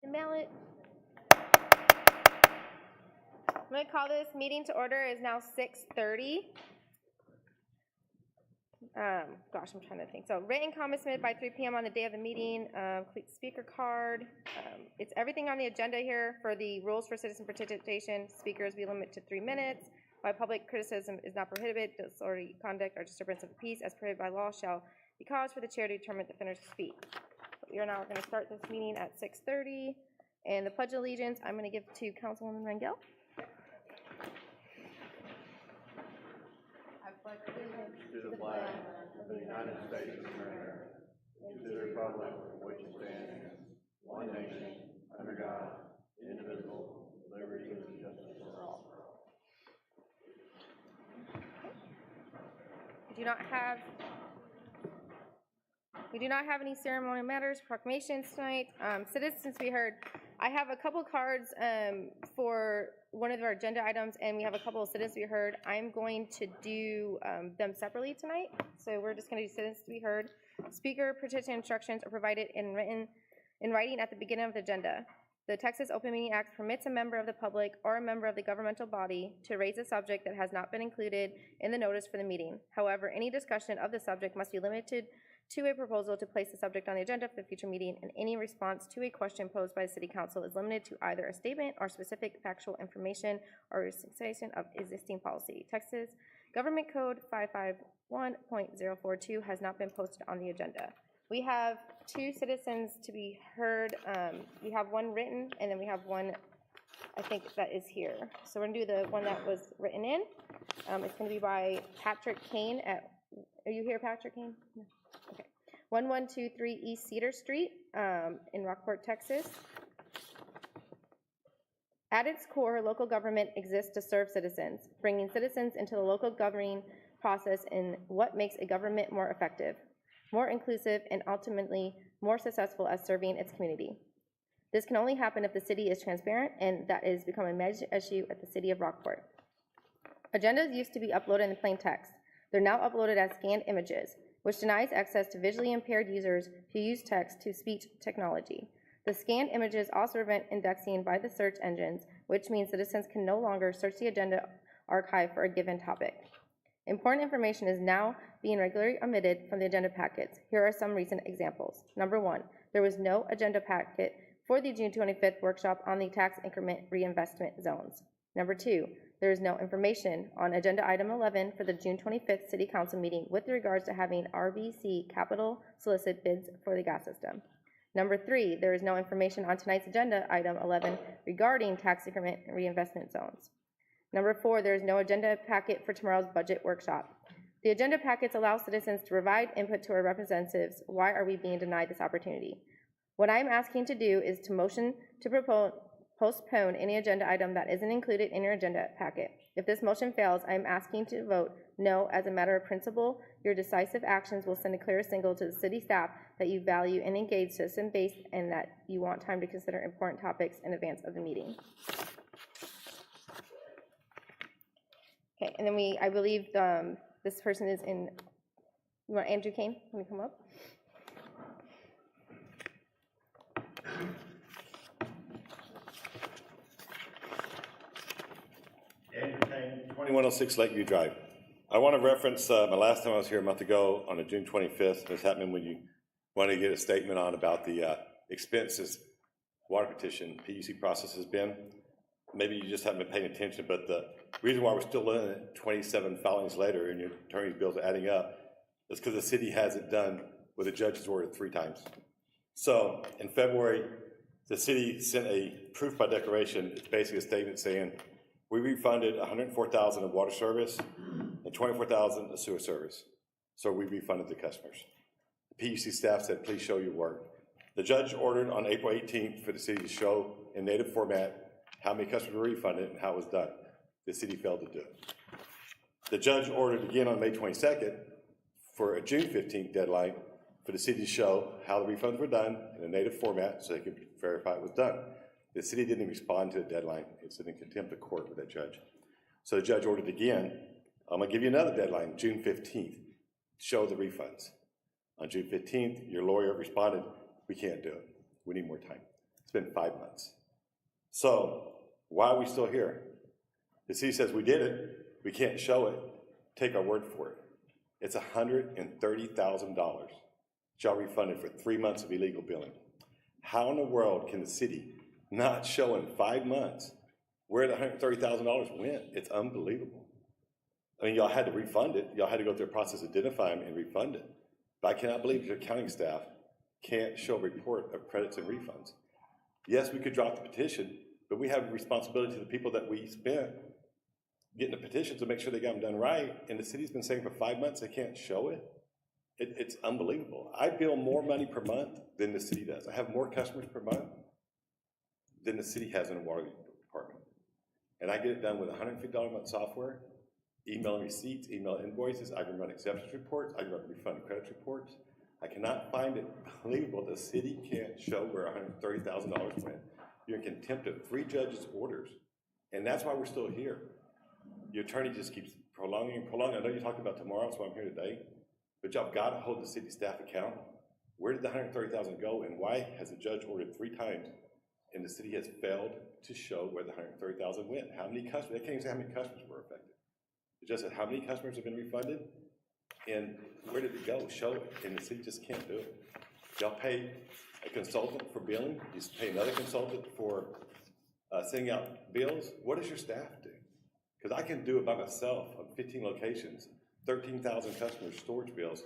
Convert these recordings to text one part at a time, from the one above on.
The ballot. I'm going to call this meeting to order. It is now 6:30. Gosh, I'm trying to think. So, written comments submitted by 3 p.m. on the day of the meeting. Complete speaker card. It's everything on the agenda here for the rules for citizen participation. Speakers be limited to 3 minutes. While public criticism is not prohibited, disorderly conduct or disturbance of the peace, as prohibited by law, shall be cause for the chair to determine the offender's speech. We are now going to start this meeting at 6:30. And the Pledge of Allegiance, I'm going to give to Councilwoman Rangel. I pledge allegiance to the flag of the United States of America, and to the republic for which it stands, one nation, under God, indivisible, with liberty and justice for all. We do not have any ceremonial matters, proclamations tonight. Citizens be heard. I have a couple cards for one of our agenda items, and we have a couple of citizens to be heard. I'm going to do them separately tonight, so we're just going to do citizens to be heard. Speaker petition instructions are provided in writing at the beginning of the agenda. The Texas Open Meeting Act permits a member of the public or a member of the governmental body to raise a subject that has not been included in the notice for the meeting. However, any discussion of the subject must be limited to a proposal to place the subject on the agenda for the future meeting, and any response to a question posed by the City Council is limited to either a statement or specific factual information or recitation of existing policy. Texas Government Code 551.042 has not been posted on the agenda. We have 2 citizens to be heard. We have one written, and then we have one, I think, that is here. So we're going to do the one that was written in. It's going to be by Patrick Kane at, are you here, Patrick Kane? No. Okay. 1123 East Cedar Street in Rockport, Texas. At its core, local government exists to serve citizens, bringing citizens into the local governing process in what makes a government more effective, more inclusive, and ultimately more successful at serving its community. This can only happen if the city is transparent, and that is become a major issue at the city of Rockport. Agendas used to be uploaded in plain text. They're now uploaded as scanned images, which denies access to visually impaired users who use text-to-speech technology. The scanned images also prevent indexing by the search engines, which means citizens can no longer search the agenda archive for a given topic. Important information is now being regularly omitted from the agenda packets. Here are some recent examples. Number 1, there was no agenda packet for the June 25th workshop on the tax increment reinvestment zones. Number 2, there is no information on agenda item 11 for the June 25th City Council meeting with regards to having RBC Capital solicit bids for the gas system. Number 3, there is no information on tonight's agenda item 11 regarding tax increment reinvestment zones. Number 4, there is no agenda packet for tomorrow's budget workshop. The agenda packets allow citizens to provide input to our representatives. Why are we being denied this opportunity? What I'm asking to do is to motion to postpone any agenda item that isn't included in your agenda packet. If this motion fails, I'm asking to vote no as a matter of principle. Your decisive actions will send a clear signal to the city staff that you value and engage citizen-based and that you want time to consider important topics in advance of the meeting. Okay, and then I believe this person is in, you want Andrew Kane? Can we come up? Andrew Kane, 2106 Lakeview Drive. I want to reference my last time I was here a month ago on the June 25th. This happened when you wanted to get a statement on about the expenses water petition PUC process has been. Maybe you just haven't been paying attention, but the reason why we're still in it 27 filings later and your attorney's bills are adding up is because the city hasn't done what the judge has ordered 3 times. So in February, the city sent a proof by declaration. It's basically a statement saying we refunded $104,000 of water service and $24,000 of sewer service. So we refunded the customers. The PUC staff said, please show your work. The judge ordered on April 18th for the city to show in native format how many customers were refunded and how it was done. The city failed to do it. The judge ordered again on May 22nd for a June 15th deadline for the city to show how the refunds were done in a native format so they could verify it was done. The city didn't respond to the deadline. It's in contempt of court with that judge. So the judge ordered again, I'm gonna give you another deadline, June 15th, show the refunds. On June 15th, your lawyer responded, we can't do it. We need more time. been 5 months. So why are we still here? The city says we did it, we can't show it, take our word for it. It's $130,000 y'all refunded for 3 months of illegal billing. How in the world can the city not show in 5 months where the $130,000 went? It's unbelievable. I mean, y'all had to refund it. Y'all had to go through a process of identifying and refund it. But I cannot believe your accounting staff can't show a report of credits and refunds. Yes, we could drop the petition, but we have a responsibility to the people that we spent getting the petitions to make sure they got them done right. And the city's been saying for 5 months they can't show it. It's unbelievable. I bill more money per month than the city does. I have more customers per month than the city has in the water department. And I get it done with $150 a month software, email receipts, email invoices. I can run exceptions reports. I can run refund credit reports. I cannot find it believable the city can't show where $130,000 went. You're in contempt of 3 judges' orders. And that's why we're still here. The attorney just keeps prolonging and prolonging. I know you're talking about tomorrow, that's why I'm here today. But y'all got to hold the city staff accountable. Where did the $130,000 go, and why has the judge ordered 3 times, and the city has failed to show where the $130,000 went? How many customers? They can't even say how many customers were affected. It just said how many customers have been refunded, and where did it go? Show it, and the city just can't do it. Y'all pay a consultant for billing. You pay another consultant for sending out bills. What does your staff do? Because I can do it by myself on 15 locations. 13,000 customers storage bills,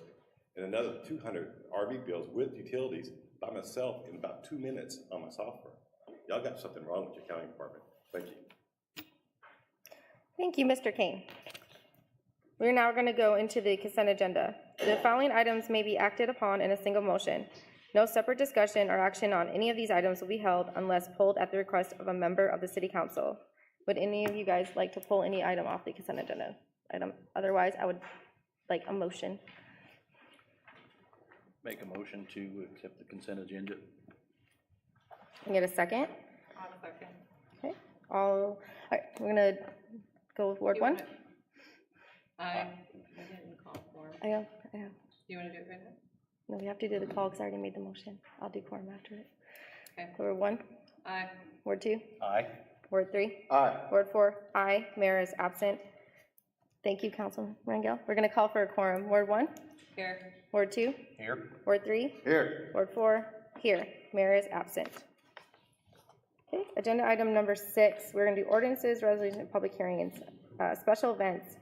and another 200 RV bills with utilities by myself in about 2 minutes on my software. Y'all got something wrong with your accounting department. Thank you. Thank you, Mr. King. We're now going to go into the consent agenda. The following items may be acted upon in a single motion. No separate discussion or action on any of these items will be held unless pulled at the request of a member of the City Council. Would any of you guys like to pull any item off the consent agenda? Otherwise, I would like a motion. Make a motion to accept the consent agenda. Can I get a second? I'll second. Okay. All right, we're gonna go with Ward 1. I didn't call for him. I have. Do you want to do it right now? No, we have to do the call because I already made the motion. I'll do quorum after it. Okay. Ward 1. Aye. Ward 2. Aye. Ward 3. Aye. Ward 4. Aye. Mayor is absent. Thank you, Councilman Rangel. We're gonna call for a quorum. Ward 1. Here. Ward 2. Here. Ward 3. Here. Ward 4. Here. Mayor is absent. Okay, agenda item number 6. We're gonna do ordinances, resolution, and public hearings, special events.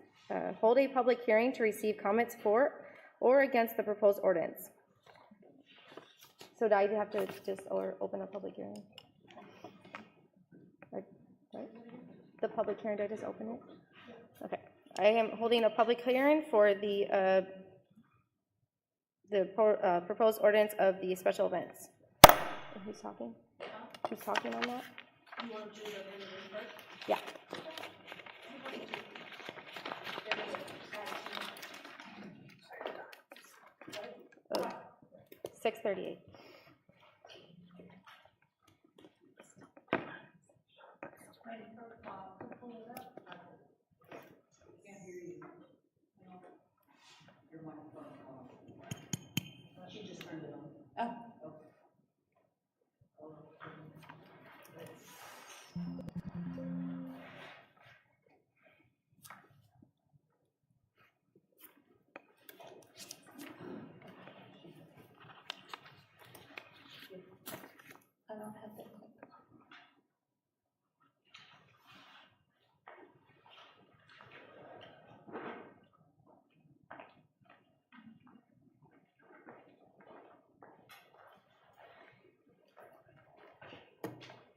Hold a public hearing to receive comments for or against the proposed ordinance. So do I have to just open a public hearing? Right? The public hearing, do I just open it? Okay. I am holding a public hearing for the proposed ordinance of the special events. Who's talking? Who's talking on that? You want to do the resolution first? Yeah. Oh, 6:38. She just turned it on. Oh. I don't have the clip.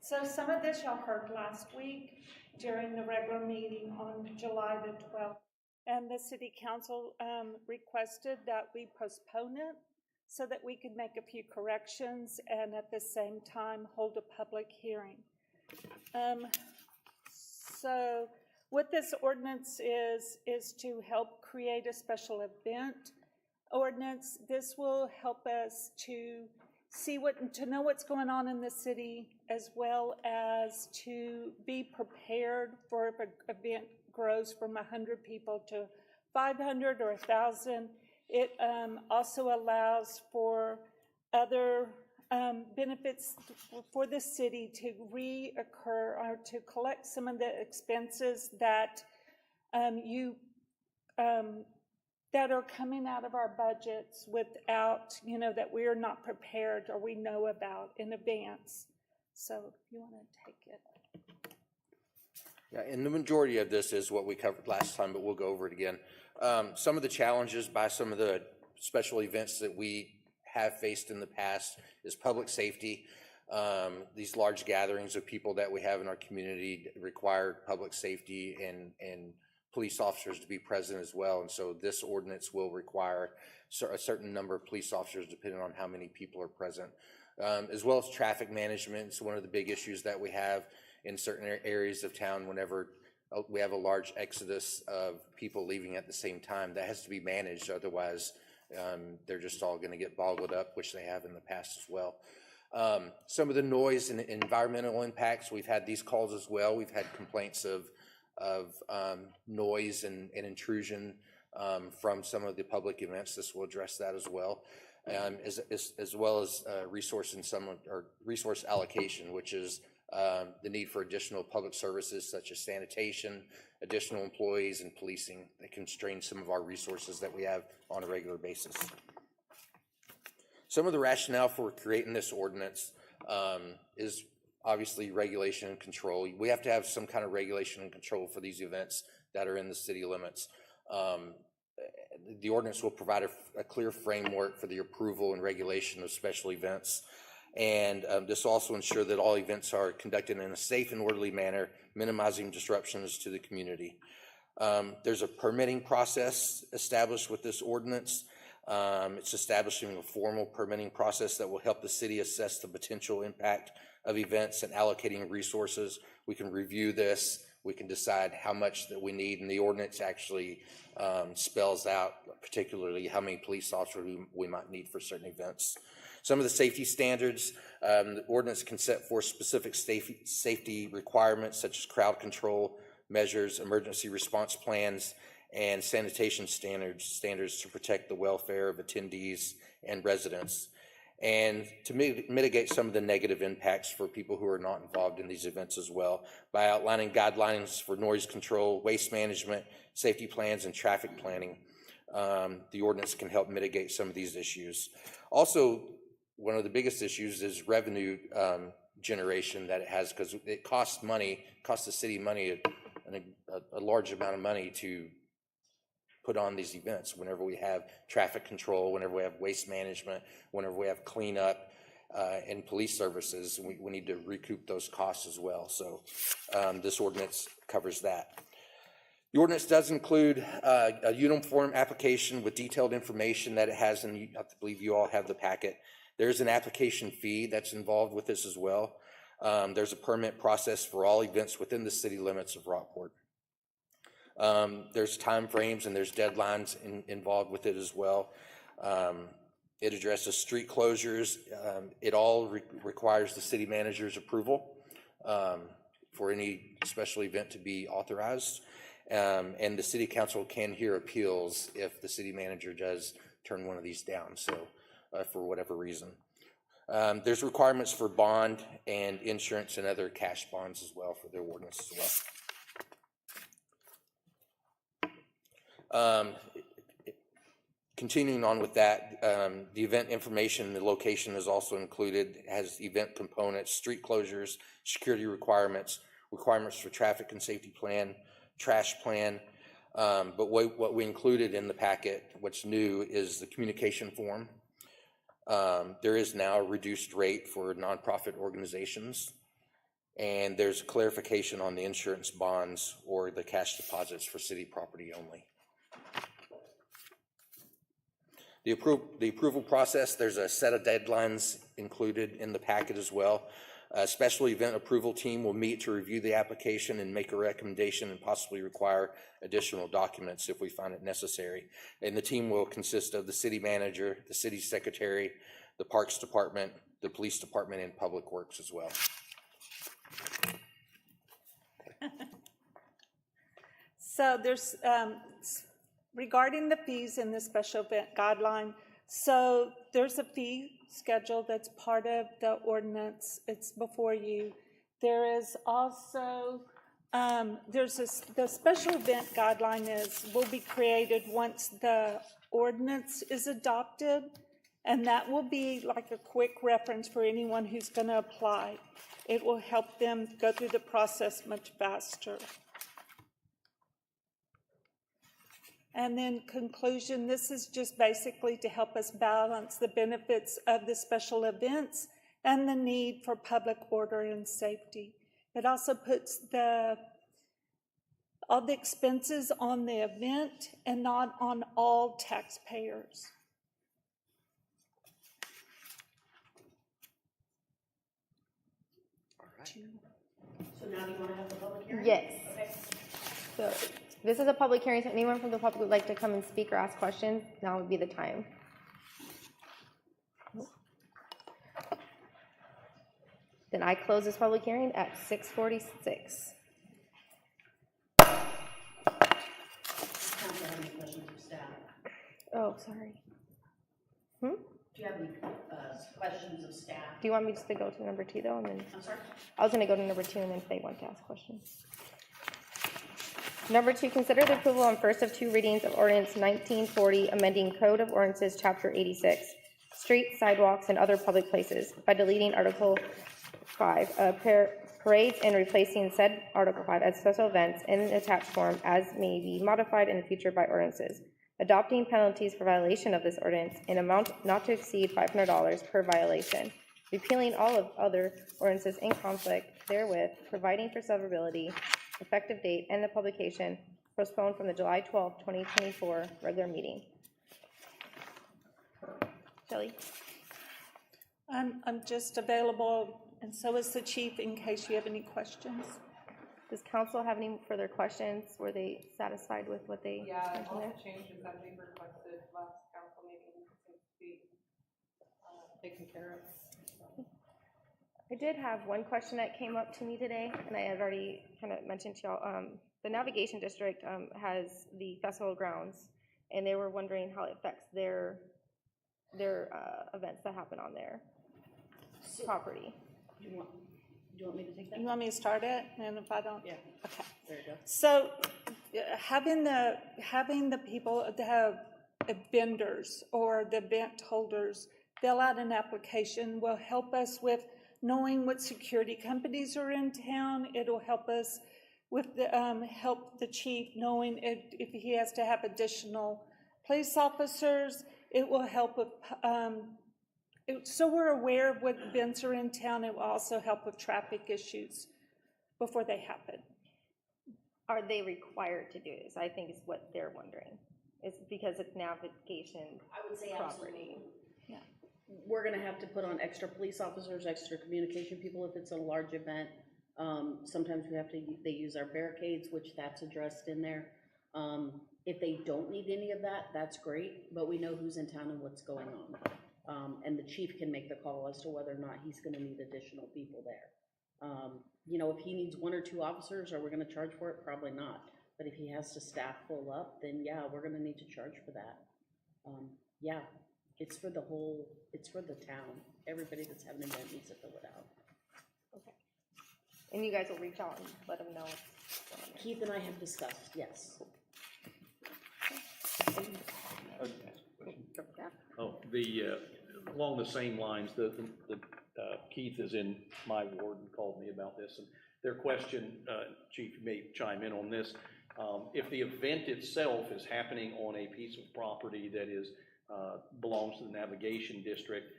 So some of this y'all heard last week during the regular meeting on July the 12th. And the city council requested that we postpone it so that we could make a few corrections and at the same time hold a public hearing. So what this ordinance is to help create a special event ordinance. This will help us to know what's going on in the city, as well as to be prepared for if an event grows from 100 people to 500 or 1,000. It also allows for other benefits for the city to reoccur or to collect some of the expenses that that are coming out of our budgets without, that we're not prepared or we know about in advance. So if you want to take it. Yeah, and the majority of this is what we covered last time, but we'll go over it again. Some of the challenges by some of the special events that we have faced in the past is public safety. These large gatherings of people that we have in our community require public safety and police officers to be present as well. And so this ordinance will require a certain number of police officers depending on how many people are present. As well as traffic management. It's one of the big issues that we have in certain areas of town whenever we have a large exodus of people leaving at the same time. That has to be managed, otherwise they're just all going to get boggled up, which they have in the past as well. Some of the noise and environmental impacts, we've had these calls as well. We've had complaints of noise and intrusion from some of the public events. This will address that as well. As well as resource allocation, which is the need for additional public services such as sanitation, additional employees, and policing that constrain some of our resources that we have on a regular basis. Some of the rationale for creating this ordinance is obviously regulation and control. We have to have some kind of regulation and control for these events that are in the city limits. The ordinance will provide a clear framework for the approval and regulation of special events. And this will also ensure that all events are conducted in a safe and orderly manner, minimizing disruptions to the community. There's a permitting process established with this ordinance. It's establishing a formal permitting process that will help the city assess the potential impact of events and allocating resources. We can review this. We can decide how much that we need, and the ordinance actually spells out particularly how many police officers we might need for certain events. Some of the safety standards, the ordinance can set forth specific safety requirements such as crowd control measures, emergency response plans, and sanitation standards to protect the welfare of attendees and residents, and to mitigate some of the negative impacts for people who are not involved in these events as well, by outlining guidelines for noise control, waste management, safety plans, and traffic planning. The ordinance can help mitigate some of these issues. Also, one of the biggest issues is revenue generation that it has, because it costs the city money, a large amount of money to put on these events. Whenever we have traffic control, whenever we have waste management, whenever we have cleanup and police services, we need to recoup those costs as well. So this ordinance covers that. The ordinance does include a uniform application with detailed information that it has, and I believe you all have the packet. There's an application fee that's involved with this as well. There's a permit process for all events within the city limits of Rockport. There's time frames and there's deadlines involved with it as well. It addresses street closures. It all requires the city manager's approval for any special event to be authorized. And the city council can hear appeals if the city manager does turn one of these down, so for whatever reason. There's requirements for bond and insurance and other cash bonds as well for the ordinance as well. Continuing on with that, the event information, the location is also included. It has event components, street closures, security requirements for traffic and safety plan, trash plan. But what we included in the packet, what's new, is the communication form. There is now a reduced rate for nonprofit organizations, and there's clarification on the insurance bonds or the cash deposits for city property only. The approval process, there's a set of deadlines included in the packet as well. A special event approval team will meet to review the application and make a recommendation and possibly require additional documents if we find it necessary. And the team will consist of the city manager, the city secretary, the parks department, the police department, and public works as well. So there's regarding the fees in the special event guideline, So there's a fee schedule that's part of the ordinance. It's before you. There is also, the special event guideline will be created once the ordinance is adopted, and that will be like a quick reference for anyone who's going to apply. It will help them go through the process much faster. And then conclusion, this is just basically to help us balance the benefits of the special events and the need for public order and safety. It also puts all the expenses on the event and not on all taxpayers. So now do you want to have the public hearing? Yes. Okay. So this is a public hearing, so anyone from the public would like to come and speak or ask questions, now would be the time. Then I close this public hearing at 6:46. Council have any questions of staff? Oh, sorry. Do you have any questions of staff? Do you want me just to go to number 2 though, and then? I'm sorry? I was gonna go to number 2 and then if they want to ask questions. Number 2, consider the approval on first of 2 readings of ordinance 1940, amending Code of Ordinances, Chapter 86, streets, sidewalks, and other public places by deleting Article 5, parades, and replacing said Article 5 as special events in an attached form as may be modified in the future by ordinances. Adopting penalties for violation of this ordinance in amount not to exceed $500 per violation. Repealing all of other ordinances in conflict therewith, providing for severability, effective date, and the publication postponed from the July 12, 2024 regular meeting. Shelley? I'm just available, and so is the chief, in case you have any questions. Does council have any further questions? Were they satisfied with what they Yeah, mentioned all there? the changes that we requested last council meeting seem to be taken care of. I did have one question that came up to me today, and I had already kind of mentioned to y'all. The navigation district has the festival grounds, and they were wondering how it affects their events that happen on their property. Do you want me to take that? You want me to start it, and if I don't? Yeah. Okay. There you go. So having the people, the vendors or the event holders fill out an application will help us with knowing what security companies are in town. It'll help us with help the chief knowing if he has to have additional police officers. It will help with, so we're aware of what events are in town. It will also help with traffic issues before they happen. Are they required to do this? I think is what they're wondering. It's because it's navigation I would say property. Yeah. We're gonna have to put on extra police officers, extra communication people if it's a large event. Sometimes they use our barricades, which that's addressed in there. If they don't need any of that, that's great, but we know who's in town and what's going on. And the chief can make the call as to whether or not he's gonna need additional people there. You know, if he needs 1 or 2 officers, are we gonna charge for it? Probably not. But if he has to staff full up, then yeah, we're gonna need to charge for that. Yeah, it's for the town. Everybody that's having an event needs to fill it out. Okay. And you guys will reach out and let them know. Keith and I have discussed, yes. Oh, along the same lines, Keith is in my ward and called me about this, and their question, Chief, you may chime in on this. If the event itself is happening on a piece of property that belongs to the navigation district,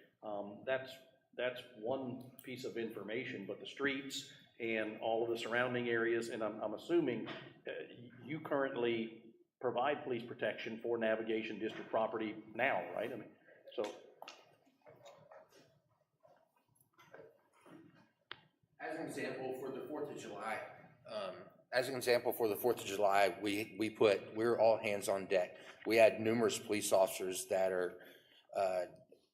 that's one piece of information, but the streets and all of the surrounding areas, and I'm assuming you currently provide police protection for navigation district property now, right? I mean, so. As an example, for the 4th of July, we're all hands on deck. We had numerous police officers that are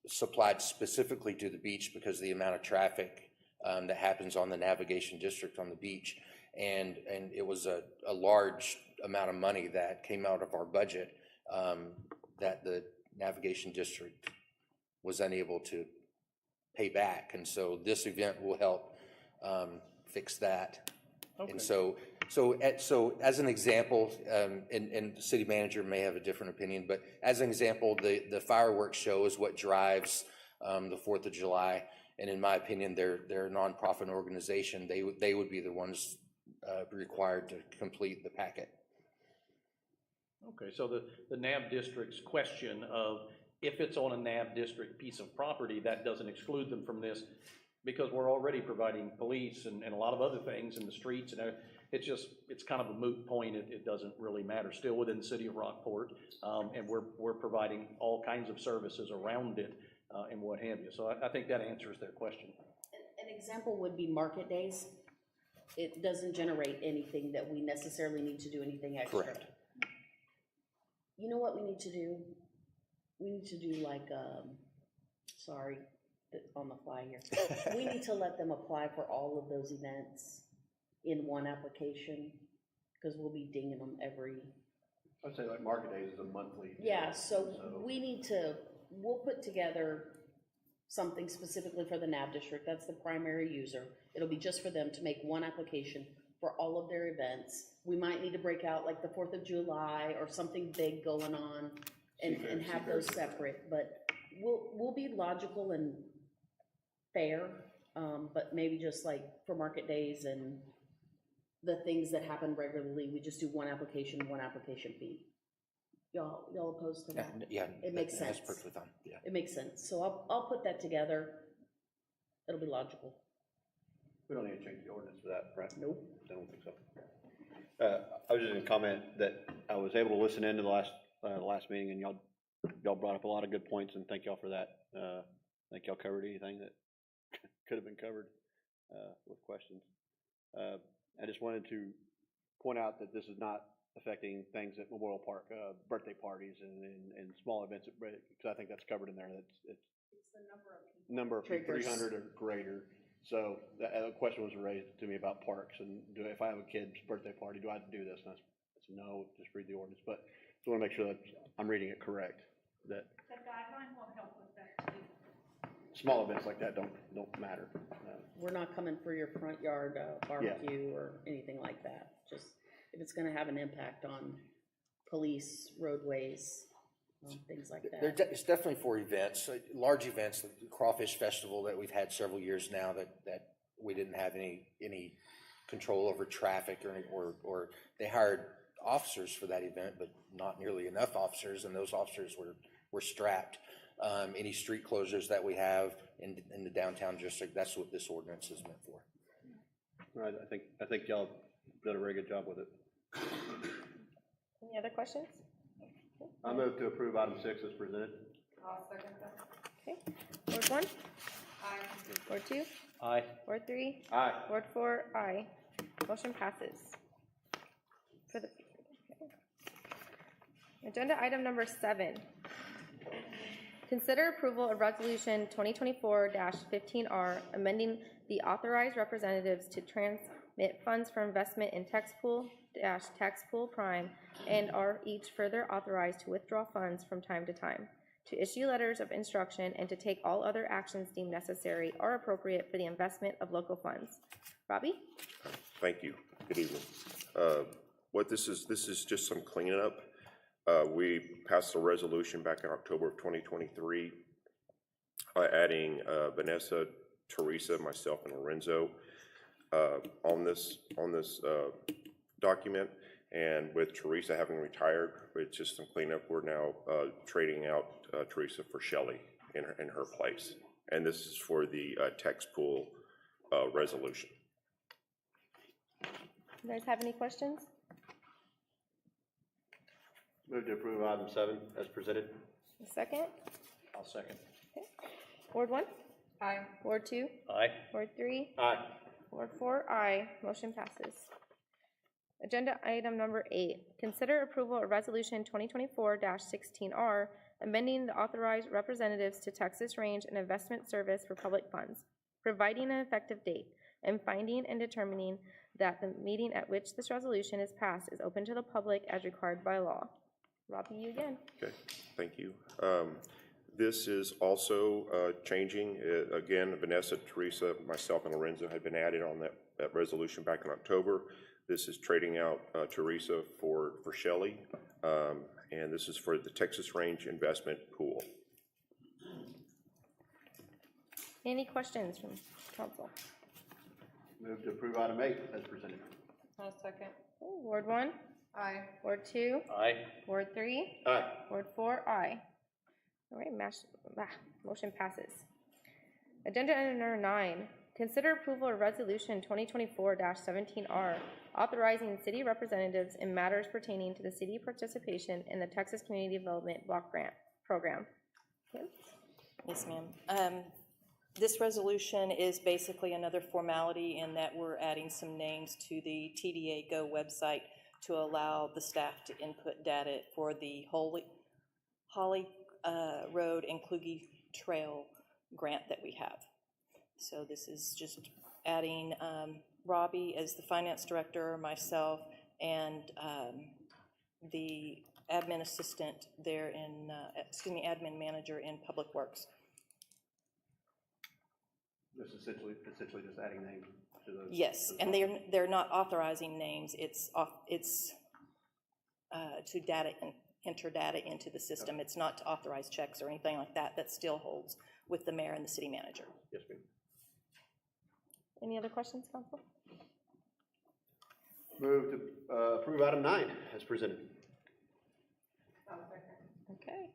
supplied specifically to the beach because of the amount of traffic that happens on the navigation district on the beach. And it was a large amount of money that came out of our budget that navigation district was unable to pay back. And so this event will help fix that. And so as an example, and the city manager may have a different opinion, but as an example, the fireworks show is what drives the 4th of July. And in my opinion, they're a nonprofit organization. They would be the ones required to complete the packet. Okay, so the NAB district's question of if it's on a NAB district piece of property, that doesn't exclude them from this, because we're already providing police and a lot of other things in the streets, and it's kind of a moot point. It doesn't really matter. Still within the city of Rockport, and we're providing all kinds of services around it and what have you. So I think that answers their question. An example would be market days. It doesn't generate anything that we necessarily need to do anything extra. Correct. You know what we need to do? We need to do like, sorry, on the fly here. We need to let them apply for all of those events in one application, because we'll be dinging them every. I'd say like Market Days is a monthly. Yeah, so we need to, we'll put together something specifically for the NAB district. That's the primary user. It'll be just for them to make one application for all of their events. We might need to break out like the 4th of July or something big going on and have those separate, but we'll be logical and fair, but maybe just like for market days and the things that happen regularly, we just do one application fee. Y'all opposed to that? Yeah, It makes sense. That's perfectly fine. Yeah. It makes sense. So I'll put that together. It'll be logical. We don't need to change the ordinance for that, right? Nope. I don't think so. I was just gonna comment that I was able to listen into the last meeting, and y'all brought up a lot of good points, and thank y'all for that. I think y'all covered anything that could have been covered with questions. I just wanted to point out that this is not affecting things at Memorial Park, birthday parties and small events, because I think that's covered in there. It's the number of people, 300 or greater. So the question was raised to me about parks, and if I have a kid's birthday party, do I have to do this? And I said, no, just read the ordinance. But I want to make sure that I'm reading it correct. That The guideline will help with that too. small events like that don't matter. We're not coming for your front yard barbecue or anything like that. Just if it's gonna have an impact on police, roadways, things like that. It's definitely for events, large events, like the Crawfish Festival that we've had several years now that we didn't have any control over traffic or they hired officers for that event, but not nearly enough officers, and those officers were strapped. Any street closures that we have in the downtown district, that's what this ordinance is meant for. All right, I think y'all did a very good job with it. Any other questions? I move to approve item 6 as presented. I'll second that. Okay. Ward 1, Aye. Ward 2, Aye. Ward 3, Aye. Ward 4, aye. Motion passes. For the, okay. Agenda item number 7. Consider approval of resolution 2024-15R, amending the authorized representatives to transmit funds for investment in tax pool prime, and are each further authorized to withdraw funds from time to time, to issue letters of instruction, and to take all other actions deemed necessary or appropriate for the investment of local funds. Robbie? Thank you. Good evening. What this is just some cleanup. We passed a resolution back in October of 2023, adding Vanessa, Teresa, myself, and Lorenzo on this document. And with Teresa having retired, it's just some cleanup. We're now trading out Teresa for Shelley in her place. And this is for the tax pool resolution. You guys have any questions? Move to approve item 7 as presented. A second? I'll second. Ward 1, Aye. Ward 2, Aye. Ward 3, Aye. Ward 4, aye. Motion passes. Agenda item number 8, consider approval of resolution 2024-16R, amending the authorized representatives to Texas Range and Investment Service for public funds, providing an effective date, and finding and determining that the meeting at which this resolution is passed is open to the public as required by law. Robbie, you again. Okay, thank you. This is also changing. Again, Vanessa, Teresa, myself, and Lorenzo had been added on that resolution back in October. This is trading out Teresa for Shelley, and this is for the Texas Range Investment Pool. Any questions from council? Move to approve item 8 as presented. I'll second. Okay, Ward 1, Aye. Ward 2, Aye. Ward 3, Aye. Ward 4, aye. All right, motion passes. Agenda item number 9, consider approval of resolution 2024-17R, authorizing city representatives in matters pertaining to the city participation in the Texas Community Development Block Grant Program. Kim? Yes, ma'am. This resolution is basically another formality in that we're adding some names to the TDA Go website to allow the staff to input data for the Holly Road and Kluge Trail grant that we have. So this is just adding Robbie as the finance director, myself, and the admin assistant there in, admin manager in Public Works. Just essentially just adding names to those. Yes, and they're not authorizing names. It's to enter data into the system. It's not to authorize checks or anything like that. That still holds with the mayor and the city manager. Yes, ma'am. Any other questions, council? Move to approve item 9 as presented. I'll second. Okay.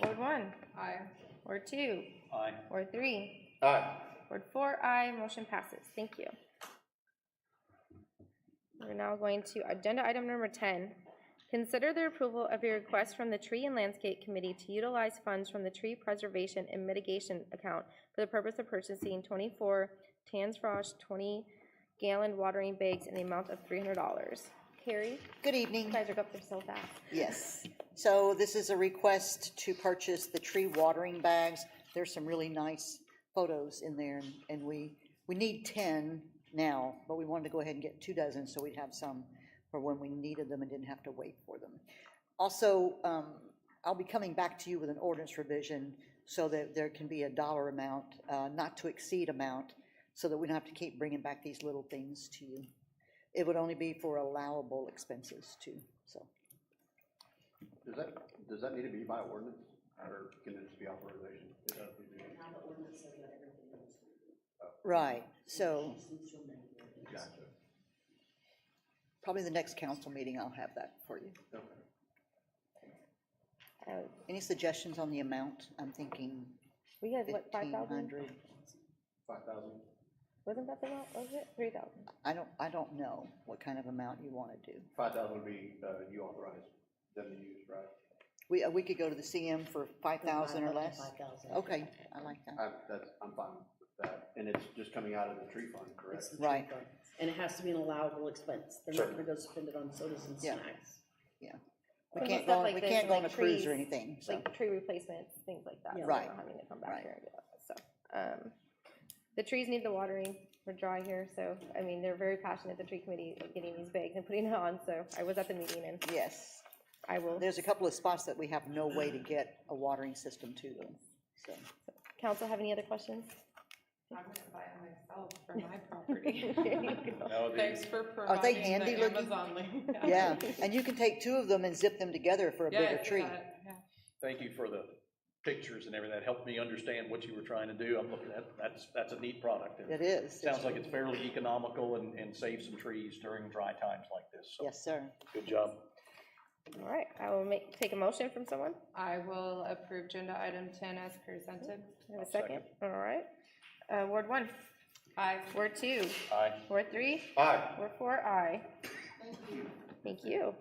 Ward 1, Aye. Ward 2, Aye. Ward 3, Aye. Ward 4, aye. Motion passes. Thank you. We're now going to agenda item number 10. Consider the approval of a request from the Tree and Landscape Committee to utilize funds from the Tree Preservation and Mitigation Account for the purpose of purchasing 24 Tansfrost 20-gallon watering bags in the amount of $300. Carrie? Good evening. You guys are up there so fast. Yes. So this is a request to purchase the tree watering bags. There's some really nice photos in there, and we need 10 now, but we wanted to go ahead and get 2 dozen so we'd have some for when we needed them and didn't have to wait for them. Also, I'll be coming back to you with an ordinance revision so that there can be a dollar amount, not to exceed amount, so that we don't have to keep bringing back these little things to you. It would only be for allowable expenses too, so. Does that need to be by ordinance, or can it just be authorization? It does need to be. Right, so Gotcha. probably the next council meeting I'll have that for you. Okay. Any suggestions on the amount? I'm thinking We had, what, 5,000? 1,500. 5,000. Wasn't that the amount? Was it 3,000? I don't know what kind of amount you want to do. 5,000 would be, you authorize them to use, right? We could go to the CM for 5,000 or less? 5,000. Okay, I like that. I'm fine with that, and it's just coming out of the tree fund, correct? It's the tree Right. fund. And it has to be an allowable expense. They're not gonna go spend it on sodas and Yeah. snacks. We Some can't stuff go, like we this, can't go on a like cruise or trees, anything, so. Like tree replacements, things like that. Yeah. So Right. we're not having to come back Right. here and do that. So, the trees need the watering. We're dry here, so, I mean, they're very passionate, the tree committee, getting these bags and putting it on, so I was at the meeting and Yes. I will. There's a couple of spots that we have no way to get a watering system to them, so. Council, have any other questions? I'm gonna buy it myself for my property. There you go. No, Thanks for Are they providing handy the looking? Amazon link. Yeah, and you can take 2 of them and zip them together for a Yeah, bigger I see tree. that, yeah. Thank you for the pictures and everything. That helped me understand what you were trying to do. I'm looking at, that's a neat product. It is. Sounds like it's fairly economical and saves some trees during dry times like this. So Yes, sir. good job. All right, I will take a motion from someone. I will approve agenda item 10 as presented. I have a second. All right. Ward 1, Aye. Ward 2, Aye. Ward 3, Aye. Ward 4, aye. Thank you.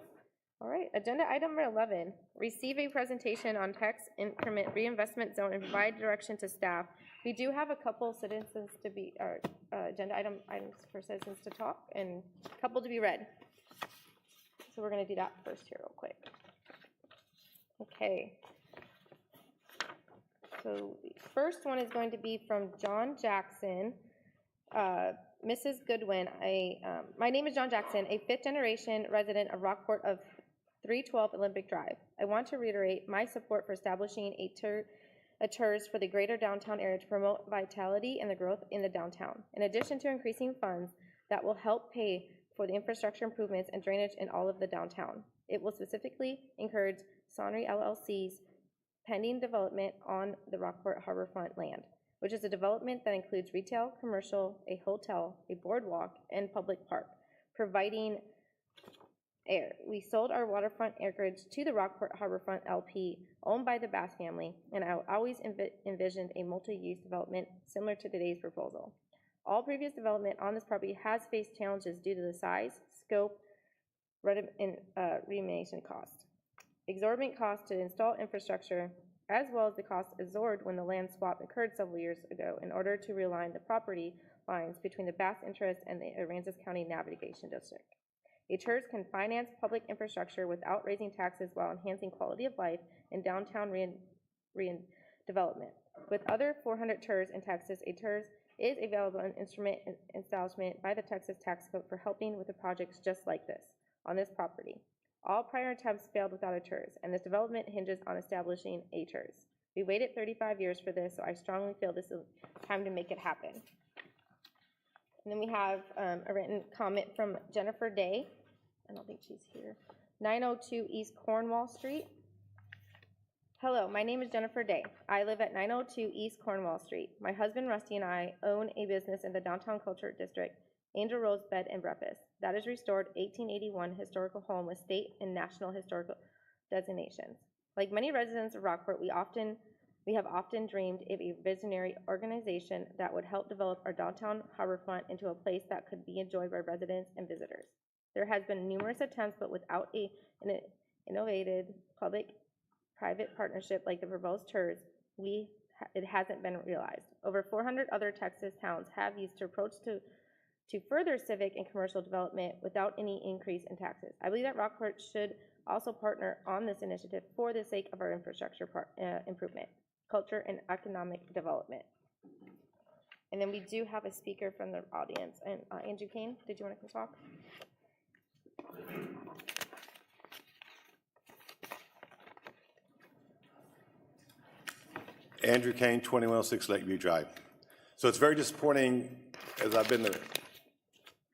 All right, agenda item number 11, receive a presentation on tax increment reinvestment zone and provide direction to staff. We do have a couple citizens to be, or agenda items for citizens to talk and a couple to be read. So we're gonna do that first here real quick. Okay. So the first one is going to be from John Jackson. Mrs. Goodwin, my name is John Jackson, a fifth-generation resident of Rockport 312 Olympic Drive. I want to reiterate my support for establishing a TERS for the greater downtown area to promote vitality and the growth in the downtown. In addition to increasing funds that will help pay for the infrastructure improvements and drainage in all of the downtown. It will specifically encourage Sonry LLC's pending development on the Rockport Harborfront land, which is a development that includes retail, commercial, a hotel, a boardwalk, and public park, providing air. We sold our waterfront acreage to the Rockport Harborfront LP, owned by the Bass family, and I always envisioned a multi-use development similar to today's proposal. All previous development on this property has faced challenges due to the size, scope, and remediation cost. Exorbitant costs to install infrastructure, as well as the cost absorbed when the land swap occurred several years ago in order to realign the property lines between the Bass interest and the Aransas County Navigation District. A TERS can finance public infrastructure without raising taxes while enhancing quality of life in downtown redevelopment. With other 400 TERS in Texas, a TERS is a valuable instrument establishment by the Texas Tax Code for helping with the projects just like this on this property. All prior attempts failed without a TERS, and this development hinges on establishing a TERS. We waited 35 years for this, so I strongly feel this is time to make it happen. And then we have a written comment from Jennifer Day. I don't think she's here. 902 East Cornwall Street. Hello, my name is Jennifer Day. I live at 902 East Cornwall Street. My husband Rusty and I own a business in the downtown culture district, Angel Rose Bed and Breakfast. That is restored 1881 historical home with state and national historical designations. Like many residents of Rockport, we have often dreamed of a visionary organization that would help develop our downtown harborfront into a place that could be enjoyed by residents and visitors. There has been numerous attempts, but without an innovative public-private partnership like the proposed TERS, it hasn't been realized. Over 400 other Texas towns have used the approach to further civic and commercial development without any increase in taxes. I believe that Rockport should also partner on this initiative for the sake of our infrastructure improvement, culture, and economic development. And then we do have a speaker from the audience. And Andrew Kane, did you want to come talk? Andrew Kane, 2106 Lakeview Drive. So it's very disappointing, as I've been to,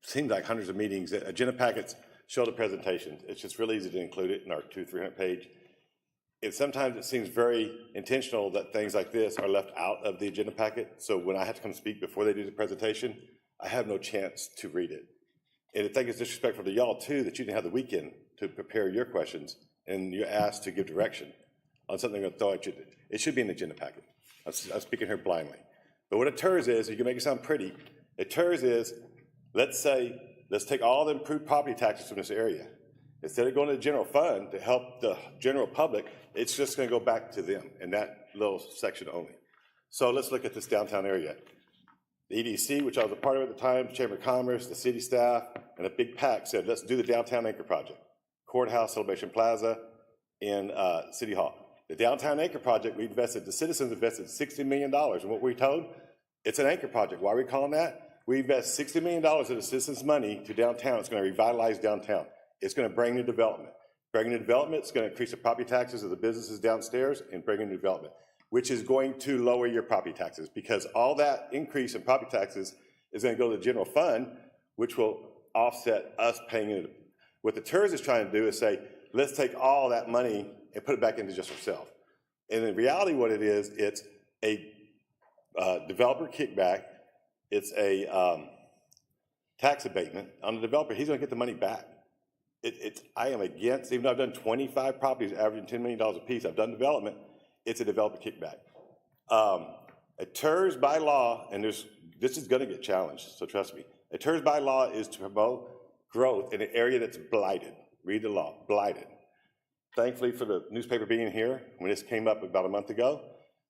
seems like hundreds of meetings, that agenda packets show the presentations. It's just really easy to include it in our 200-300 page. Sometimes it seems very intentional that things like this are left out of the agenda packet. So when I have to come speak before they do the presentation, I have no chance to read it. And I think it's disrespectful to y'all too that you didn't have the weekend to prepare your questions and you're asked to give direction on something that it should be in the agenda packet. I'm speaking here blindly. But what a TERS is, you can make it sound pretty. A TERS is, let's take all the improved property taxes from this area. Instead of going to the general fund to help the general public, it's just going to go back to them in that little section only. So let's look at this downtown area. The EDC, which I was a part of at the time, Chamber of Commerce, the city staff, and a big pack said, let's do the downtown anchor project. Courthouse, Celebration Plaza, and City Hall. The downtown anchor project, the citizens invested $60 million. And what we told, it's an anchor project. Why are we calling that? We invest $60 million of the citizens' money to downtown. It's going to revitalize downtown. It's going to bring new development. Bringing new development, it's going to increase the property taxes of the businesses downstairs and bring in new development, which is going to lower your property taxes because all that increase in property taxes is going to go to the general fund, which will offset us paying it. What the TERS is trying to do is say, let's take all that money and put it back into just ourselves. And in reality, what it is, it's a developer kickback. It's a tax abatement on the developer. He's going to get the money back. I am against, even though I've done 25 properties averaging $10 million a piece, I've done development, it's a developer kickback. A TERS by law, and this is going to get challenged, so trust me. A TERS by law is to promote growth in an area that's blighted. Read the law, blighted. Thankfully for the newspaper being here, when this came up about a month ago,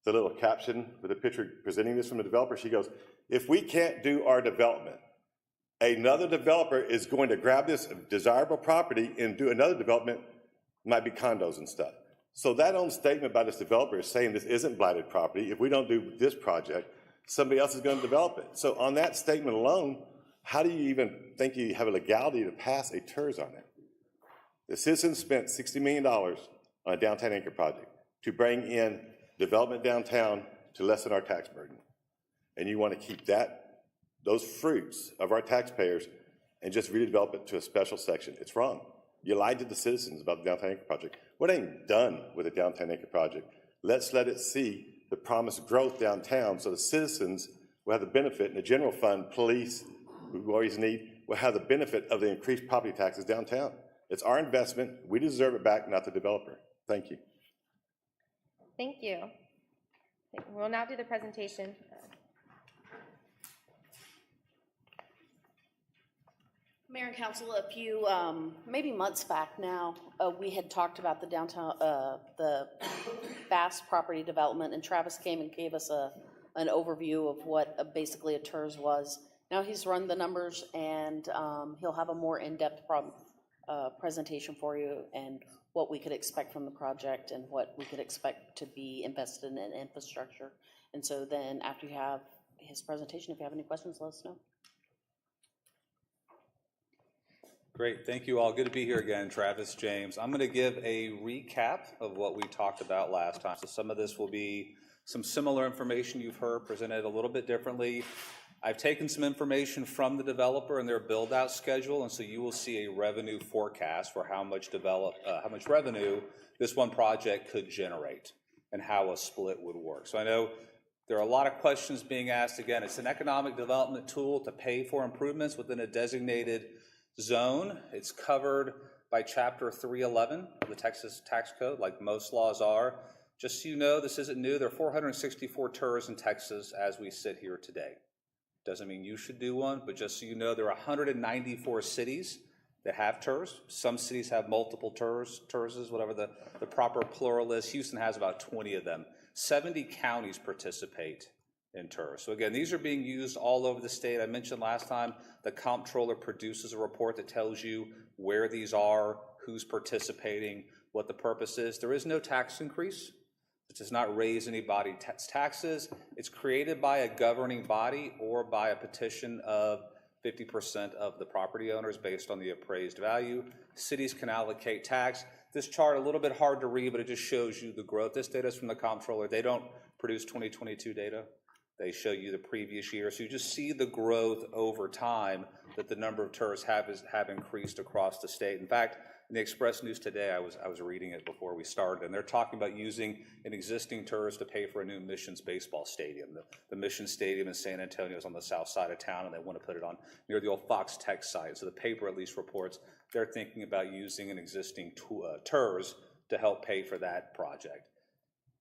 the little caption with a picture presenting this from the developer, she goes, if we can't do our development, another developer is going to grab this desirable property and do another development, might be condos and stuff. So that own statement by this developer is saying this isn't blighted property. If we don't do this project, somebody else is going to develop it. So on that statement alone, how do you even think you have a legality to pass a TERS on it? The citizens spent $60 million on a downtown anchor project to bring in development downtown to lessen our tax burden. And you want to keep those fruits of our taxpayers and just redevelop it to a special section. It's wrong. You lied to the citizens about the downtown anchor project. What ain't done with the downtown anchor project? Let's let it see the promised growth downtown so the citizens will have the benefit, and the general fund, police, who we always need, will have the benefit of the increased property taxes downtown. It's our investment. We deserve it back, not the developer. Thank you. Thank you. We'll now do the presentation. Mayor and Council, a few, maybe months back now, we had talked about the downtown, the Bass property development, and Travis came and gave us an overview of what basically a TERS was. Now he's run the numbers, and he'll have a more in-depth presentation for you and what we could expect from the project and what we could expect to be invested in infrastructure. And so then after you have his presentation, if you have any questions, let us know. Great, thank you all. Good to be here again, Travis, James. I'm going to give a recap of what we talked about last time. So some of this will be some similar information you've heard presented a little bit differently. I've taken some information from the developer and their build-out schedule, and so you will see a revenue forecast for how much revenue this one project could generate and how a split would work. So I know there are a lot of questions being asked. Again, it's an economic development tool to pay for improvements within a designated zone. It's covered by Chapter 311 of the Texas Tax Code, like most laws are. Just so you know, this isn't new. There are 464 TERS in Texas as we sit here today. Doesn't mean you should do one, but just so you know, there are 194 cities that have TERS. Some cities have multiple TERSs, whatever the proper plural is. Houston has about 20 of them. 70 counties participate in TERS. So again, these are being used all over the state. I mentioned last time the comptroller produces a report that tells you where these are, who's participating, what the purpose is. There is no tax increase. It does not raise anybody's taxes. It's created by a governing body or by a petition of 50% of the property owners based on the appraised value. Cities can allocate tax. This chart, a little bit hard to read, but it just shows you the growth. This data is from the comptroller. They don't produce 2022 data. They show you the previous year. So you just see the growth over time that the number of TERS have increased across the state. In fact, in the Express News today, I was reading it before we started, and they're talking about using an existing TERS to pay for a new Missions baseball stadium. The Missions Stadium in San Antonio is on the south side of town, and they want to put it on near the old Fox Tech site. So the paper at least reports they're thinking about using an existing TERS to help pay for that project.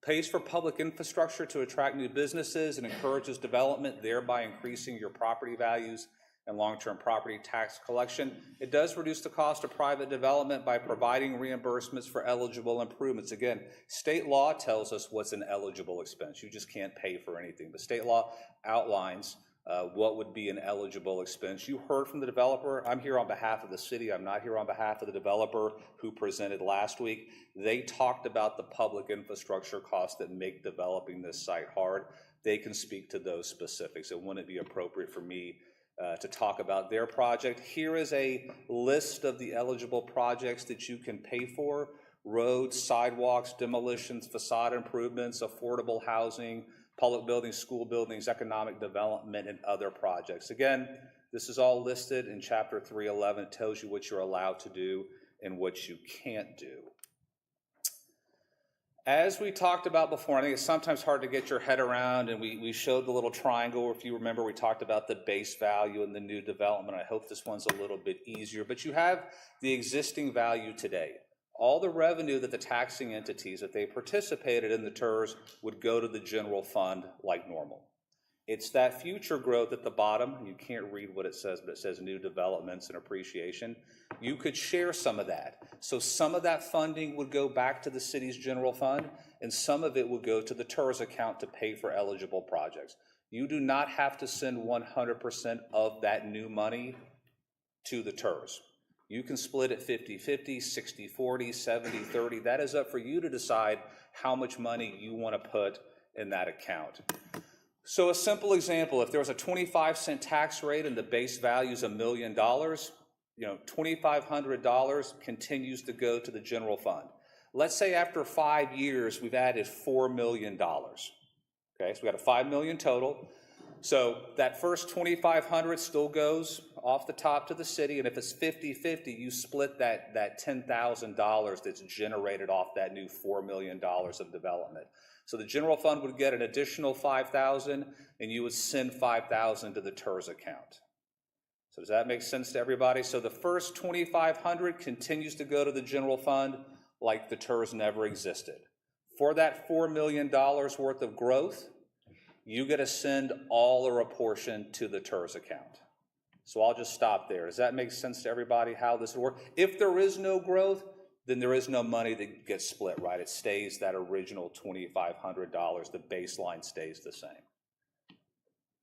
Pays for public infrastructure to attract new businesses and encourages development, thereby increasing your property values and long-term property tax collection. It does reduce the cost of private development by providing reimbursements for eligible improvements. Again, state law tells us what's an eligible expense. You just can't pay for anything. The state law outlines what would be an eligible expense. You heard from the developer. I'm here on behalf of the city. I'm not here on behalf of the developer who presented last week. They talked about the public infrastructure costs that make developing this site hard. They can speak to those specifics. It wouldn't be appropriate for me to talk about their project. Here is a list of the eligible projects that you can pay for: roads, sidewalks, demolitions, facade improvements, affordable housing, public buildings, school buildings, economic development, and other projects. Again, this is all listed in Chapter 311. It tells you what you're allowed to do and what you can't do. As we talked about before, I think it's sometimes hard to get your head around, and we showed the little triangle. If you remember, we talked about the base value and the new development. I hope this one's a little bit easier, but you have the existing value today. All the revenue that the taxing entities, that they participated in the TERS, would go to the general fund like normal. It's that future growth at the bottom. You can't read what it says, but it says new developments and appreciation. You could share some of that. So some of that funding would go back to the city's general fund, and some of it would go to the TERS account to pay for eligible projects. You do not have to send 100% of that new money to the TERS. You can split it 50-50, 60-40, 70-30. That is up for you to decide how much money you want to put in that account. So a simple example, if there was a 25-cent tax rate and the base value is $1 million, $2,500 continues to go to the general fund. Let's say after 5 years, we've added $4 million. Okay, so we got a $5 million total. So that first $2,500 still goes off the top to the city, and if it's 50-50, you split that $10,000 that's generated off that new $4 million of development. So the general fund would get an additional $5,000, and you would send $5,000 to the TERS account. So does that make sense to everybody? So the first $2,500 continues to go to the general fund like the TERS never existed. For that $4 million worth of growth, you get to send all or a portion to the TERS account. So I'll just stop there. Does that make sense to everybody how this would work? If there is no growth, then there is no money that gets split, right? It stays that original $2,500. The baseline stays the same.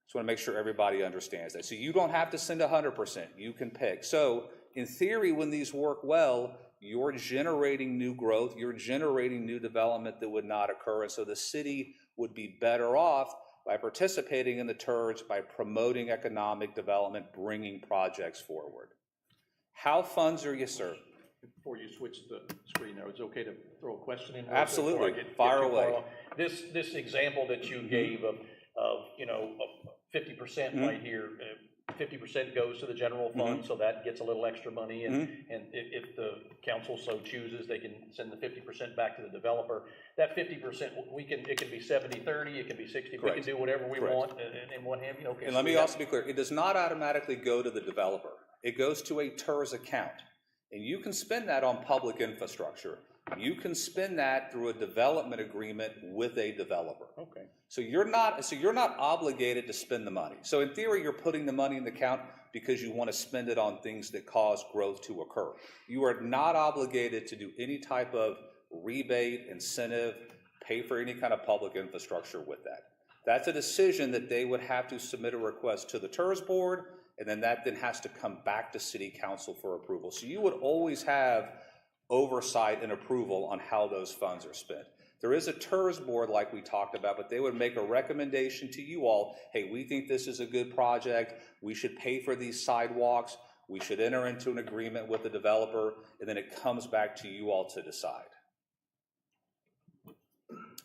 Just want to make sure everybody understands that. So you don't have to send 100%. You can pick. So in theory, when these work well, you're generating new growth. You're generating new development that would not occur. And so the city would be better off by participating in the TERS, by promoting economic development, bringing projects forward. How funds are, yes, sir? Before you switch the screen there, it's okay to throw a question in? Absolutely. Fire away. This example that you gave of 50% right here, 50% goes to the general fund, so that gets a little extra money, and if the council so chooses, they can send the 50% back to the developer. That 50%, it can be 70-30, it can be 60, we can do whatever we want, and what have you. Okay. And let me also be clear, it does not automatically go to the developer. It goes to a TERS account, and you can spend that on public infrastructure. You can spend that through a development agreement with a developer. Okay. So you're not obligated to spend the money. So in theory, you're putting the money in the account because you want to spend it on things that cause growth to occur. You are not obligated to do any type of rebate, incentive, pay for any kind of public infrastructure with that. That's a decision that they would have to submit a request to the TERS board, and then that then has to come back to city council for approval. So you would always have oversight and approval on how those funds are spent. There is a TERS board like we talked about, but they would make a recommendation to you all, hey, we think this is a good project, we should pay for these sidewalks, we should enter into an agreement with the developer, and then it comes back to you all to decide.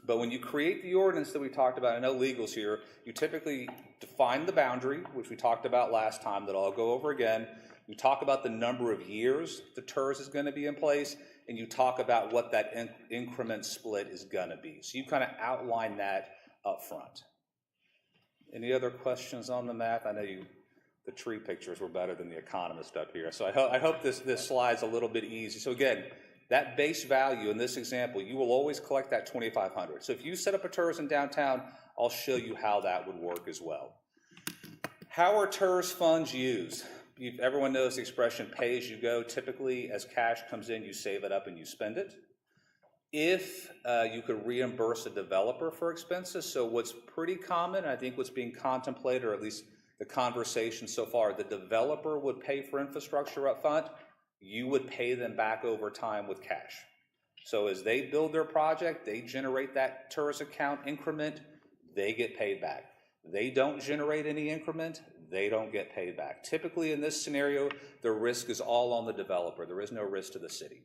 But when you create the ordinance that we talked about, I know legal's here, you typically define the boundary, which we talked about last time, that I'll go over again. You talk about the number of years the TERS is going to be in place, and you talk about what that increment split is going to be. So you kind of outline that up front. Any other questions on the math? I know the tree pictures were better than the economist up here. So I hope this slide's a little bit easy. So again, that base value in this example, you will always collect that $2,500. So if you set up a TERS in downtown, I'll show you how that would work as well. How are TERS funds used? Everyone knows the expression pay as you go. Typically, as cash comes in, you save it up and you spend it. If you could reimburse a developer for expenses, so what's pretty common, I think what's being contemplated, or at least the conversation so far, the developer would pay for infrastructure up front, you would pay them back over time with cash. So as they build their project, they generate that TERS account increment, they get paid back. They don't generate any increment, they don't get paid back. Typically in this scenario, the risk is all on the developer. There is no risk to the city.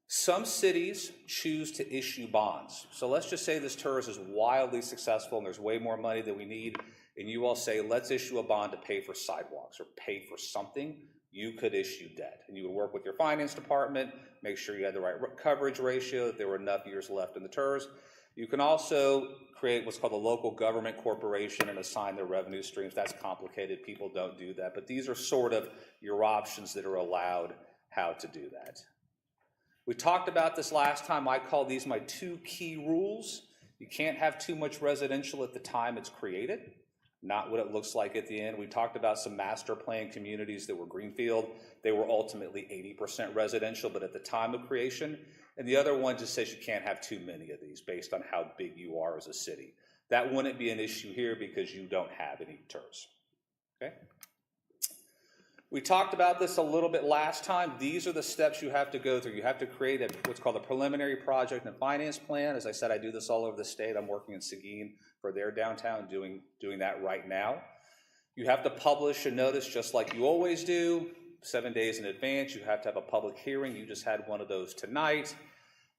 Some cities choose to issue bonds. So let's just say this TERS is wildly successful and there's way more money than we need, and you all say, let's issue a bond to pay for sidewalks or pay for something. You could issue debt, and you would work with your finance department, make sure you had the right coverage ratio, that there were enough years left in the TERS. You can also create what's called a local government corporation and assign their revenue streams. That's complicated. People don't do that. But these are sort of your options that are allowed how to do that. We talked about this last time. I call these my 2 key rules. You can't have too much residential at the time it's created, not what it looks like at the end. We talked about some master plan communities that were greenfield. They were ultimately 80% residential, but at the time of creation. And the other one just says you can't have too many of these based on how big you are as a city. That wouldn't be an issue here because you don't have any TERS. Okay? We talked about this a little bit last time. These are the steps you have to go through. You have to create what's called a preliminary project and finance plan. As I said, I do this all over the state. I'm working in Seguin for their downtown, doing that right now. You have to publish a notice just like you always do. 7 days in advance. You have to have a public hearing. You just had one of those tonight.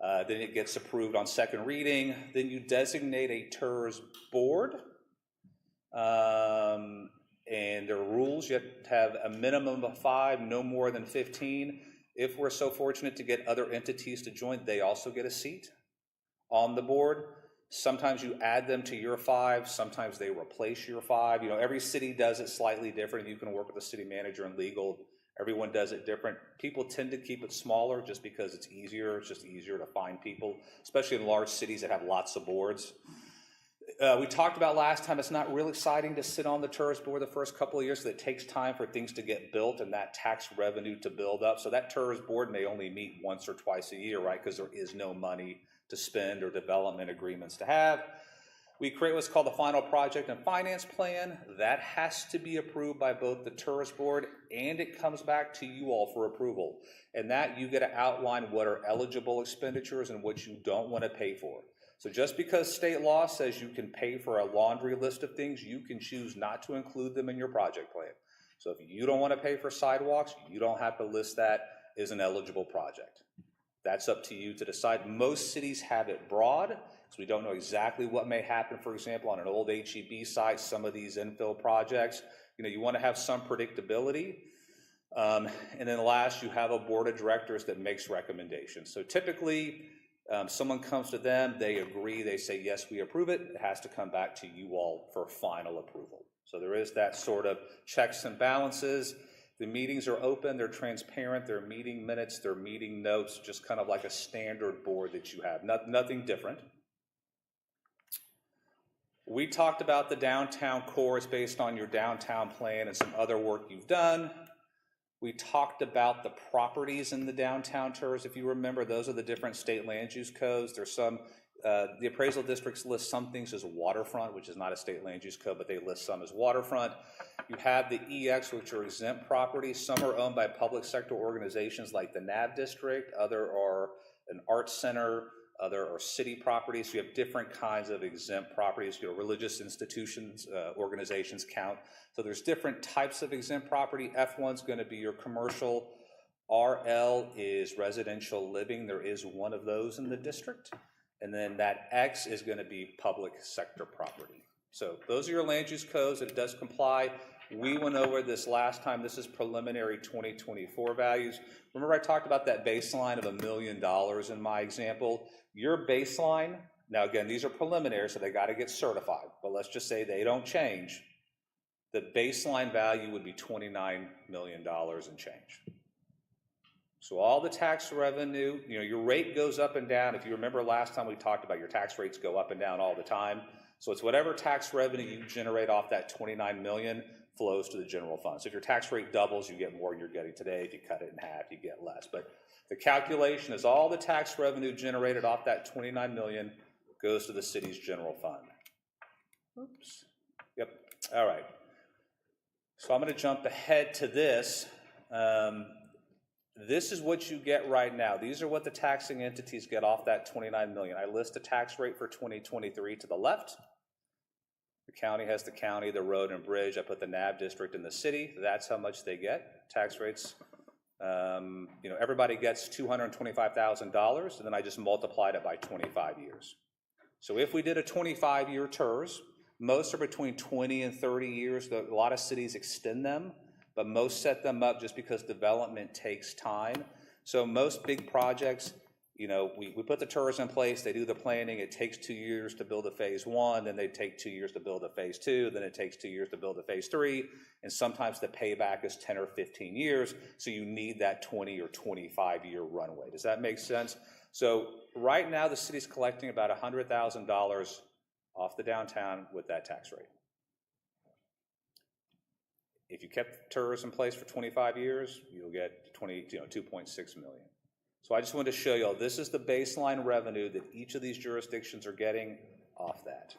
Then it gets approved on second reading. Then you designate a TERS board. And there are rules. You have to have a minimum of 5, no more than 15. If we're so fortunate to get other entities to join, they also get a seat on the board. Sometimes you add them to your 5, sometimes they replace your 5. You know, every city does it slightly different. You can work with the city manager and legal. Everyone does it different. People tend to keep it smaller just because it's easier. It's just easier to find people, especially in large cities that have lots of boards. We talked about last time, it's not real exciting to sit on the TERS board the first couple of years because it takes time for things to get built and that tax revenue to build up. So that TERS board may only meet once or twice a year, right? Because there is no money to spend or development agreements to have. We create what's called the final project and finance plan. That has to be approved by both the TERS board and it comes back to you all for approval. And that you get to outline what are eligible expenditures and what you don't want to pay for. So just because state law says you can pay for a laundry list of things, you can choose not to include them in your project plan. So if you don't want to pay for sidewalks, you don't have to list that as an eligible project. That's up to you to decide. Most cities have it broad, so we don't know exactly what may happen. For example, on an old HEB site, some of these infill projects, you know, you want to have some predictability. And then last, you have a board of directors that makes recommendations. So typically, someone comes to them, they agree, they say, yes, we approve it. It has to come back to you all for final approval. So there is that sort of checks and balances. The meetings are open, they're transparent, they're meeting minutes, they're meeting notes, just kind of like a standard board that you have, nothing different. We talked about the downtown core is based on your downtown plan and some other work you've done. We talked about the properties in the downtown TERS. If you remember, those are the different state land use codes. There's some, the appraisal districts list some things as waterfront, which is not a state land use code, but they list some as waterfront. You have the EX, which are exempt properties. Some are owned by public sector organizations like the NAV district. Other are an arts center. Other are city properties. So you have different kinds of exempt properties. You know, religious institutions, organizations count. So there's different types of exempt property. F1's going to be your commercial. RL is residential living. There is one of those in the district. And then that X is going to be public sector property. So those are your land use codes, and it does comply. We went over this last time. This is preliminary 2024 values. Remember I talked about that baseline of $1 million in my example? Your baseline, now again, these are preliminary, so they got to get certified, but let's just say they don't change. The baseline value would be $29 million and change. So all the tax revenue, you know, your rate goes up and down. If you remember last time we talked about your tax rates go up and down all the time. So it's whatever tax revenue you generate off that $29 million flows to the general fund. So if your tax rate doubles, you get more than you're getting today. If you cut it in half, you get less. But the calculation is all the tax revenue generated off that $29 million goes to the city's general fund. Oops. Yep. All right. So I'm going to jump ahead to this. This is what you get right now. These are what the taxing entities get off that $29 million. I list the tax rate for 2023 to the left. The county has the county, the road and bridge. I put the NAV district in the city. That's how much they get. Tax rates, you know, everybody gets $225,000, and then I just multiplied it by 25 years. So if we did a 25-year TERS, most are between 20 and 30 years. A lot of cities extend them, but most set them up just because development takes time. So most big projects, you know, we put the TERS in place, they do the planning, it takes 2 years to build a phase 1, then they take 2 years to build a phase 2, then it takes 2 years to build a phase 3, and sometimes the payback is 10 or 15 years, so you need that 20 or 25-year runway. Does that make sense? So right now the city's collecting about $100,000 off the downtown with that tax rate. If you kept TERS in place for 25 years, you'll get 2.6 million. So I just wanted to show you all, this is the baseline revenue that each of these jurisdictions are getting off that.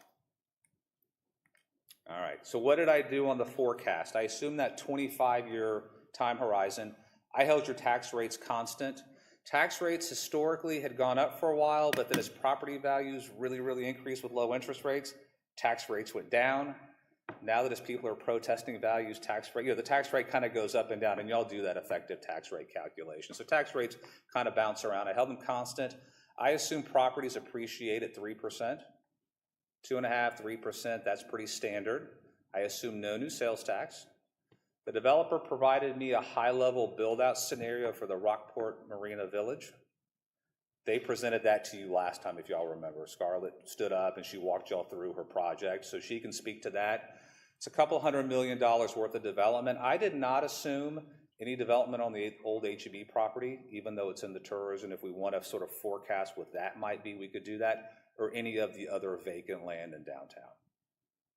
All right, so what did I do on the forecast? I assumed that 25-year time horizon. I held your tax rates constant. Tax rates historically had gone up for a while, but then as property values really increased with low interest rates, tax rates went down. now that as people are protesting values, tax rate, the tax rate kind of goes up and down, and y'all do that effective tax rate calculation. So tax rates kind of bounce around. I held them constant. I assume properties appreciate at 3%, 2.5%, 3%, that's pretty standard. I assume no new sales tax. The developer provided me a high-level build-out scenario for the Rockport Marina Village. They presented that to you last time, if y'all remember. Scarlett stood up and she walked y'all through her project, so she can speak to that. It's a couple $100 million worth of development. I did not assume any development on the old HEB property, even though it's in the TERS, and if we want to sort of forecast what that might be, we could do that, or any of the other vacant land in downtown.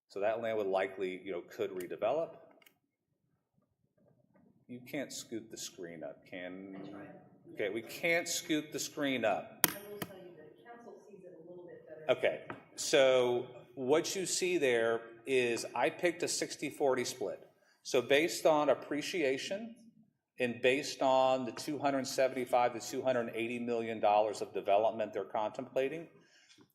So that land would likely, could redevelop. You can't scoot the screen up, can? Okay, we can't scoot the screen up. I will tell you that council sees it a little bit better. Okay, so what you see there is I picked a 60-40 split. So based on appreciation and based on the $275 to $280 million of development they're contemplating,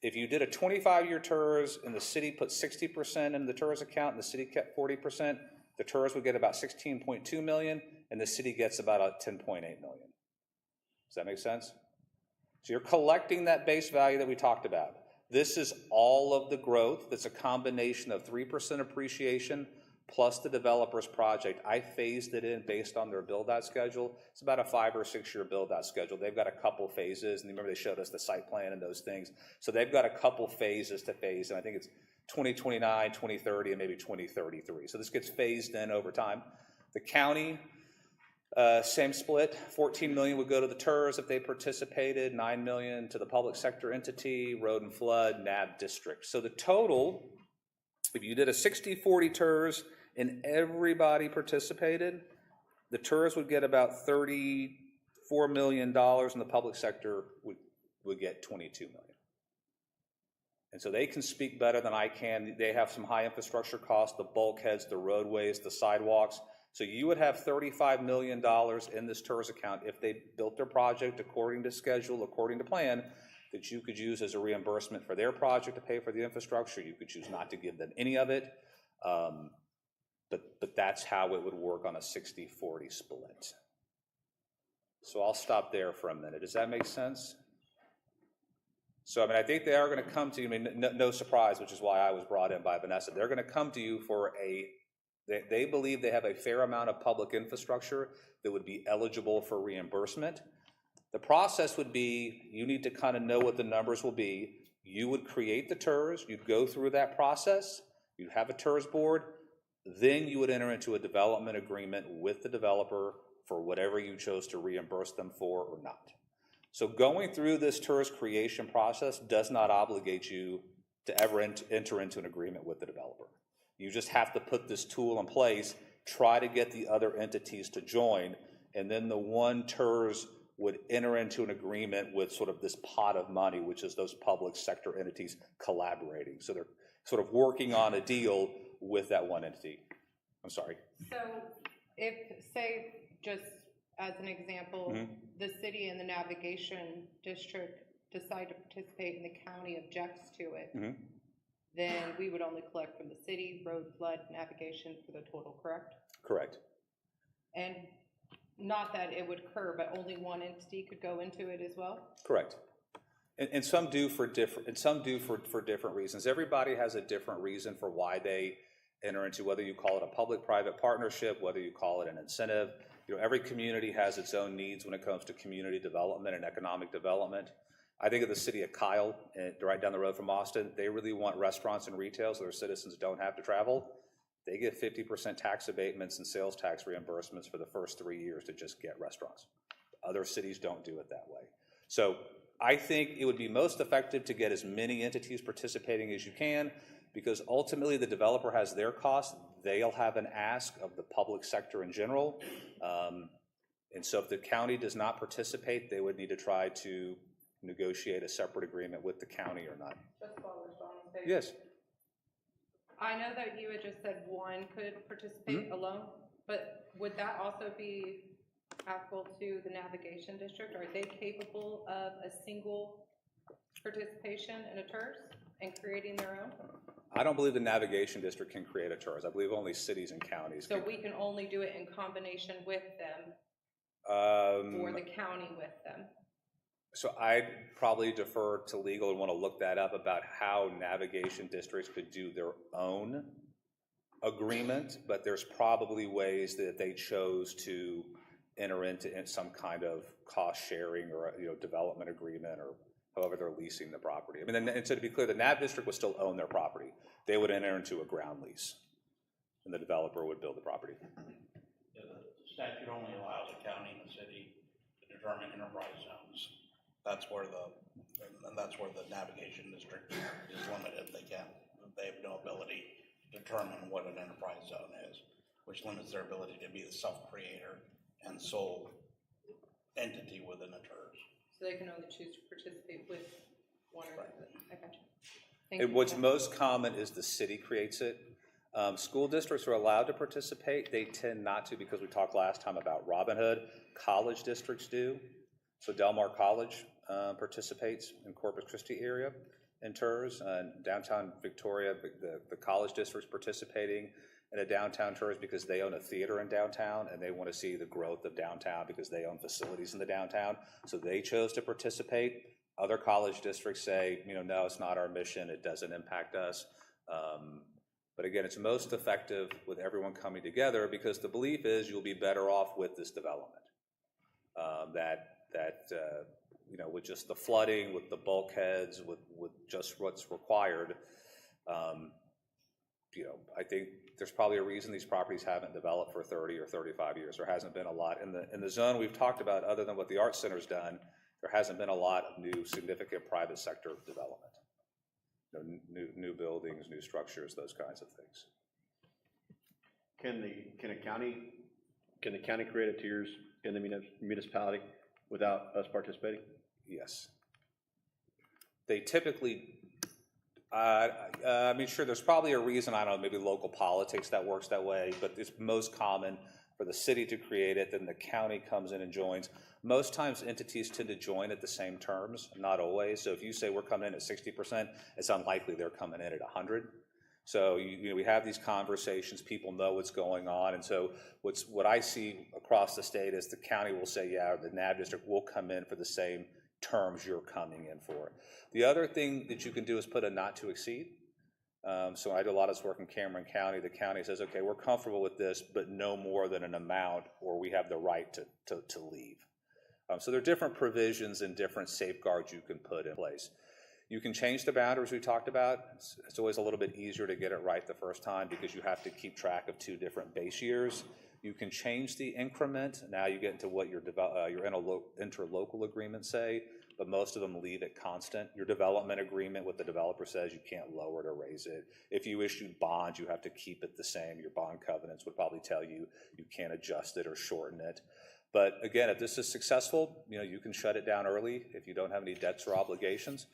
if you did a 25-year TERS and the city put 60% in the TERS account and the city kept 40%, the TERS would get about 16.2 million and the city gets about 10.8 million. Does that make sense? So you're collecting that base value that we talked about. This is all of the growth. That's a combination of 3% appreciation plus the developer's project. I phased it in based on their build-out schedule. It's about a 5 or 6 year build-out schedule. They've got a couple phases, and remember they showed us the site plan and those things. So they've got a couple phases to phase, and I think it's 2029, 2030, and maybe 2033. So this gets phased in over time. The county, same split, 14 million would go to the TERS if they participated, 9 million to the public sector entity, road and flood, NAB district. So the total, if you did a 60-40 TERS and everybody participated, the TERS would get about $34 million and the public sector would get 22 million. And so they can speak better than I can. They have some high infrastructure costs, the bulkheads, the roadways, the sidewalks. So you would have $35 million in this TERS account if they built their project according to schedule, according to plan, that you could use as a reimbursement for their project to pay for the infrastructure. You could choose not to give them any of it. But that's how it would work on a 60-40 split. So I'll stop there for a minute. Does that make sense? So, I think they are going to come to you, no surprise, which is why I was brought in by Vanessa. They're going to come to you for they believe they have a fair amount of public infrastructure that would be eligible for reimbursement. The process would be, you need to kind of know what the numbers will be. You would create the TERS, you'd go through that process, you'd have a TERS board, then you would enter into a development agreement with the developer for whatever you chose to reimburse them for or not. So going through this TERS creation process does not obligate you to ever enter into an agreement with the developer. You just have to put this tool in place, try to get the other entities to join, and then the one TERS would enter into an agreement with sort of this pot of money, which is those public sector entities collaborating. So they're sort of working on a deal with that one entity. I'm sorry. So if, say, just as an example, the city and the navigation district decide to participate and the county objects to it, then we would only collect from the city, road, flood, navigation for the total, correct? Correct. And not that it would occur, but only one entity could go into it as well? Correct. And some do for different reasons. Everybody has a different reason for why they enter into, whether you call it a public-private partnership, whether you call it an incentive. Every community has its own needs when it comes to community development and economic development. I think of the city of Kyle, right down the road from Austin. They really want restaurants and retail so their citizens don't have to travel. They get 50% tax abatements and sales tax reimbursements for the first 3 years to just get restaurants. Other cities don't do it that way. So I think it would be most effective to get as many entities participating as you can, because ultimately the developer has their costs. They'll have an ask of the public sector in general. And so if the county does not participate, they would need to try to negotiate a separate agreement with the county or not. Just while we're on the page. Yes. I know that you had just said one could participate alone, but would that also be applicable to the navigation district? Are they capable of a single participation in a TERS and creating their own? I don't believe the navigation district can create a TERS. I believe only cities and counties So can. we can only do it in combination with them, or the county with them. So I'd probably defer to legal and want to look that up about how navigation districts could do their own agreement, but there's probably ways that if they chose to enter into some kind of cost sharing or, development agreement, or however they're leasing the property. I mean, and so to be clear, the nav district would still own their property. They would enter into a ground lease, and the developer would build the property. Yeah, the statute only allows a county and a city to determine enterprise zones. That's where the navigation district is limited. They have no ability to determine what an enterprise zone is, which limits their ability to be the self-creator and sole entity within a TERS. So they can only choose to participate with one or the other. I got you. Thank And you. what's most common is the city creates it. School districts are allowed to participate. They tend not to, because we talked last time about Robin Hood. College districts do. So Del Mar College participates in Corpus Christi area in TERS. Downtown Victoria, the college district's participating in a downtown TERS because they own a theater in downtown, and they want to see the growth of downtown because they own facilities in the downtown. So they chose to participate. Other college districts say, no, it's not our mission. It doesn't impact us. But again, it's most effective with everyone coming together, because the belief is you'll be better off with this development. With just the flooding, with the bulkheads, with just what's required, I think there's probably a reason these properties haven't developed for 30 or 35 years. There hasn't been a lot in the zone we've talked about, other than what the Arts Center's done. There hasn't been a lot of new significant private sector development. New buildings, new structures, those kinds of things. Can the county create a TERS in the municipality without us participating? Yes. They typically, sure, there's probably a reason, I don't know, maybe local politics that works that way, but it's most common for the city to create it, then the county comes in and joins. Most times entities tend to join at the same terms, not always. So if you say we're coming in at 60%, it's unlikely they're coming in at 100. So we have these conversations, people know what's going on, and so what I see across the state is the county will say, yeah, the NAV district will come in for the same terms you're coming in for. The other thing that you can do is put a not to exceed. So I do a lot of this work in Cameron County. The county says, okay, we're comfortable with this, but no more than an amount, or we have the right to leave. So there are different provisions and different safeguards you can put in place. You can change the boundaries we talked about. It's always a little bit easier to get it right the first time because you have to keep track of 2 different base years. You can change the increment. Now you get into what your interlocal agreements say, but most of them leave it constant. Your development agreement with the developer says you can't lower it or raise it. If you issued bonds, you have to keep it the same. Your bond covenants would probably tell you you can't adjust it or shorten it. But again, if this is successful, you can shut it down early if you don't have any debts or obligations.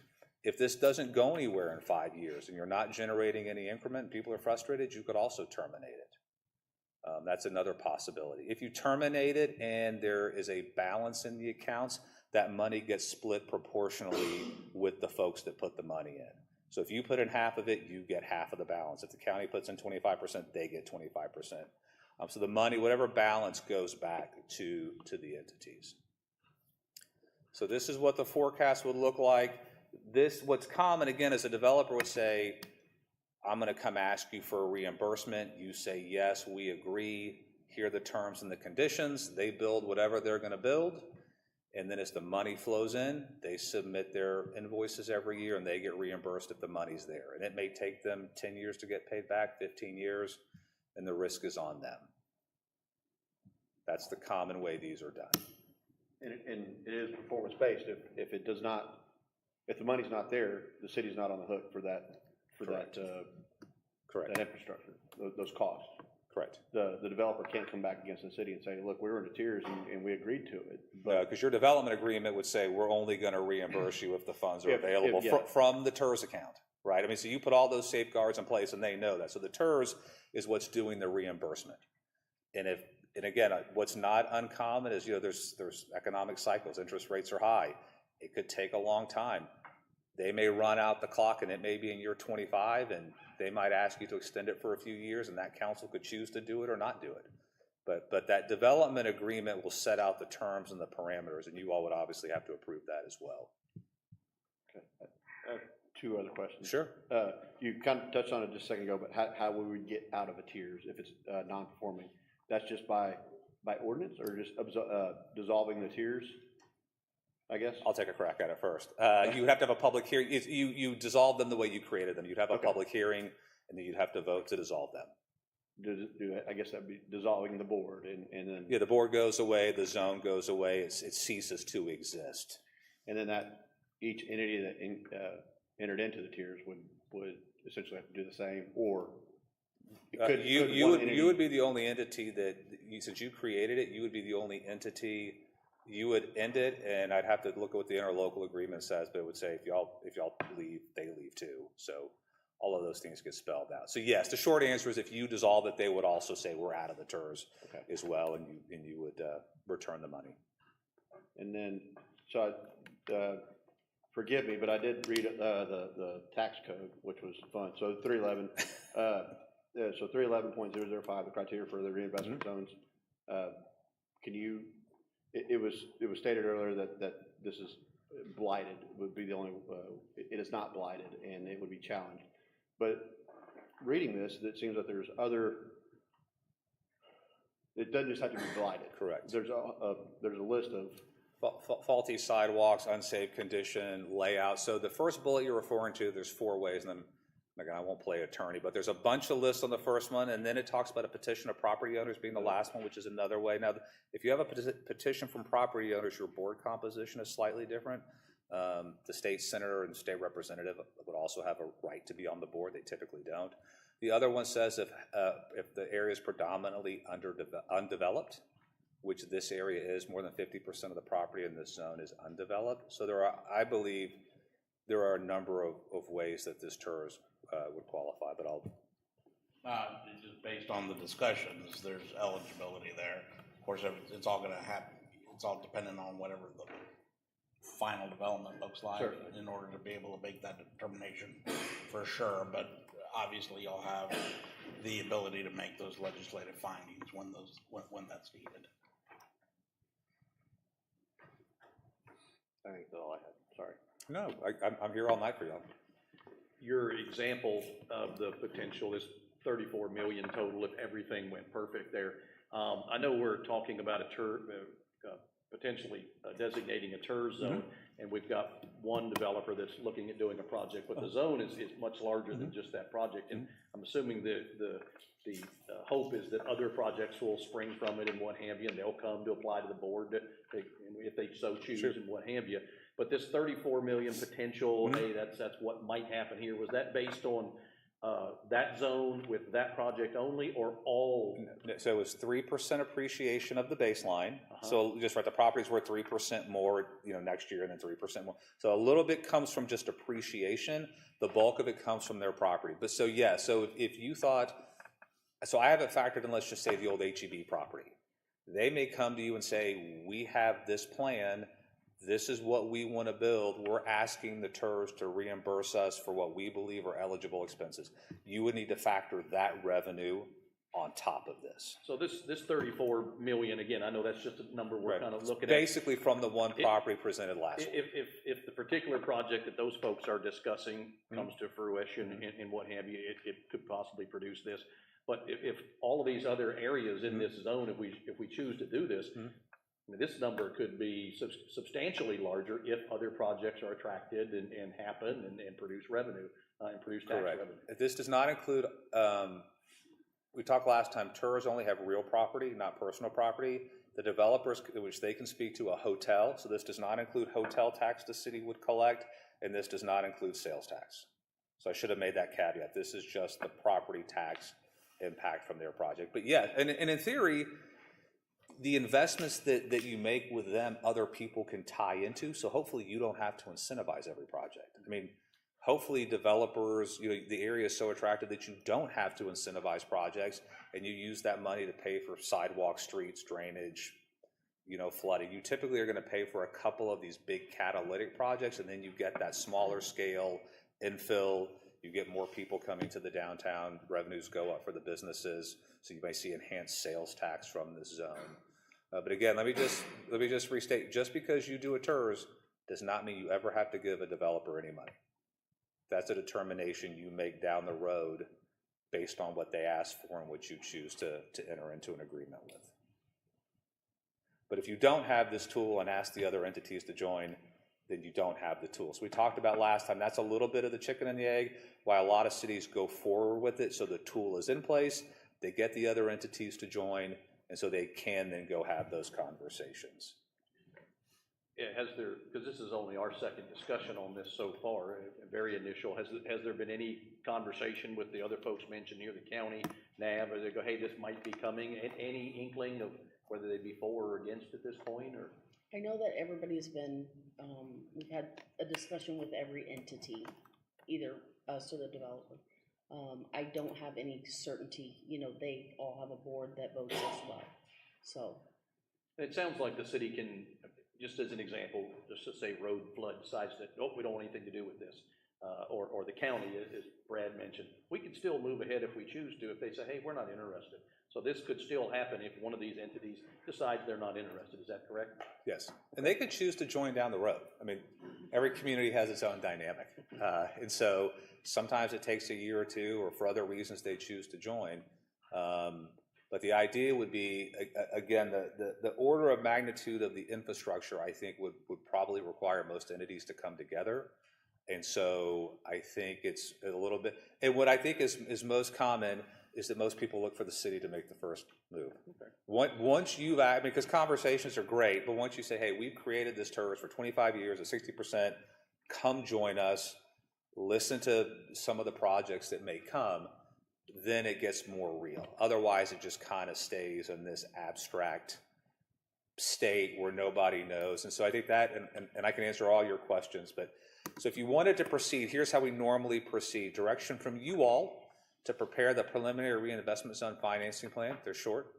If this doesn't go anywhere in 5 years and you're not generating any increment and people are frustrated, you could also terminate it. That's another possibility. If you terminate it and there is a balance in the accounts, that money gets split proportionally with the folks that put the money in. So if you put in half of it, you get half of the balance. If the county puts in 25%, they get 25%. So the money, whatever balance, goes back to the entities. So this is what the forecast would look like. What's common, again, is a developer would say, I'm going to come ask you for a reimbursement. You say, yes, we agree. Here are the terms and the conditions. They build whatever they're going to build. And then as the money flows in, they submit their invoices every year and they get reimbursed if the money's there. And it may take them 10 years to get paid back, 15 years, and the risk is on them. That's the common way these are done. And it is performance-based. If the money's not there, the city's not on the hook for that. Correct. That infrastructure, those costs. Correct. The developer can't come back against the city and say, look, we were in the tiers and we agreed to it. Because your development agreement would say we're only going to reimburse you if the funds are available from the TERS account, right? I mean, so you put all those safeguards in place and they know that. So the TERS is what's doing the reimbursement. And again, what's not uncommon is, there's economic cycles, interest rates are high. It could take a long time. They may run out the clock and it may be in year 25, and they might ask you to extend it for a few years, and that council could choose to do it or not do it. But that development agreement will set out the terms and the parameters, and you all would obviously have to approve that as well. Okay. I have two other questions. Sure. You kind of touched on it just a second ago, but how would we get out of a tiers if it's non-conforming? That's just by ordinance, or just dissolving the tiers, I guess? I'll take a crack at it first. You would have to have a public hearing. You dissolve them the way you created them. You'd have a public hearing, and then you'd have to vote to dissolve them. I guess that'd be dissolving the board, and then... Yeah, the board goes away, the zone goes away, it ceases to exist. And then each entity that entered into the tiers would essentially have to do the same, or... You would be the only entity that, since you created it, you would be the only entity, you would end it, and I'd have to look at what the interlocal agreement says, but it would say if y'all leave, they leave too. So all of those things get spelled out. So yes, the short answer is if you dissolve it, they would also say we're out of the TERS as well, and you would return the money. And then, so forgive me, but I did read the tax code, which was fun. So 311, so 311.005, the criteria for the reinvestment zones. Can you? It was stated earlier that this is blighted. Would be the only. It is not blighted, and it would be challenged. But reading this, it seems that there's other. It doesn't just have to be blighted. Correct. There's a list of faulty sidewalks, unsafe condition, layout. So the first bullet you're referring to, there's 4 ways, and then again, I won't play attorney, but there's a bunch of lists on the first one, and then it talks about a petition of property owners being the last one, which is another way. Now, if you have a petition from property owners, your board composition is slightly different. The state senator and state representative would also have a right to be on the board. They typically don't. The other one says if the area is predominantly undeveloped, which this area is, more than 50% of the property in this zone is undeveloped. So I believe there are a number of ways that this TERS would qualify, but I'll... Just based on the discussions, there's eligibility there. Of course, it's all gonna happen, it's all dependent on whatever the final development looks like in order to be able to make that determination for sure, but obviously you'll have the ability to make those legislative findings when that's needed. I think that's all I had, sorry. No, I'm here all night for y'all. Your example of the potential is 34 million total if everything went perfect there. I know we're talking about potentially designating a TERS zone, and we've got one developer that's looking at doing a project, but the zone is much larger than just that project, and I'm assuming the hope is that other projects will spring from it and what have you, and they'll come to apply to the board if they so choose and what have you. But this 34 million potential, hey, that's what might happen here. Was that based on that zone with that project only, or all? So it was 3% appreciation of the baseline. So just right, the property's worth 3% more, next year, and then 3% more. So a little bit comes from just appreciation. The bulk of it comes from their property. But so yeah, so if you thought, so I haven't factored in, let's just say the old HEB property. They may come to you and say, we have this plan. This is what we want to build. We're asking the TERS to reimburse us for what we believe are eligible expenses. You would need to factor that revenue on top of this. So this 34 million, again, I know that's just a number we're kind of looking at. Basically from the one property presented last week. If the particular project that those folks are discussing comes to fruition and what have you, it could possibly produce this. But if all of these other areas in this zone, if we choose to do this, I mean, this number could be substantially larger if other projects are attracted and happen and produce revenue and produce tax revenue. This does not include, we talked last time, TERS only have real property, not personal property. The developers, which they can speak to a hotel, so this does not include hotel tax the city would collect, and this does not include sales tax. So I should have made that caveat. This is just the property tax impact from their project. But yeah, and in theory, the investments that you make with them, other people can tie into, so hopefully you don't have to incentivize every project. I mean, hopefully developers, the area is so attractive that you don't have to incentivize projects, and you use that money to pay for sidewalks, streets, drainage, flooding. You typically are going to pay for a couple of these big catalytic projects, and then you get that smaller scale infill. You get more people coming to the downtown, revenues go up for the businesses, so you may see enhanced sales tax from this zone. But again, let me just restate, just because you do a TERS does not mean you ever have to give a developer any money. That's a determination you make down the road based on what they ask for and what you choose to enter into an agreement with. But if you don't have this tool and ask the other entities to join, then you don't have the tools. We talked about last time, that's a little bit of the chicken and the egg, why a lot of cities go forward with it, so the tool is in place, they get the other entities to join, and so they can then go have those conversations. Yeah, because this is only our second discussion on this so far, very initial, has there been any conversation with the other folks mentioned here, the county, NAV, or they go, hey, this might be coming, any inkling of whether they'd be for or against at this point, or? I know that everybody's been, we've had a discussion with every entity, either us or the developer. I don't have any certainty, they all have a board that votes as well, so. It sounds like the city can, just as an example, just to say road flood decides that, nope, we don't want anything to do with this. Or the county, as Brad mentioned, we can still move ahead if we choose to, if they say, hey, we're not interested. So this could still happen if one of these entities decides they're not interested, is that correct? Yes, and they could choose to join down the road. I mean, every community has its own dynamic. And so sometimes it takes a year or two, or for other reasons they choose to join. But the idea would be, again, the order of magnitude of the infrastructure, I think, would probably require most entities to come together. And so I think it's a little bit, and what I think is most common is that most people look for the city to make the first move. Okay. Once you've, because conversations are great, but once you say, hey, we've created this TERS for 25 years at 60%, come join us, listen to some of the projects that may come, then it gets more real. Otherwise, it just kind of stays in this abstract state where nobody knows. And so I think that, and I can answer all your questions, but so if you wanted to proceed, here's how we normally proceed. Direction from you all to prepare the preliminary reinvestment zone financing plan. They're short.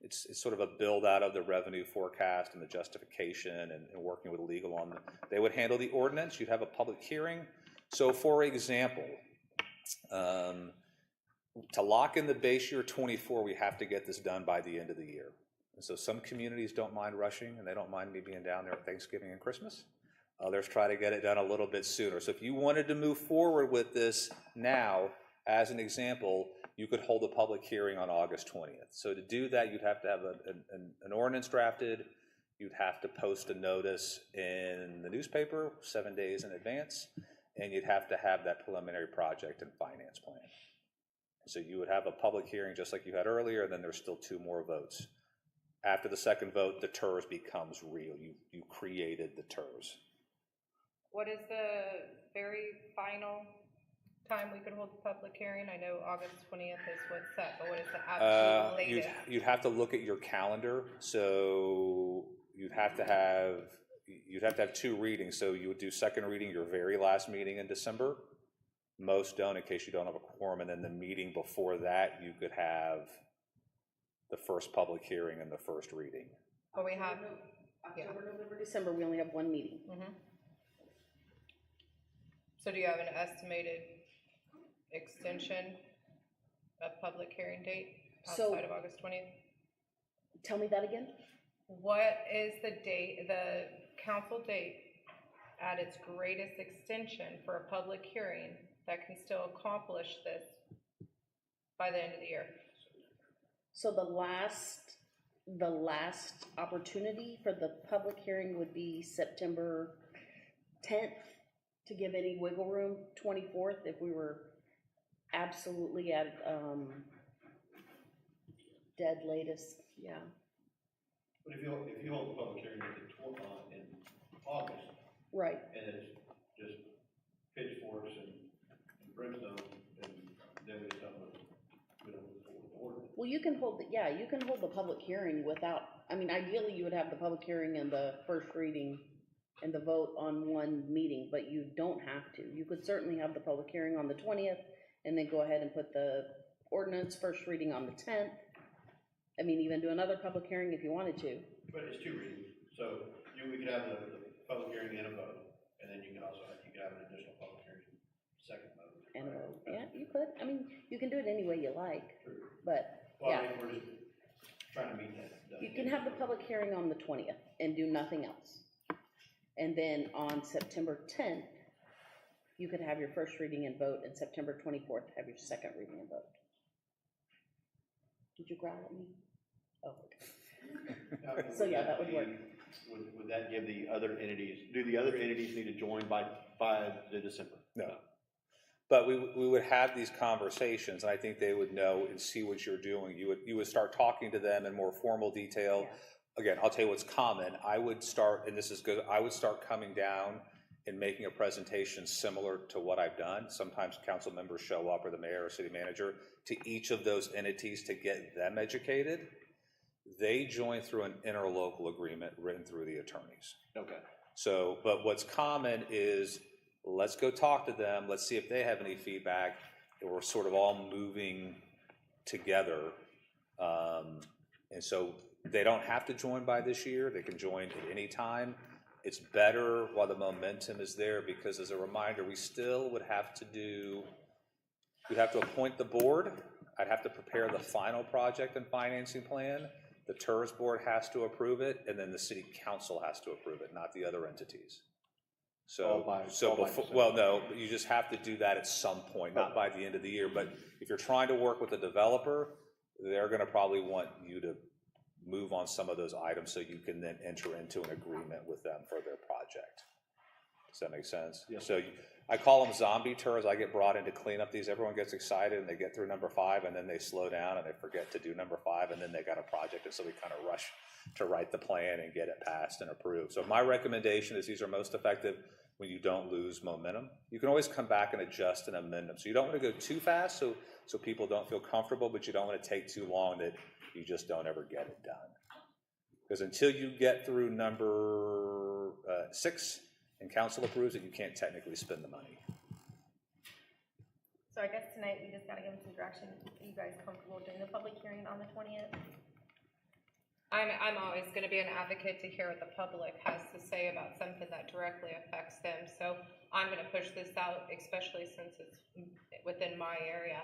It's sort of a build out of the revenue forecast and the justification and working with legal on them. They would handle the ordinance. You'd have a public hearing. So for example, to lock in the base year 24, we have to get this done by the end of the year. And so some communities don't mind rushing, and they don't mind me being down there at Thanksgiving and Christmas. Others try to get it done a little bit sooner. So if you wanted to move forward with this now, as an example, you could hold a public hearing on August 20th. So to do that, you'd have to have an ordinance drafted. You'd have to post a notice in the newspaper 7 days in advance, and you'd have to have that preliminary project and finance plan. So you would have a public hearing just like you had earlier, and then there's still 2 more votes. After the second vote, the TERS becomes real. You created the TERS. What is the very final time we could hold the public hearing? I know August 20th is what's set, but what is the absolute latest? You'd have to look at your calendar. So you'd have to have 2 readings. So you would do second reading your very last meeting in December. Most don't, in case you don't have a quorum, and then the meeting before that, you could have the first public hearing and the first reading. But we have October, November, December, we only have 1 meeting. Mm-hmm. So do you have an estimated extension of public hearing date outside of August 20th? Tell me that again? What is the date, the council date at its greatest extension for a public hearing that can still accomplish this by the end of the year? So the last opportunity for the public hearing would be September 10th, to give any wiggle room, 24th, if we were absolutely at dead latest, yeah. But if you hold the public hearing in August. Right. And it's just pitchforks and brimstone, and then we come with, order. Well, you can hold the public hearing without, I mean, ideally you would have the public hearing and the first reading and the vote on 1 meeting, but you don't have to. You could certainly have the public hearing on the 20th and then go ahead and put the ordinance first reading on the 10th. I mean, even do another public hearing if you wanted to. But it's two readings, so we could have the public hearing and a vote, and then you could also, you could have an additional public hearing, second vote. And a vote, yeah, you could, I mean, you can do it any way you like, but, Well, yeah. I mean, we're just trying to meet that. You can have the public hearing on the 20th and do nothing else. And then on September 10th, you could have your first reading and vote, and September 24th, have your second reading and vote. Did you growl at me? Oh, okay. So, yeah, that would work. Would that give the other entities, do the other entities need to join by the December? No. But we would have these conversations, and I think they would know and see what you're doing. You would start talking to them in more formal detail. Yeah. Again, I'll tell you what's common. I would start, and this is good, I would start coming down and making a presentation similar to what I've done. Sometimes council members show up, or the mayor or city manager, to each of those entities to get them educated. They join through an interlocal agreement written through the attorneys. Okay. So, but what's common is, let's go talk to them, let's see if they have any feedback, and we're sort of all moving together. And so they don't have to join by this year, they can join at any time. It's better while the momentum is there, because as a reminder, we still would have to we'd have to appoint the board, I'd have to prepare the final project and financing plan, the TERS board has to approve it, and then the city council has to approve it, not the other entities. So, well, no, you just have to do that at some point, not by the end of the year. But if you're trying to work with a developer, they're going to probably want you to move on some of those items so you can then enter into an agreement with them for their project. Does that make sense? Yes. So I call them zombie tours. I get brought in to clean up these. Everyone gets excited and they get through number 5, and then they slow down and they forget to do number 5, and then they got a project, and so we kind of rush to write the plan and get it passed and approved. So my recommendation is these are most effective when you don't lose momentum. You can always come back and adjust and amend them. So you don't want to go too fast so people don't feel comfortable, but you don't want to take too long that you just don't ever get it done. Because until you get through number 6 and council approves it, you can't technically spend the money. So I guess tonight we just gotta give them some direction. Are you guys comfortable doing the public hearing on the 20th? I'm always gonna be an advocate to hear what the public has to say about something that directly affects them. So I'm gonna push this out, especially since it's within my area.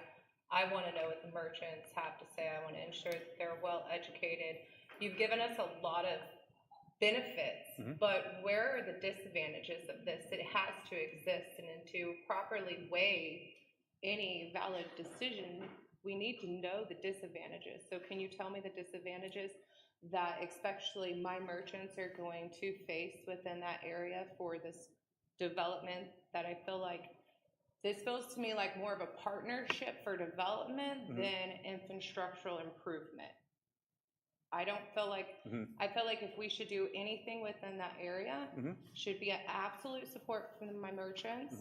I wanna know what the merchants have to say. I wanna ensure that they're well educated. You've given us a lot of benefits, but where are the disadvantages of this? It has to exist, and to properly weigh any valid decision, we need to know the disadvantages. So can you tell me the disadvantages that especially my merchants are going to face within that area for this development? That I feel like this feels to me like more of a partnership for development than infrastructural improvement. I don't feel like, I feel like if we should do anything within that area, should be an absolute support from my merchants.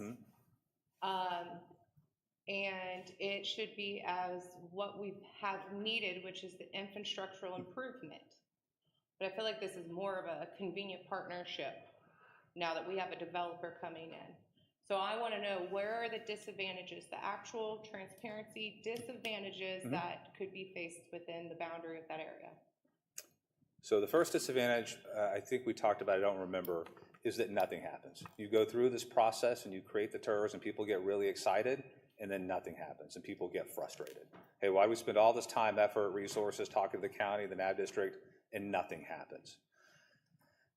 And it should be as what we have needed, which is the infrastructural improvement. But I feel like this is more of a convenient partnership now that we have a developer coming in. So I want to know, where are the disadvantages, the actual transparency disadvantages that could be faced within the boundary of that area? So the first disadvantage, I think we talked about, I don't remember, is that nothing happens. You go through this process and you create the TERS and people get really excited, and then nothing happens and people get frustrated. Hey, why do we spend all this time, effort, resources talking to the county, the NAB district, and nothing happens?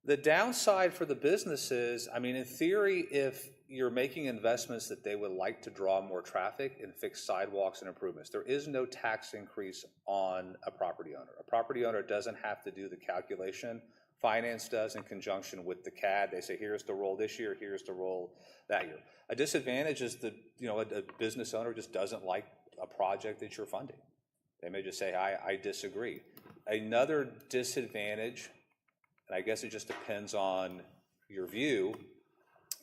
The downside for the businesses, I mean, in theory, if you're making investments that they would like to draw more traffic and fix sidewalks and improvements, there is no tax increase on a property owner. A property owner doesn't have to do the calculation. Finance does in conjunction with the CAD. They say, here's the roll this year, here's the roll that year. A disadvantage is that, you know, a business owner just doesn't like a project that you're funding. They may just say, I disagree. Another disadvantage, and I guess it just depends on your view,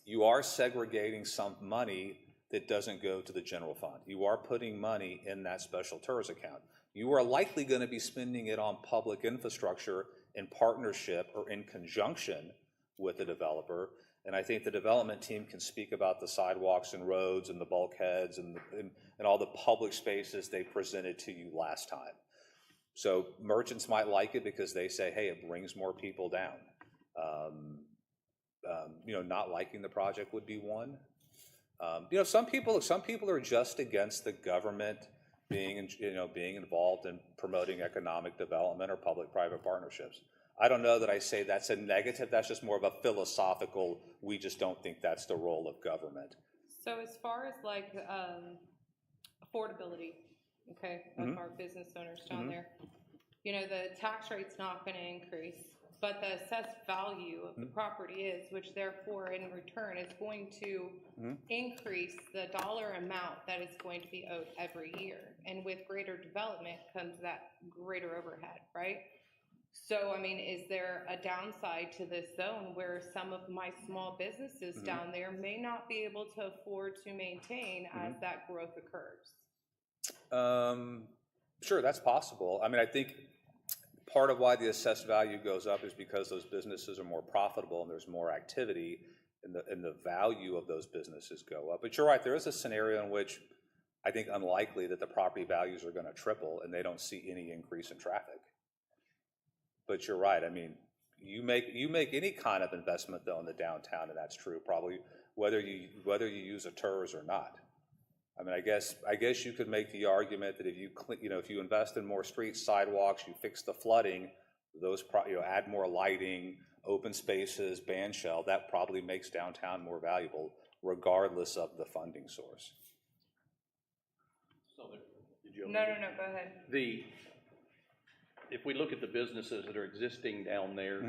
you are segregating some money that doesn't go to the general fund. You are putting money in that special TERS account. You are likely going to be spending it on public infrastructure in partnership or in conjunction with the developer. And I think the development team can speak about the sidewalks and roads and the bulkheads and all the public spaces they presented to you last time. So merchants might like it because they say, hey, it brings more people down. Not liking the project would be one. Some people are just against the government being involved in promoting economic development or public-private partnerships. I don't know that I say that's a negative. That's just more of a philosophical, we just don't think that's the role of government. So as far as like affordability, okay, of our business owners down there, the tax rate's not going to increase, but the assessed value of the property is, which therefore in return is going to increase the dollar amount that is going to be owed every year. And with greater development comes that greater overhead, right? So, I mean, is there a downside to this zone where some of my small businesses down there may not be able to afford to maintain as that growth occurs? Sure, that's possible. I mean, I think part of why the assessed value goes up is because those businesses are more profitable and there's more activity, and the value of those businesses go up. But you're right, there is a scenario in which I think unlikely that the property values are going to triple and they don't see any increase in traffic. But you're right. I mean, you make any kind of investment though in the downtown, and that's true probably whether you use a TERS or not. I mean, I guess you could make the argument that if you invest in more streets, sidewalks, you fix the flooding, add more lighting, open spaces, band shell, that probably makes downtown more valuable, regardless of the funding source. So did you? No, go ahead. If we look at the businesses that are existing down there,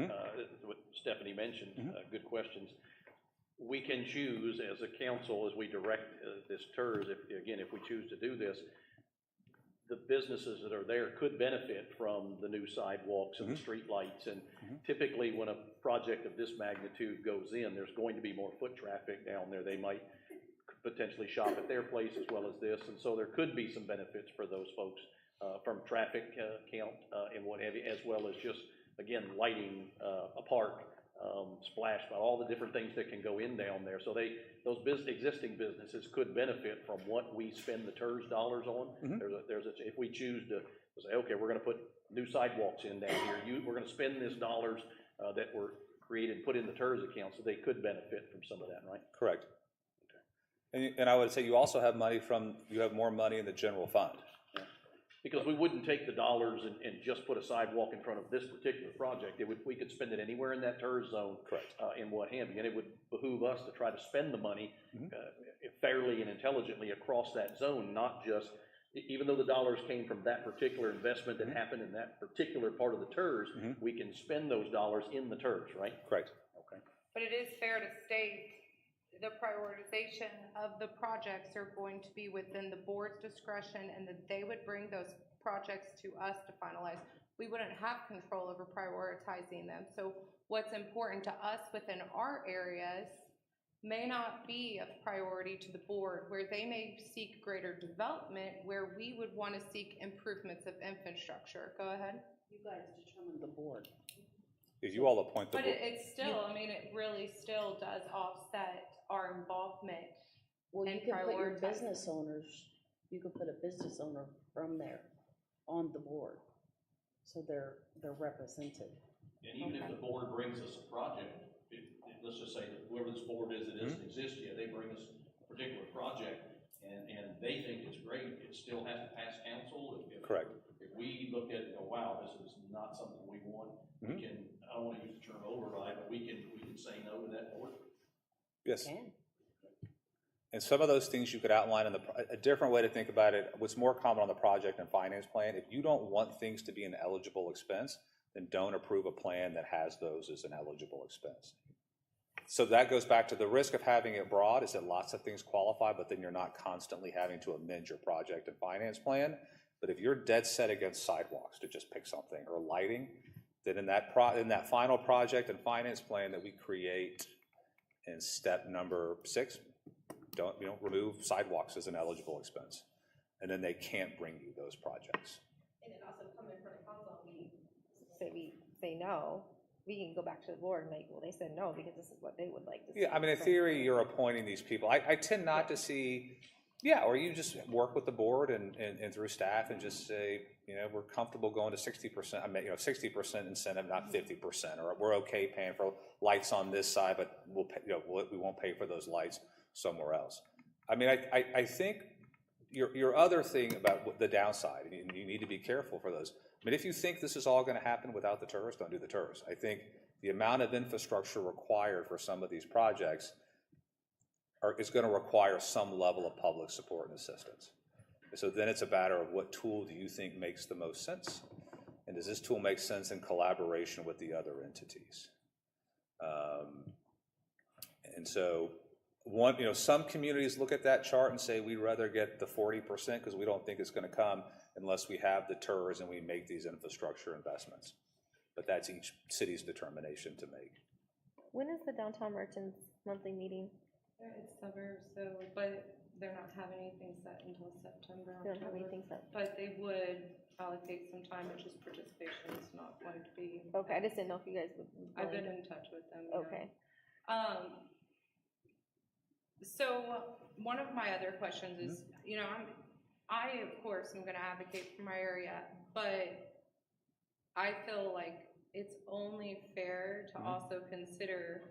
what Stephanie mentioned, good questions. We can choose as a council, as we direct this TERS, if we choose to do this, the businesses that are there could benefit from the new sidewalks and the street lights. And typically when a project of this magnitude goes in, there's going to be more foot traffic down there. They might potentially shop at their place as well as this. And so there could be some benefits for those folks from traffic count and what have you, as well as just, again, lighting a park, splash, all the different things that can go in down there. So those existing businesses could benefit from what we spend the TERS dollars on. If we choose to say, okay, we're going to put new sidewalks in down here, we're going to spend this dollars that were created, put in the TERS account, so they could benefit from some of that, right? Correct. Okay. And I would say you also have more money in the general fund. Because we wouldn't take the dollars and just put a sidewalk in front of this particular project. We could spend it anywhere in that TERS zone. Correct. And what have you. And it would behoove us to try to spend the money fairly and intelligently across that zone, not just, even though the dollars came from that particular investment that happened in that particular part of the TERS, we can spend those dollars in the TERS, right? Correct. Okay. But it is fair to state the prioritization of the projects are going to be within the board's discretion, and that they would bring those projects to us to finalize. We wouldn't have control over prioritizing them. So what's important to us within our areas may not be a priority to the board, where they may seek greater development, where we would want to seek improvements of infrastructure. Go ahead. You guys determine the board. If you all appoint the But board. it's still, I mean, it really still does offset our involvement. Well, you and can put your prioritize. business owners, you could put a business owner from there on the board, so they're represented. And even if the board brings us a project, let's just say that whoever this board is that doesn't exist yet, they bring us a particular project, and they think it's great, it still has to pass council. Correct. If we look at it and go, wow, this is not something we want, we can, I don't want to use the term override, but we can say no to that board. Yes. And some of those things you could outline in a different way to think about it, what's more common on the project and finance plan, if you don't want things to be an eligible expense, then don't approve a plan that has those as an eligible expense. So that goes back to the risk of having it broad is that lots of things qualify, but then you're not constantly having to amend your project and finance plan. But if you're dead set against sidewalks, to just pick something, or lighting, then in that final project and finance plan that we create in step number 6, don't remove sidewalks as an eligible expense, and then they can't bring you those projects. And then also come in front of council, we say no, we can go back to the board and like, well, they said no because this is what they would like to see. Yeah, I mean, in theory, you're appointing these people. I tend not to see, or you just work with the board and through staff and just say, you know, we're comfortable going to 60%, I mean, you know, 60% incentive, not 50%, or we're okay paying for lights on this side, but we'll pay, you know, we won't pay for those lights somewhere else. I mean, I think your other thing about the downside, and you need to be careful for those. I mean, if you think this is all going to happen without the TERS, don't do the TERS. I think the amount of infrastructure required for some of these projects is going to require some level of public support and assistance. So then it's a matter of what tool do you think makes the most sense? And does this tool make sense in collaboration with the other entities? And so you know, some communities look at that chart and say, we'd rather get the 40% because we don't think it's going to come unless we have the TERS and we make these infrastructure investments. But that's each city's determination to make. When is the Downtown Merchants monthly meeting? It's summer, so, but they're not having anything set until September, They don't have October. anything set. But they would allocate some time, it's just participation, it's not going to be. Okay, I just didn't know if you guys would. I've been in touch with them. Yeah. Okay. So one of my other questions is, you know, I of course am gonna advocate for my area, but I feel like it's only fair to also consider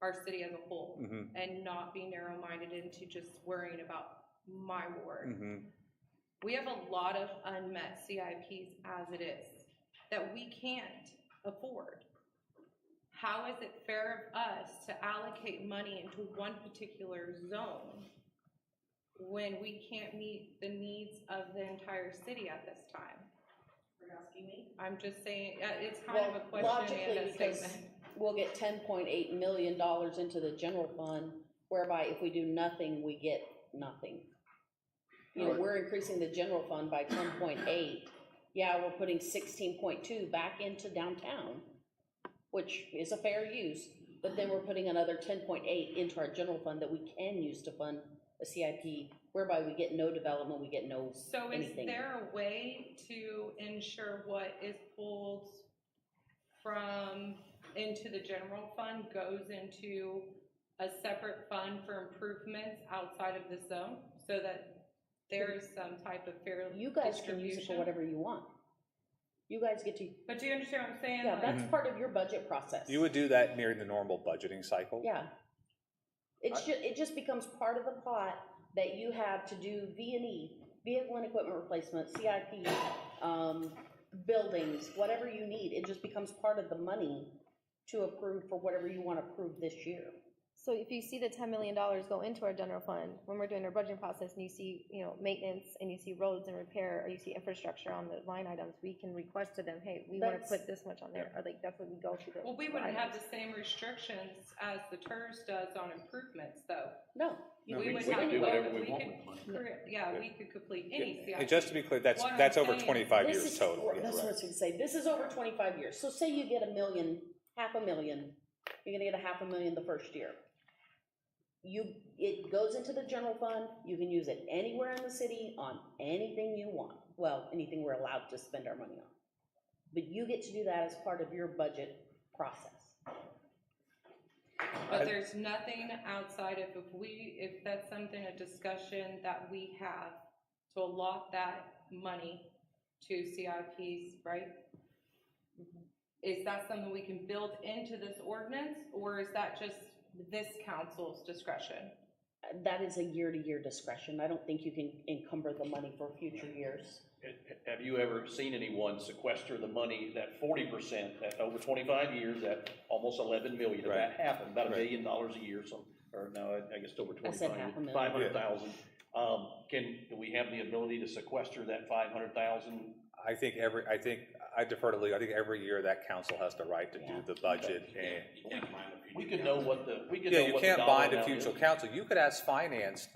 our city as a whole and not be narrow-minded into just worrying about my ward. We have a lot of unmet CIPs as it is that we can't afford. How is it fair of us to allocate money into one particular zone when we can't meet the needs of the entire city at this time? You're asking me? I'm just saying, it's kind of a question Logically, and a because statement. we'll get $10.8 million into the general fund, whereby if we do nothing, we get nothing. You know, we're increasing the general fund by 10.8. Yeah, we're putting 16.2 back into downtown, which is a fair use, but then we're putting another 10.8 into our general fund that we can use to fund a CIP, whereby we get no development, we get no So is anything. there a way to ensure what is pulled from into the general fund goes into a separate fund for improvements outside of the zone so that there's some type of fair You guys can use it for whatever you want. You guys get to, But do you understand what I'm saying? yeah, Like, that's part of your budget process. You would do that near the normal budgeting cycle? Yeah. It just becomes part of the pot that you have to do V&E, vehicle and equipment replacement, CIP, buildings, whatever you need. It just becomes part of the money to approve for whatever you want to approve this year. So if you see the $10 million go into our general fund, when we're doing our budgeting process, and you see, you know, maintenance, and you see roads and repair, or you see infrastructure on the line items, we can request to them, hey, we want to put this much on there, or like, that's what we go through the. well, we wouldn't have the same restrictions as the TERS does on improvements, though. No. We would we have, can do whatever we we want could, with money. yeah, we could complete any CIP. And just to be clear, that's What I'm over saying- 25 This years is- total. Yeah, That's what I right. was gonna say. This is over 25 years. So say you get $1 million, $500,000, you're gonna get $500,000 the first year. It goes into the general fund. You can use it anywhere in the city on anything you want. Well, anything we're allowed to spend our money on. But you get to do that as part of your budget process. But there's nothing outside of, if that's something, a discussion that we have to allot that money to CIPs, right? Is that something we can build into this ordinance, or is that just this council's discretion? That is a year-to-year discretion. I don't think you can encumber the money for future years. Have you ever seen anyone sequester the money, that 40%, that over 25 years, that almost 11 million, if that happened, about $1 million a year, so, or no, I guess over 25 I said years, $500,000. 500,000. Do we have the ability to sequester that 500,000? I defer to Lee. I think every year that council has the right to do the budget and. We could know what the, You can't bind a future council. You could ask finance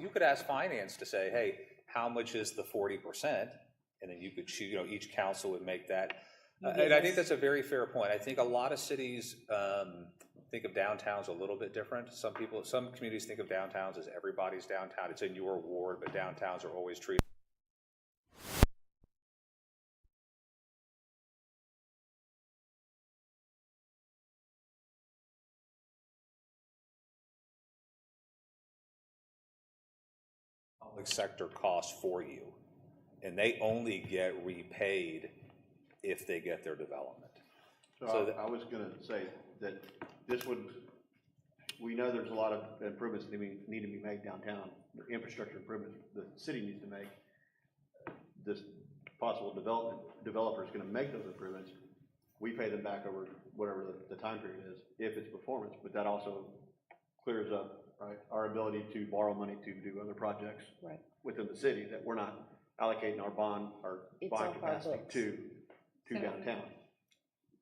to say, hey, how much is the 40%? And then you could choose, you know, each council would make that. And I think that's a very fair point. I think a lot of cities think of downtowns a little bit different. Some communities think of downtowns as everybody's downtown. It's in your ward, but downtowns are always treated public sector costs for you. and they only get repaid if they get their development. So I was gonna say that this would, we know there's a lot of improvements that need to be made downtown, the infrastructure improvements the city needs to make. This possible developer is gonna make those improvements. We pay them back over whatever the time period is, if it's performance, but that also clears up, right, our ability to borrow money to do other projects Right. within the city that we're not allocating our bond It's bond off our capacity books. to So- downtown.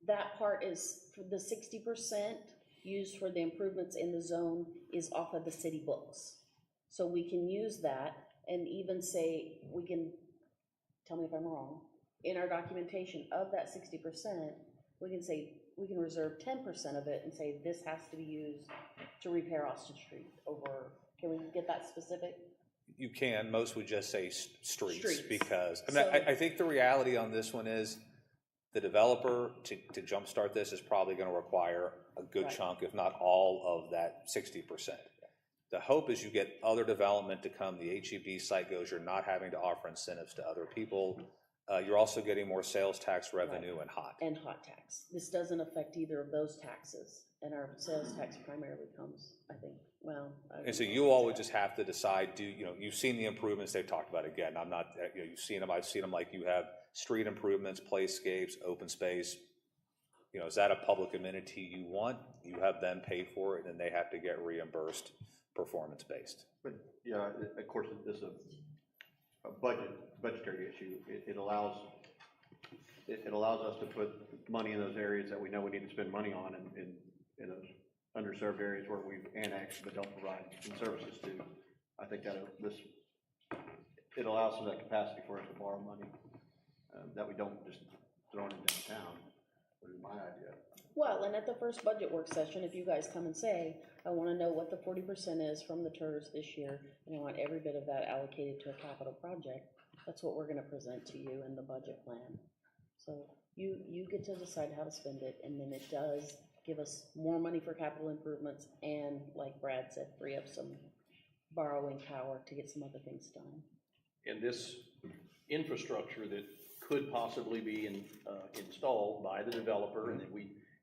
That part is, for the 60% used for the improvements in the zone is off of the city books. So we can use that and even say, we can, tell me if I'm wrong, in our documentation of that 60%, we can say, we can reserve 10% of it and say, this has to be used to repair Austin Street over, can we get that specific? You can, most would just say streets, Streets. because, I mean, So- I think the reality on this one is, the developer to jumpstart this is probably gonna require a good Right. chunk, if not all of that 60%. The hope is you get other development to come, the HEB site goes, you're not having to offer incentives to other people. You're also getting more sales tax revenue and hot. And hot tax. This doesn't affect either of those taxes, and our sales tax primarily comes, I think, well. And so you all would just have to decide, you've seen the improvements they've talked about. Again, I'm not, you've seen them, I've seen them, like you have street improvements, playscapes, open space. Is that a public amenity you want? You have them pay for it, and they have to get reimbursed performance-based. But, yeah, of course, this is a budgetary issue. It allows us to put money in those areas that we know we need to spend money on in those underserved areas where we've annexed but don't provide some services to. I think that it allows some of that capacity for us to borrow money that we don't just throw in downtown, which is my idea. Well, and at the first budget work session, if you guys come and say, I wanna know what the 40% is from the TERS this year, and I want every bit of that allocated to a capital project, that's what we're gonna present to you in the budget plan. So you get to decide how to spend it, and then it does give us more money for capital improvements, and like Brad said, free up some borrowing power to get some other things done. And this infrastructure that could possibly be installed by the developer, and that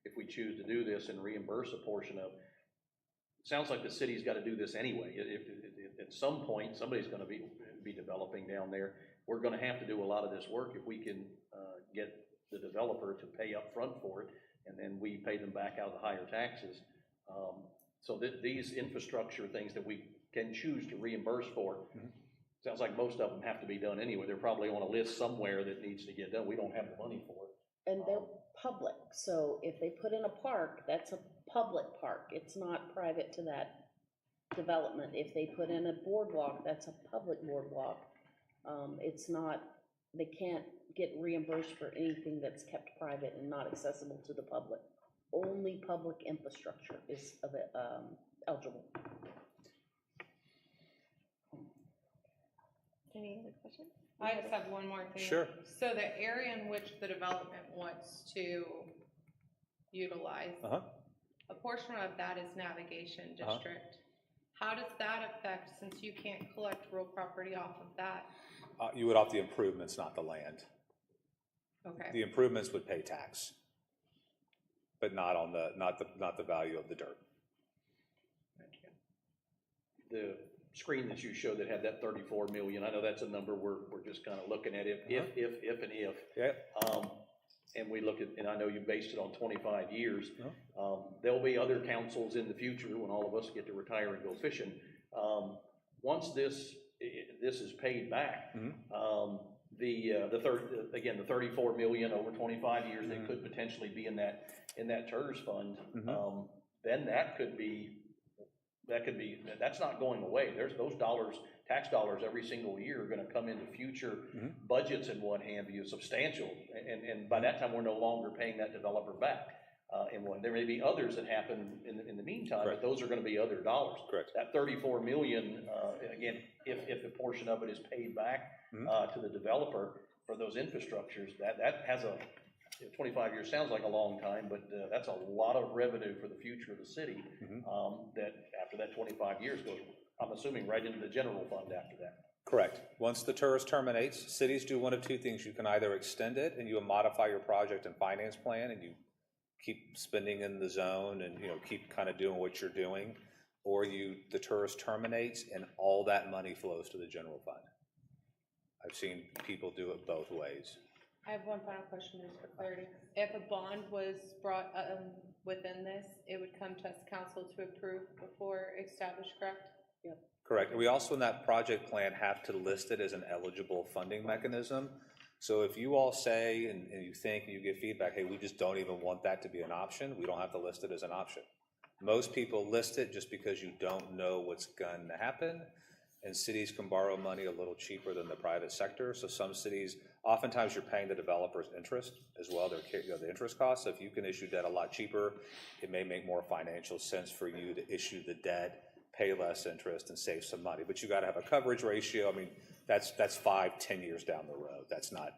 if we choose to do this and reimburse a portion of, it sounds like the city's got to do this anyway. If at some point, somebody's going to be developing down there, we're going to have to do a lot of this work if we can get the developer to pay up front for it, and then we pay them back out of the higher taxes. So that these infrastructure things that we can choose to reimburse for, sounds like most of them have to be done anyway. They're probably on a list somewhere that needs to get done. We don't have the money for it. And they're public, so if they put in a park, that's a public park. It's not private to that development. If they put in a boardwalk, that's a public boardwalk. It's not, they can't get reimbursed for anything that's kept private and not accessible to the public. Only public infrastructure is eligible. Any other questions? I just have one more thing. Sure. So the area in which the development wants to utilize, a portion of that is navigation district. How does that affect, since you can't collect real property off of that? You would opt the improvements, not the land. Okay. The improvements would pay tax, but not on not the value of the dirt. The screen that you showed that had that 34 million, I know that's a number we're just kind of looking at, if and if. Yeah. And we look at, and I know you based it on 25 years. There'll be other councils in the future when all of us get to retire and go fishing. Once this is paid back, the 34 million over 25 years that could potentially be in that TERS fund, then that's not going away. There's those dollars, tax dollars every single year are gonna come into future budgets and what have you, substantial. And by that time, we're no longer paying that developer back. And there may be others that happen in the meantime, but those are gonna be other dollars. Correct. That 34 million, again, if a portion of it is paid back to the developer for those infrastructures, that has 25 years sounds like a long time, but that's a lot of revenue for the future of the city. That after that 25 years goes, I'm assuming, right into the general fund after that. Correct. Once the TERS terminates, cities do one of two things. You can either extend it and you modify your project and finance plan and you keep spending in the zone and, keep kind of doing what you're doing, or the TERS terminates and all that money flows to the general fund. I've seen people do it both ways. I have one final question just for clarity. If a bond was brought within this, it would come to us council to approve before established, correct? Yep. Correct. We also in that project plan have to list it as an eligible funding mechanism. So if you all say and you think and you get feedback, hey, we just don't even want that to be an option, we don't have to list it as an option. Most people list it just because you don't know what's going to happen, and cities can borrow money a little cheaper than the private sector. So some cities, oftentimes you're paying the developer's interest as well, the interest costs. So if you can issue debt a lot cheaper, it may make more financial sense for you to issue the debt, pay less interest, and save some money. But you got to have a coverage ratio. I mean, that's 5-10 years down the road. That's not,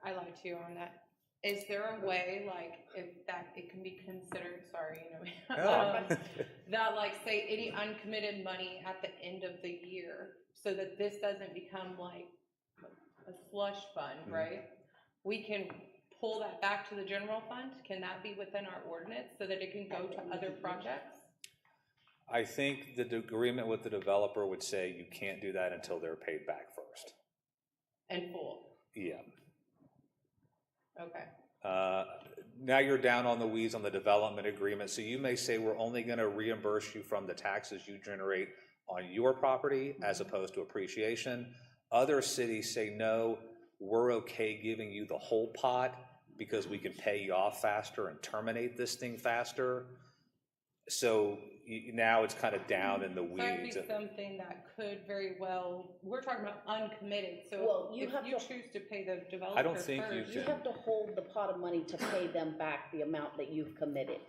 I lied to you on that. Is there a way, like, if that, it can be considered, sorry, that, like, say, any uncommitted money at the end of the year, so that this doesn't become like a slush fund, right? We can pull that back to the general fund? Can that be within our ordinance so that it can go to other projects? I think the agreement with the developer would say you can't do that until they're paid back first. In full? Yeah. Okay. Now you're down on the weeds on the development agreement, so you may say we're only going to reimburse you from the taxes you generate on your property as opposed to appreciation. Other cities say, no, we're okay giving you the whole pot because we can pay you off faster and terminate this thing faster. So now it's kind of down in the weeds. So that'd be something that could very well, we're talking about uncommitted, so Well, if you choose to pay the developer I don't think first. You have to hold the pot of money to pay them back the amount that you've committed.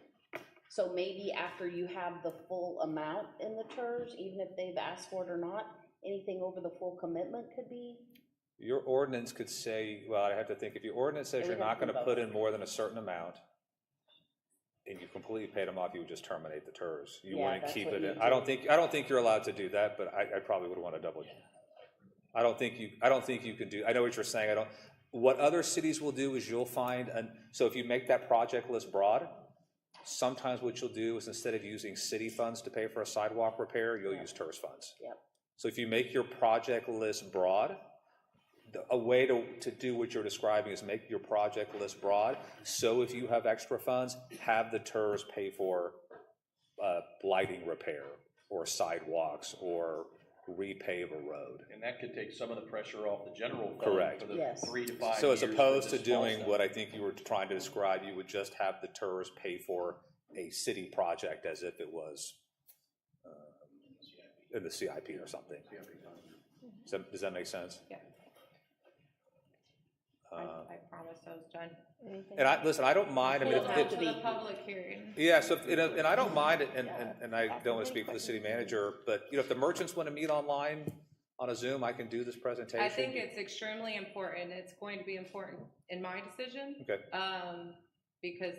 So maybe after you have the full amount in the TERS, even if they've asked for it or not, anything over the full commitment could be. Your ordinance could say, well, I have to think, if your ordinance says you're not going to put in more than a certain amount, and you completely paid them off, you would just terminate the TERS. You wouldn't keep it in. I don't think you're allowed to do that, but I probably would want to double check. I don't think you can do. I know what you're saying. What other cities will do is you'll find, so if you make that project list broad, sometimes what you'll do is instead of using city funds to pay for a sidewalk repair, you'll use TERS funds. Yep. So if you make your project list broad, a way to do what you're describing is make your project list broad. So if you have extra funds, have the TERS pay for lighting repair or sidewalks or repave a road. And that could take some of the pressure off the general fund. Correct. For the Yes. 3 to 5 So as years opposed for to this small doing stuff. what I think you were trying to describe, you would just have the TERS pay for a city project as if it was in the CIP or something. Does that make sense? Yeah. I promise I was done. And I don't mind. I mean, Hold on to the public hearing. yeah. So, and I don't mind it, and I don't want to speak for the city manager, but if the merchants want to meet online on a Zoom, I can do this presentation. I think it's extremely important. It's going to be important in my decision. Okay. Because,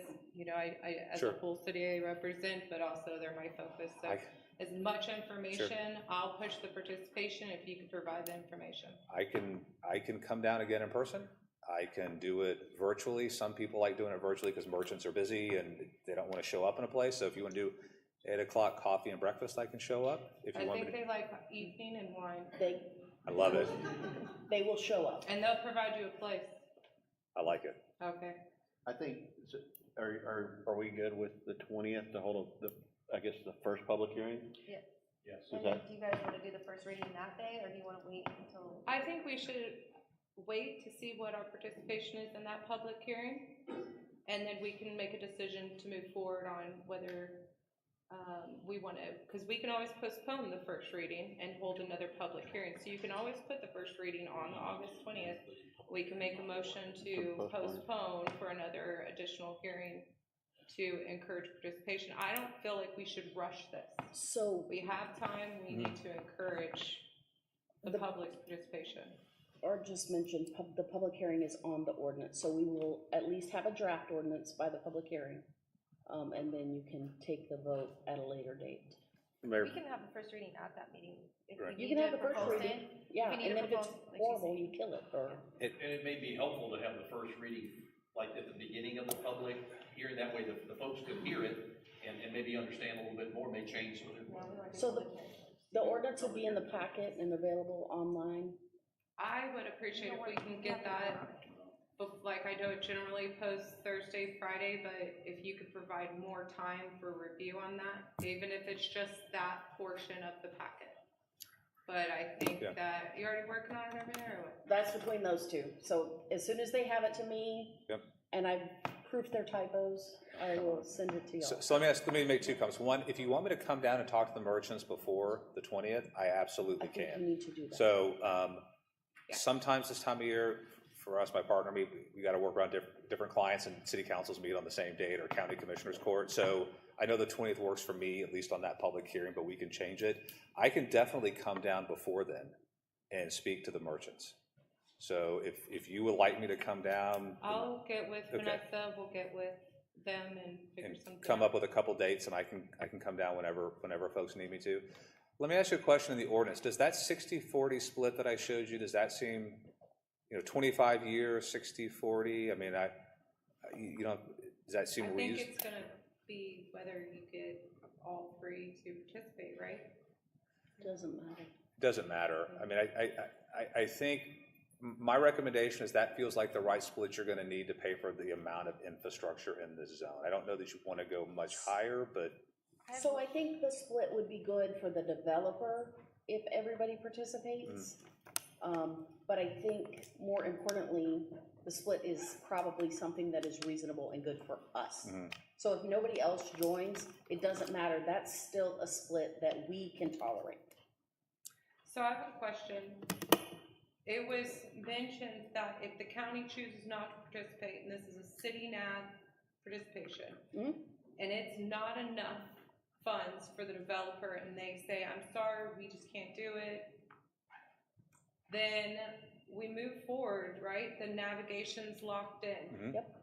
I as a full city I represent, but also they're my focus. So as much information, I'll push the participation if you can provide the information. I can come down again in person. I can do it virtually. Some people like doing it virtually because merchants are busy and they don't want to show up in a place. So if you want to do 8 o'clock coffee and breakfast, I can show up. If you want me to. They like evening and wine. I love it. They will show up. And they'll provide you a place. I like it. Okay. I think, are we good with the 20th to hold the first public hearing? Yeah. Yes. Is that, Do you guys want to do the first reading that day, or do you want to wait until? I think we should wait to see what our participation is in that public hearing, and then we can make a decision to move forward on whether we want to, because we can always postpone the first reading and hold another public hearing. So you can always put the first reading on August 20th. We can make a motion to postpone for another additional hearing to encourage participation. I don't feel like we should rush this. So We have time, we need to encourage the public's participation. Art just mentioned the public hearing is on the ordinance, so we will at least have a draft ordinance by the public hearing. And then you can take the vote at a later date. Mayor, We can have the first reading at that meeting. If Right. we You need can have to the first propose reading, it. yeah, we need and to then if it's propose, like you horrible, say. you kill it, or. And it may be helpful to have the first reading, like at the beginning of the public hearing, that way the folks could hear it and maybe understand a little bit more, may change some of their. So the ordinance will be in the packet and available online. I would appreciate if we can get that, but like I know it generally posts Thursday, Friday, but if you could provide more time for review on that, even if it's just that portion of the packet. But I think Yeah. that, you're already working on it over there, or what? That's between those two. So as soon as they have it to me. Yep. And I've proofed their typos, I will send it to y'all. So let me make two comments. One, if you want me to come down and talk to the merchants before the 20th, I absolutely I think you can. need to do that. So sometimes this time of year, for us, my partner, me, we got to work around different clients, and city councils meet on the same date, or county commissioners court. So I know the 20th works for me, at least on that public hearing, but we can change it. I can definitely come down before then and speak to the merchants. So if you would like me to come down. I'll get with Okay. Vanessa, we'll get with them and figure And something out. come up with a couple dates, and I can come down whenever folks need me to. Let me ask you a question in the ordinance. Does that 60-40 split that I showed you, does that seem, 25 years, 60-40? I mean, does that seem I think reasonable? it's gonna be whether you get all three to participate, right? Doesn't matter. Doesn't matter. I mean, I think my recommendation is that feels like the right split you're going to need to pay for the amount of infrastructure in this zone. I don't know that you want to go much higher, but So I think the split would be good for the developer if everybody participates. But I think more importantly, the split is probably something that is reasonable and good for us. So if nobody else joins, it doesn't matter. That's still a split that we can tolerate. So I have a question. It was mentioned that if the county chooses not to participate, and this is a city NAV participation, and it's not enough funds for the developer, and they say, I'm sorry, we just can't do it, then we move forward, right? The navigation's locked in. Yep.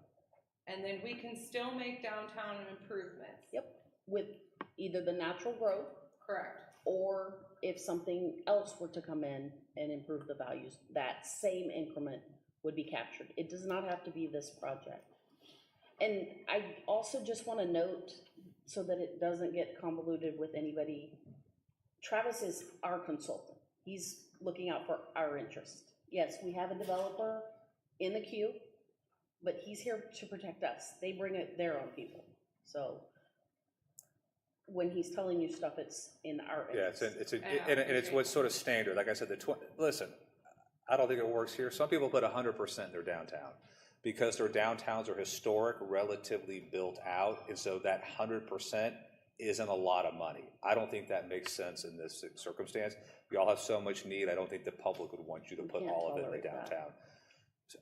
And then we can still make downtown improvements. Yep, with either the natural growth Correct. or if something else were to come in and improve the values, that same increment would be captured. It does not have to be this project. And I also just want to note, so that it doesn't get convoluted with anybody, Travis is our consultant. He's looking out for our interest. Yes, we have a developer in the queue, but he's here to protect us. They bring it their own people. So when he's telling you stuff, it's in our interest. and it's what's sort of standard. Like I said, listen, I don't think it works here. Some people put 100% in their downtown because their downtowns are historic, relatively built out, and so that 100% isn't a lot of money. I don't think that makes sense in this circumstance. We all have so much need. I don't think the public would want you to put all of it in the downtown.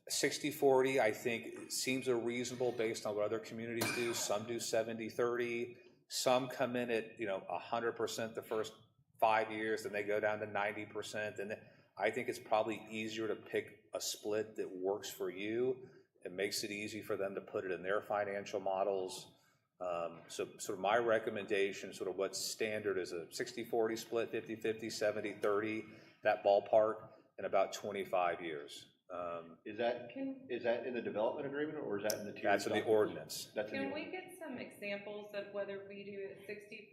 60-40, I think, seems a reasonable based on what other communities do. Some do 70-30. Some come in at 100% the first 5 years, then they go down to 90%. And I think it's probably easier to pick a split that works for you. It makes it easy for them to put it in their financial models. So sort of my recommendation, sort of what's standard is a 60-40 split, 50-50, 70-30, that ballpark, in about 25 years. Is that in the development agreement, or is that in the tier? That's in the ordinance. Can we get some examples of whether we do it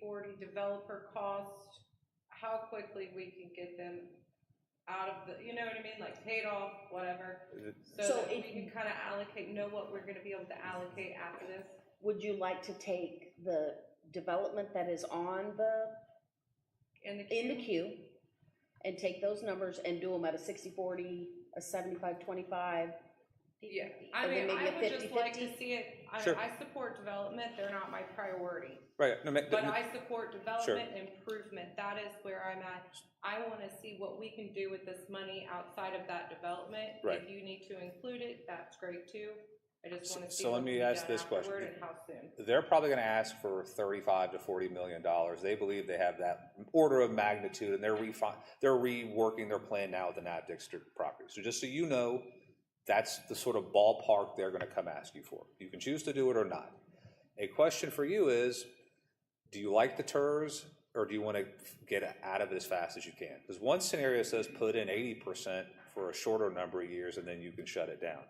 60-40 developer cost, how quickly we can get them out of the, you know what I mean, like paid off, whatever, so that we can kind of know what we're going to be able to allocate after this? Would you like to take the development that is on In the queue and take those numbers and do them at a 60-40, a 75-25? Yeah, I And then mean, maybe I a would just like to 50-50? see it, Sure. I support development, they're not my priority. Right. But I support development and improvement, that is where I'm at. I want to see what we can do with this money outside of that development. Right. If you need to include it, that's great too. I just want to see So let what can me be ask done this question. afterward and how soon. They're probably going to ask for $35 to $40 million. They believe they have that order of magnitude, and they're reworking their plan now with the NAV district property. So just so you know, that's the sort of ballpark they're going to come ask you for. You can choose to do it or not. A question for you is, do you like the TERS? or do you want to get out of it as fast as you can? Because one scenario says put in 80% for a shorter number of years and then you can shut it down.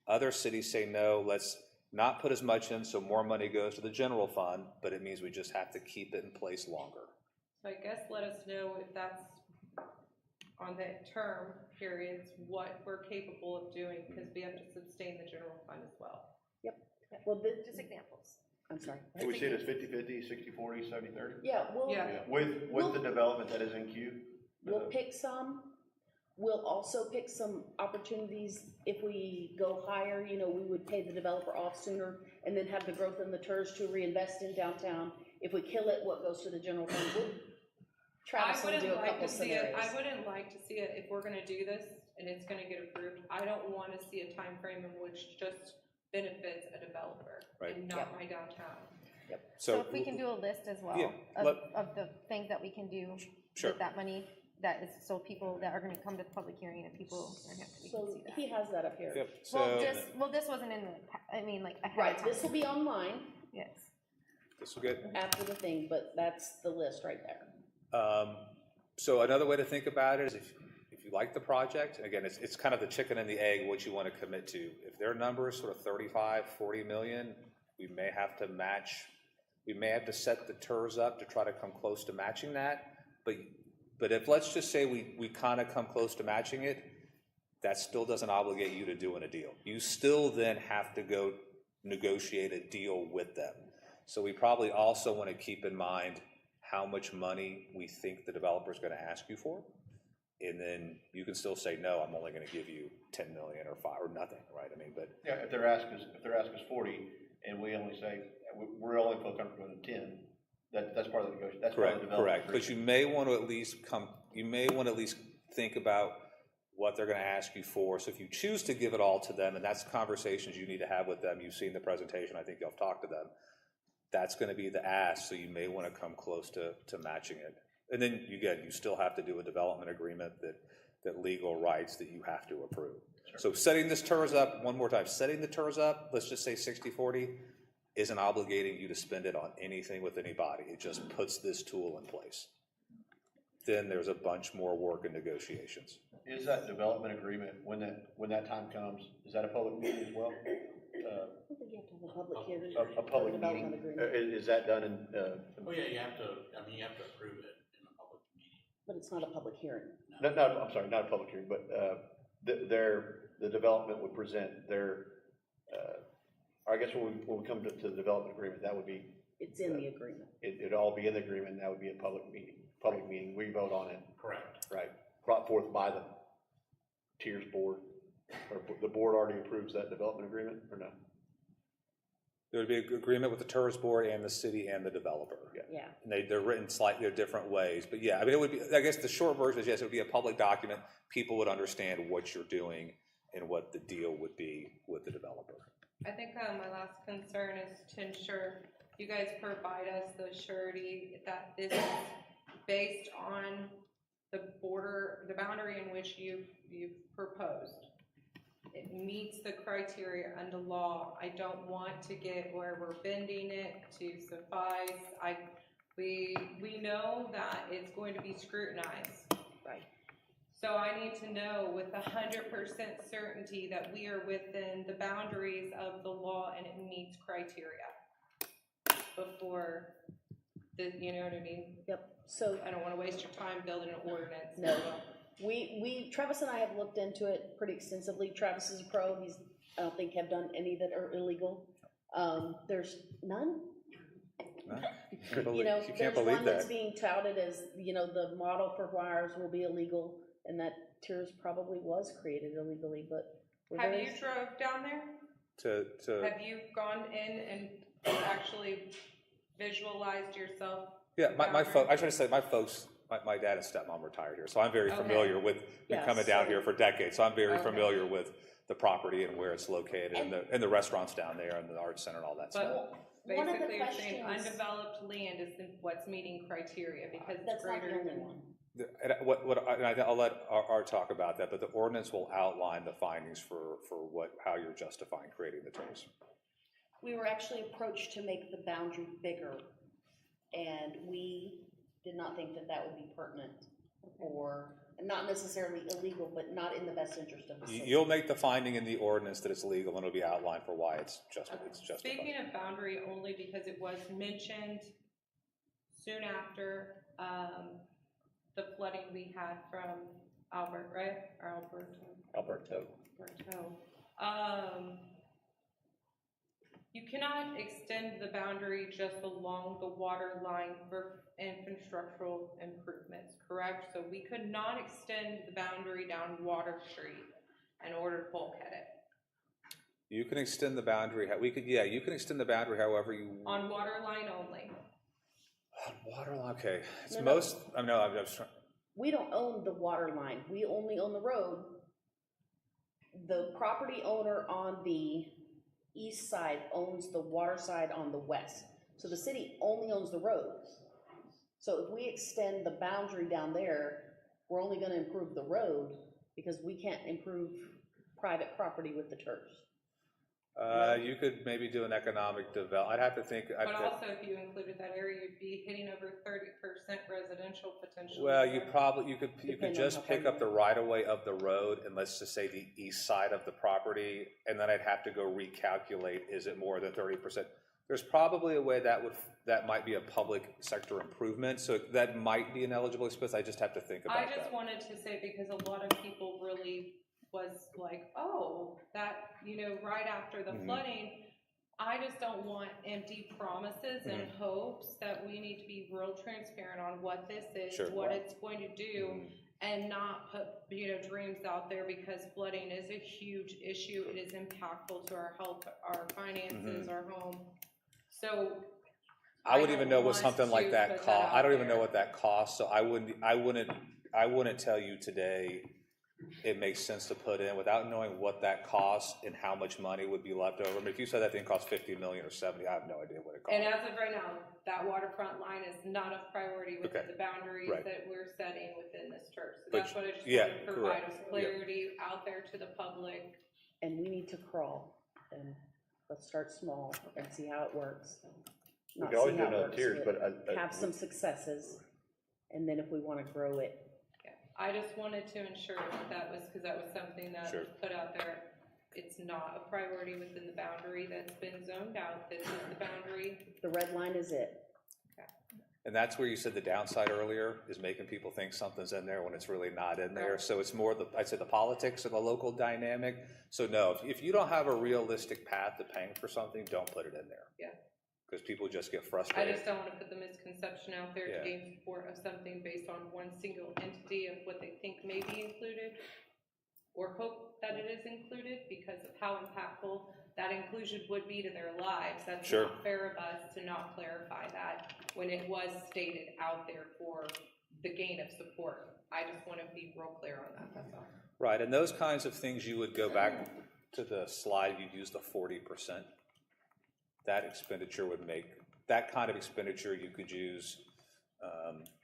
Other cities say, no, let's not put as much in, so more money goes to the general fund, but it means we just have to keep it in place longer. So I guess let us know if that's on the term periods, what we're capable of doing, because we have to sustain the general fund as well. Yep. Well, Just examples. I'm sorry. Can we see it as 50/50, 60/40, 70/30? Yeah, we'll, Yeah. With the development that is in queue? we'll pick some. We'll also pick some opportunities if we go higher, you know, we would pay the developer off sooner and then have the growth in the TERS to reinvest in downtown. If we kill it, what goes to the general fund? Travis will do a couple scenarios. I wouldn't like to see it, if we're gonna do this and it's gonna get approved, I don't wanna see a time frame in which just benefits a developer Right. and not my downtown. So if we can do a list as well Yeah, of the things that we can do Sure. with that money, that is, so people that are gonna come to the public hearing and people are gonna have to, we can So see that. he has that up here. Yep, Well, this wasn't in the, I mean, like, ahead Right, of time. this will be online Yes. this will get, after the thing, but that's the list right there. so another way to think about it is if you like the project, again, it's kind of the chicken and the egg, what you want to commit to. If their number is sort of 35, 40 million, we may have to match, we may have to set the TERS up to try to come close to matching that. But if, let's just say we kind of come close to matching it, that still doesn't obligate you to doing a deal. You still then have to go negotiate a deal with them. So we probably also want to keep in mind how much money we think the developer is going to ask you for. And then you can still say, no, I'm only going to give you 10 million or 5 or nothing, right? I mean, but. Yeah, if they're asking us 40 and we only say, we're only feel comfortable with 10, that's part of the negotiation, that's part of the development. Correct, but you may want to at least think about what they're going to ask you for. So if you choose to give it all to them, and that's conversations you need to have with them, you've seen the presentation, I think you'll talk to them, that's going to be the ask, so you may want to come close to matching it. And then, again, you still have to do a development agreement that legal rights that you have to approve. Sure. So setting this TERS up, one more time, setting the TERS up, let's just say 60/40, isn't obligating you to spend it on anything with anybody. It just puts this tool in place. Then there's a bunch more work and negotiations. Is that development agreement, when that time comes, is that a public meeting as well? I don't think you have to have a public hearing. A public Development meeting? agreement. Is that done in, Oh, yeah, you have to approve it in a public meeting. But it's not a public hearing. I'm sorry, not a public hearing, but the development would present their, I guess when we come to the development agreement, that would be. It's in the agreement. It'd all be in the agreement, and that would be a public meeting, we vote on it. Correct. Right, brought forth by the Tiers board, or the board already approves that development agreement, or no? There would be an agreement with the TERS board and the city and the developer. Yeah. And they're written slightly different ways, but yeah, I mean, it would be, I guess the short version is yes, it would be a public document. People would understand what you're doing and what the deal would be with the developer. I think my last concern is to ensure you guys provide us the surety that this is based on the border, the boundary in which you've proposed. It meets the criteria under law. I don't want to get where we're bending it to suffice. We know that it's going to be scrutinized. Right. So I need to know with 100% certainty that we are within the boundaries of the law and it meets criteria before the, you know what I mean? Yep, so. I don't want to waste your time building an ordinance. No, Travis and I have looked into it pretty extensively. Travis is a pro, I don't think have done any that are illegal. There's none. You know, there's one that's being touted as, you know, the model for wires will be illegal, and that Tiers probably was created illegally, but. Have you drove down there? Have you gone in and actually visualized yourself? Yeah, my folks, I try to say my folks, my dad and stepmom retired here, so I'm very familiar with, been coming down here for decades, so I'm very familiar with the property and where it's located and the restaurants down there and the arts center and all that stuff. One of the Basically, you're saying questions- undeveloped land is what's meeting criteria because it's That's not the greater only than. one. And I'll let Art talk about that, but the ordinance will outline the findings for how you're justifying creating the TERS. We were actually approached to make the boundary bigger, and we did not think that that would be pertinent or not necessarily illegal, but not in the best interest of the city. You'll make the finding in the ordinance that it's legal, and it'll be outlined for why it's justified. Speaking of boundary, only because it was mentioned soon after the flooding we had from Albert, right? Or Alberto. You cannot extend the boundary just along the water line for infrastructural improvements, correct? So we could not extend the boundary down Water Street in order to bulkhead it. You can extend the boundary, you can extend the boundary however you. On water line only. Water line, okay. It's No. I'm just trying. We don't own the water line. We only own the road. The property owner on the east side owns the water side on the west. So the city only owns the road. So if we extend the boundary down there, we're only gonna improve the road because we can't improve private property with the turfs. You could maybe do an economic I'd have to think. But also, if you included that area, you'd be hitting over 30% residential potential. Well, you could Depending on just how pick far up the right of way of the road, and let's just say the east side of the property, and then I'd have to go recalculate, is it more than 30%? There's probably a way that might be a public sector improvement, so that might be an eligible expense. I just have to think about I that. just wanted to say, because a lot of people really was like, oh, that, right after the flooding, I just don't want empty promises and hopes. That we need to be real transparent on what this is, Sure. what it's going to do, and not put, dreams out there, because flooding is a huge issue. It is impactful to our health, our finances, our home. So I wouldn't even know what want something like to that put cost. that I don't out even know there. what that costs, so I wouldn't tell you today it makes sense to put in without knowing what that costs and how much money would be left over. I mean, if you said that thing costs 50 million or 70, I have no idea what it costs. And as of right now, that waterfront line is not a priority within Okay. the boundaries Right. that we're setting within this church. So But that's what I just yeah, want to provide correct. us clarity out there to the public. And we need to crawl, and let's start small and see how it works. Not can always see do how it another works, tiers, but have some successes, and then if we wanna grow it, Yeah. I just wanted to ensure that was, because that was something that Sure. was put out there. It's not a priority within the boundary that's been zoned out. This is the boundary. the red line is it. And that's where you said the downside earlier, is making people think something's in there when it's really not in there. Right. So it's more I'd say the politics of the local dynamic. So no, if you don't have a realistic path to paying for something, don't put it in there. Yeah. Because people just get I frustrated. just don't want to put the misconception out there Yeah. to gain support of something based on one single entity of what they think may be included, or hope that it is included because of how impactful that inclusion would be to their lives. That's Sure. not fair of us to not clarify that when it was stated out there for the gain of support. I just want to be real clear on that, that's all. Right, and those kinds of things, you would go back to the slide, you'd use the 40%. That expenditure would make, that kind of expenditure, you could use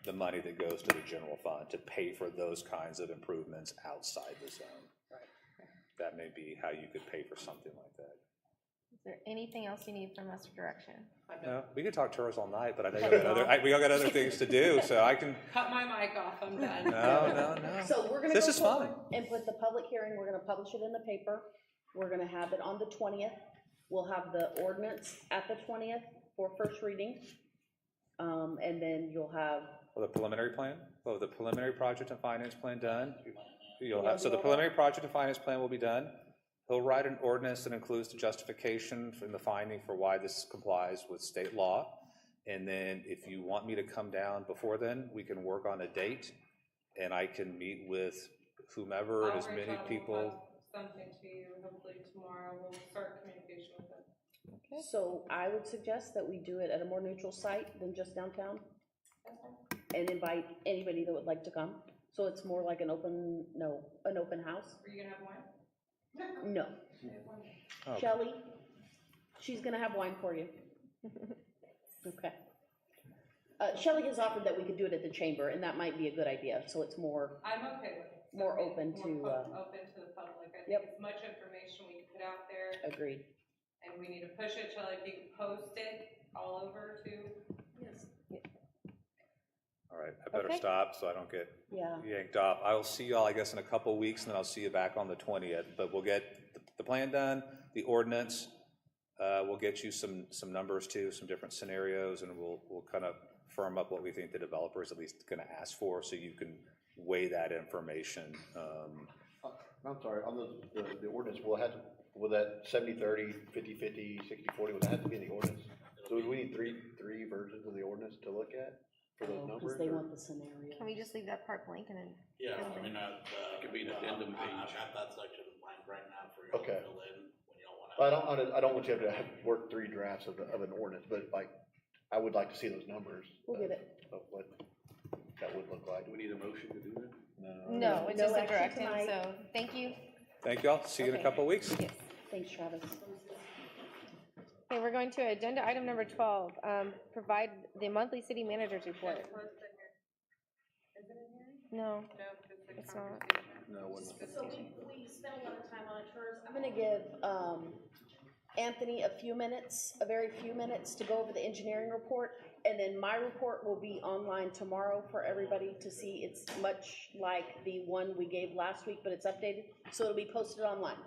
the money that goes to the general fund to pay for those kinds of improvements outside the zone. That may be how you could pay for something like that. Is there anything else you need from us for direction? No, we could talk tours all night, but I know we all got other things to do, so I can, Cut my mic off, I'm done. no. So we're gonna This go is fun. forward and put the public hearing, we're gonna publish it in the paper, we're gonna have it on the 20th. We'll have the ordinance at the 20th for first reading. And then you'll have, The preliminary plan, the preliminary project and finance plan done. You'll Yeah, have, so do the all preliminary project and finance plan will be done. He'll write an ordinance that includes the justification and the finding for why this complies with state law. And then if you want me to come down before then, we can work on a date, and I can meet with whomever and as I'll reach many out, we'll people. have something to you, hopefully tomorrow, we'll start communication with them. so I would suggest that we do it at a more neutral site than just downtown. And invite anybody that would like to come, so it's more like an open house. Are you gonna have wine? No. Oh. Shelley, she's gonna have wine for you. Okay. Shelley has offered that we could do it at the chamber, and that might be a good idea, so it's more, I'm okay with it. More open More to, open to the public. I think yep. it's much information we can put out there, agreed. and we need to push it. Shall I post it all over too? Yes. All right, I better Okay. stop so I don't get Yeah. yanked off. I will see y'all, I guess, in a couple weeks, and then I'll see you back on the 20th. But we'll get the plan done, the ordinance. We'll get you some numbers too, some different scenarios, and we'll kind of firm up what we think the developer is at least going to ask for, so you can weigh that information. I'm sorry, on the ordinance, will that 70-30, 50-50, 60-40, would that have to be in the ordinance? So would we need three versions of the ordinance to look at for those numbers? Because they or- want the scenario. Can we just leave that part blank and then? Yeah, fill it I in? mean, It could be an addendum I've page. got that section blank right now for y'all Okay. to fill in when y'all wanna. I don't want you to have to work 3 drafts of an ordinance, but like, I would like to see those numbers. We'll get it. Of what that would look like. Do we need a motion to do that? No, it's No just a action directive, tonight. so thank you. Thank y'all, see you in a Okay. couple weeks. Yes. Thanks, Travis. Okay, we're going to agenda item number 12, provide the monthly city manager's report. No, it's not. No, it wouldn't. So we spent a lot of time on it first. I'm gonna give, Anthony a very few minutes to go over the engineering report. And then my report will be online tomorrow for everybody to see. It's much like the one we gave last week, but it's updated. So it'll be posted online.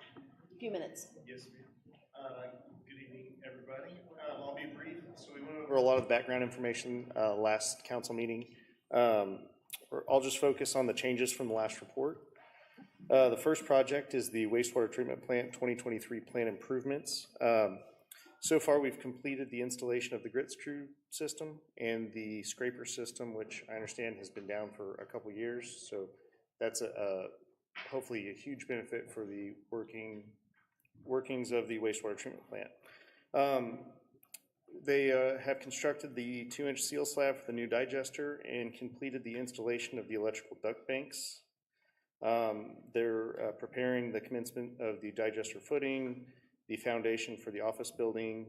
A few minutes. Yes, ma'am. Good evening, everybody. I'll be brief. So we went over a lot of the background information last council meeting. I'll just focus on the changes from the last report. The first project is the wastewater treatment plant 2023 plan improvements. So far, we've completed the installation of the grit screw system and the scraper system, which I understand has been down for a couple years. So that's hopefully a huge benefit for the workings of the wastewater treatment plant. They have constructed the 2-inch seal slab for the new digester and completed the installation of the electrical duct banks. They're preparing the commencement of the digester footing, the foundation for the office building.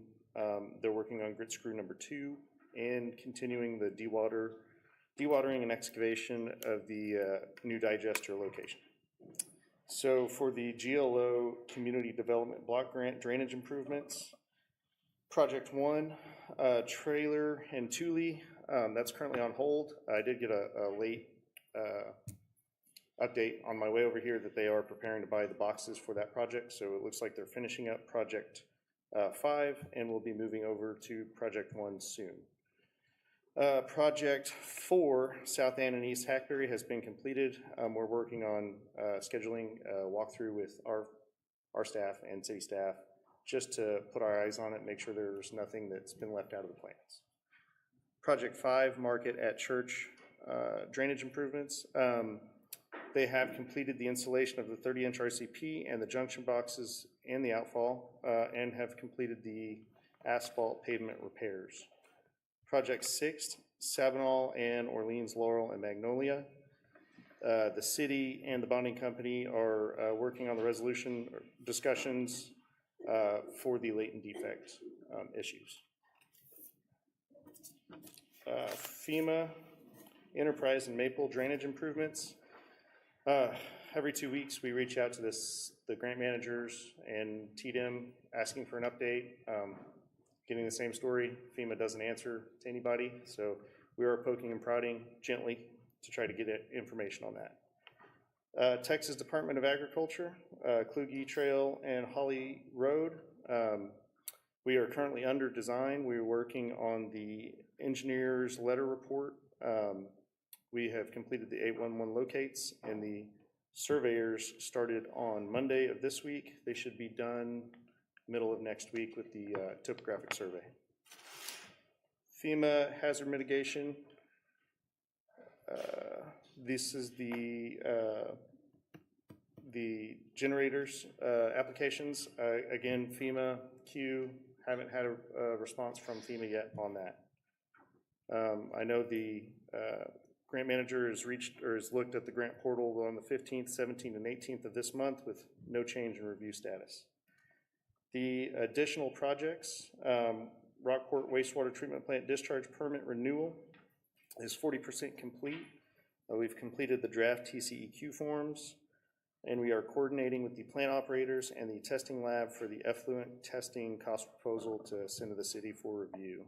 They're working on grit screw number 2 and continuing the dewatering and excavation of the new digester location. So for the GLO Community Development Block Grant drainage improvements, Project 1, trailer and Thule, that's currently on hold. I did get a late update on my way over here that they are preparing to buy the boxes for that project, so it looks like they're finishing up Project 5 and will be moving over to Project 1 soon. Project 4, South Ann and East Hackberry, has been completed. We're working on scheduling a walkthrough with our staff and city staff just to put our eyes on it, make sure there's nothing that's been left out of the plans. Project 5, Market at Church drainage improvements. They have completed the installation of the 30-inch RCP and the junction boxes and the outfall, and have completed the asphalt pavement repairs. Project 6, Sabinal and Orleans Laurel and Magnolia. The city and the bonding company are working on the resolution discussions for the latent defect issues. FEMA, Enterprise and Maple drainage improvements. Every 2 weeks, we reach out to the grant managers and TDM asking for an update, getting the same story. FEMA doesn't answer to anybody, so we are poking and prodding gently to try to get information on that. Texas Department of Agriculture, Kluge Trail and Holly Road. We are currently under design. We're working on the engineer's letter report. We have completed the 811 locates, and the surveyors started on Monday of this week. They should be done middle of next week with the topographic survey. FEMA hazard mitigation. This is the generators applications. Again, FEMA, Q, haven't had a response from FEMA yet on that. I know the grant manager has looked at the grant portal on the 15th, 17th, and 18th of this month with no change in review status. The additional projects, Rockport wastewater treatment plant discharge permit renewal is 40% complete. We've completed the draft TCEQ forms, and we are coordinating with the plant operators and the testing lab for the effluent testing cost proposal to send to the city for review.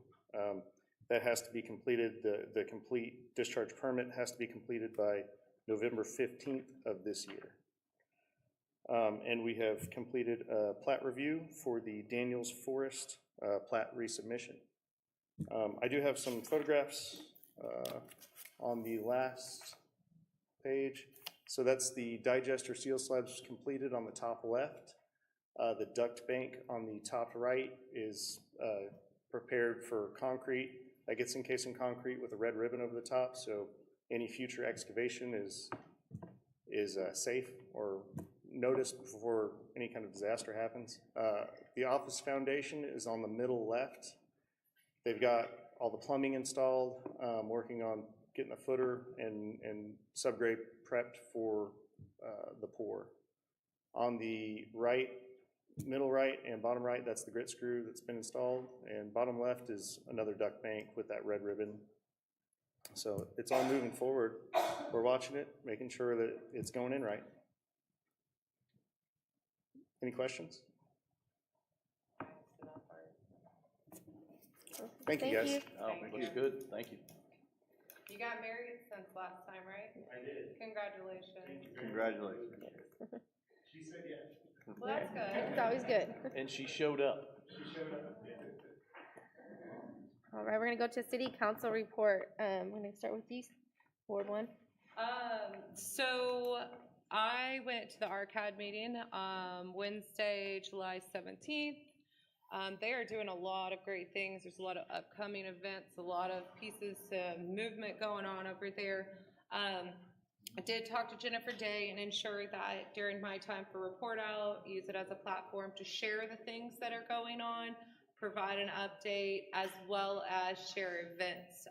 That has to be completed, the complete discharge permit has to be completed by November 15th of this year. And we have completed a plat review for the Daniels Forest plat resubmission. I do have some photographs on the last page. So that's the digester seal slabs completed on the top left. The duct bank on the top right is prepared for concrete. That gets encased in concrete with a red ribbon over the top, so any future excavation is safe or noticed before any kind of disaster happens. The office foundation is on the middle left. They've got all the plumbing installed, working on getting the footer and subgrade prepped for the pour. On the right, middle right and bottom right, that's the grit screw that's been installed, and bottom left is another duct bank with that red ribbon. So it's all moving forward. We're watching it, making sure that it's going in right. Any questions? Thank you, guys. Oh, looks good, thank you. You got married since last time, right? I did. Congratulations. Congratulations. She said yes. Well, that's good. It's always good. And she showed up. All right, we're gonna go to city council report. We're gonna start with you, Ward 1. So I went to the ARCAD meeting, Wednesday, July 17th. They are doing a lot of great things. There's a lot of upcoming events, a lot of pieces, movement going on over there. I did talk to Jennifer Day and ensure that during my time for report out, use it as a platform to share the things that are going on, provide an update, as well as share events.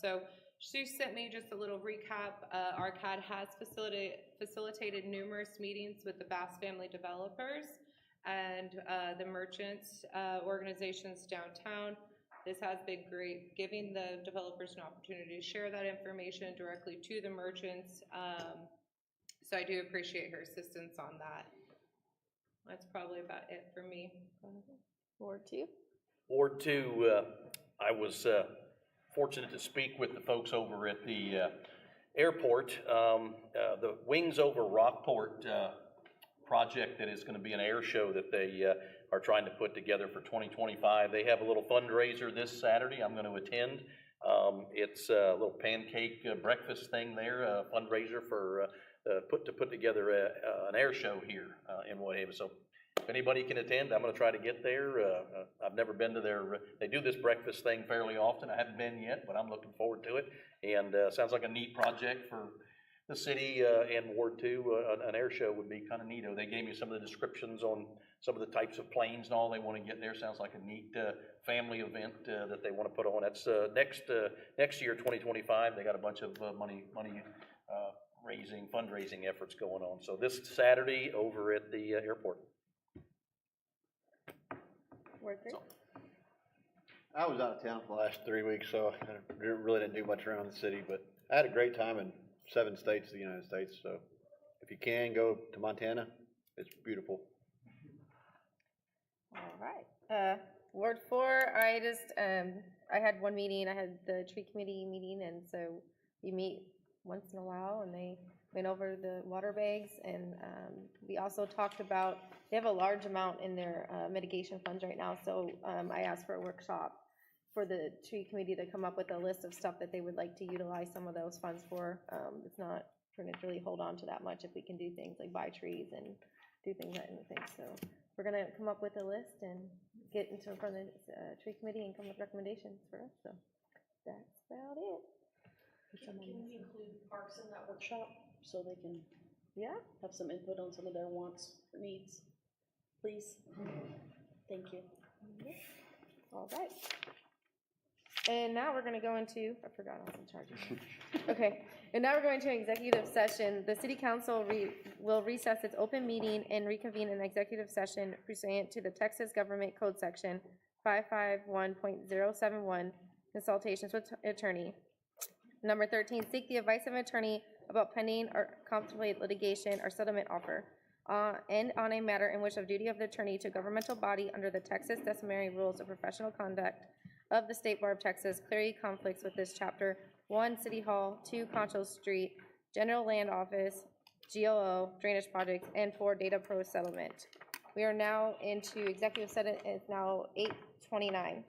So she sent me just a little recap. ARCAD has facilitated numerous meetings with the Bass family developers and the merchants organizations downtown. This has been great, giving the developers an opportunity to share that information directly to the merchants. So I do appreciate her assistance on that. That's probably about it for me. Ward 2. Ward 2, I was fortunate to speak with the folks over at the airport. The Wings Over Rockport project that is going to be an air show that they are trying to put together for 2025. They have a little fundraiser this Saturday. I'm going to attend. It's a little pancake breakfast thing there, a fundraiser for put together an air show here in Woodhaven. So if anybody can attend, I'm going to try to get there. I've never been to they do this breakfast thing fairly often. I haven't been yet, but I'm looking forward to it. And sounds like a neat project for the city and Ward 2. An air show would be kind of neato. They gave me some of the descriptions on some of the types of planes and all they want to get there. Sounds like a neat family event that they want to put on. That's next year, 2025. They got a bunch of fundraising efforts going on. So this Saturday over at the airport. Ward 3. I was out of town for the last 3 weeks, so I really didn't do much around the city, but I had a great time in 7 states of the United States, so if you can, go to Montana. It's beautiful. All right. Ward 4, I had one meeting. I had the tree committee meeting, and so we meet once in a while, and they went over the water bags, and we also talked about, they have a large amount in their mitigation funds right now, so I asked for a workshop for the tree committee to come up with a list of stuff that they would like to utilize some of those funds for. It's not trying to really hold on to that much if we can do things like buy trees and do things that and things. So we're gonna come up with a list and get into front of the tree committee and come with recommendations for us. So that's about it. Can we include parks in that workshop so they can Yeah. have some input on some of their wants or needs, please? Thank you. All right. And now we're going to go into, I forgot I was in charge. Okay, and now we're going to executive session. The city council will recess its open meeting and reconvene an executive session pursuant to the Texas Government Code Section 551.071, consultations with attorney. Number 13, seek the advice of an attorney about pending or contemplated litigation or settlement offer, and on a matter in which the duty of the attorney to a governmental body under the Texas disciplinary rules of professional conduct of the State Bar of Texas clearly conflicts with this chapter. 1, City Hall, 2, Concho Street, General Land Office, GLO, drainage projects, and 4, Data Pro settlement. We are now into executive session. It's now 8:29.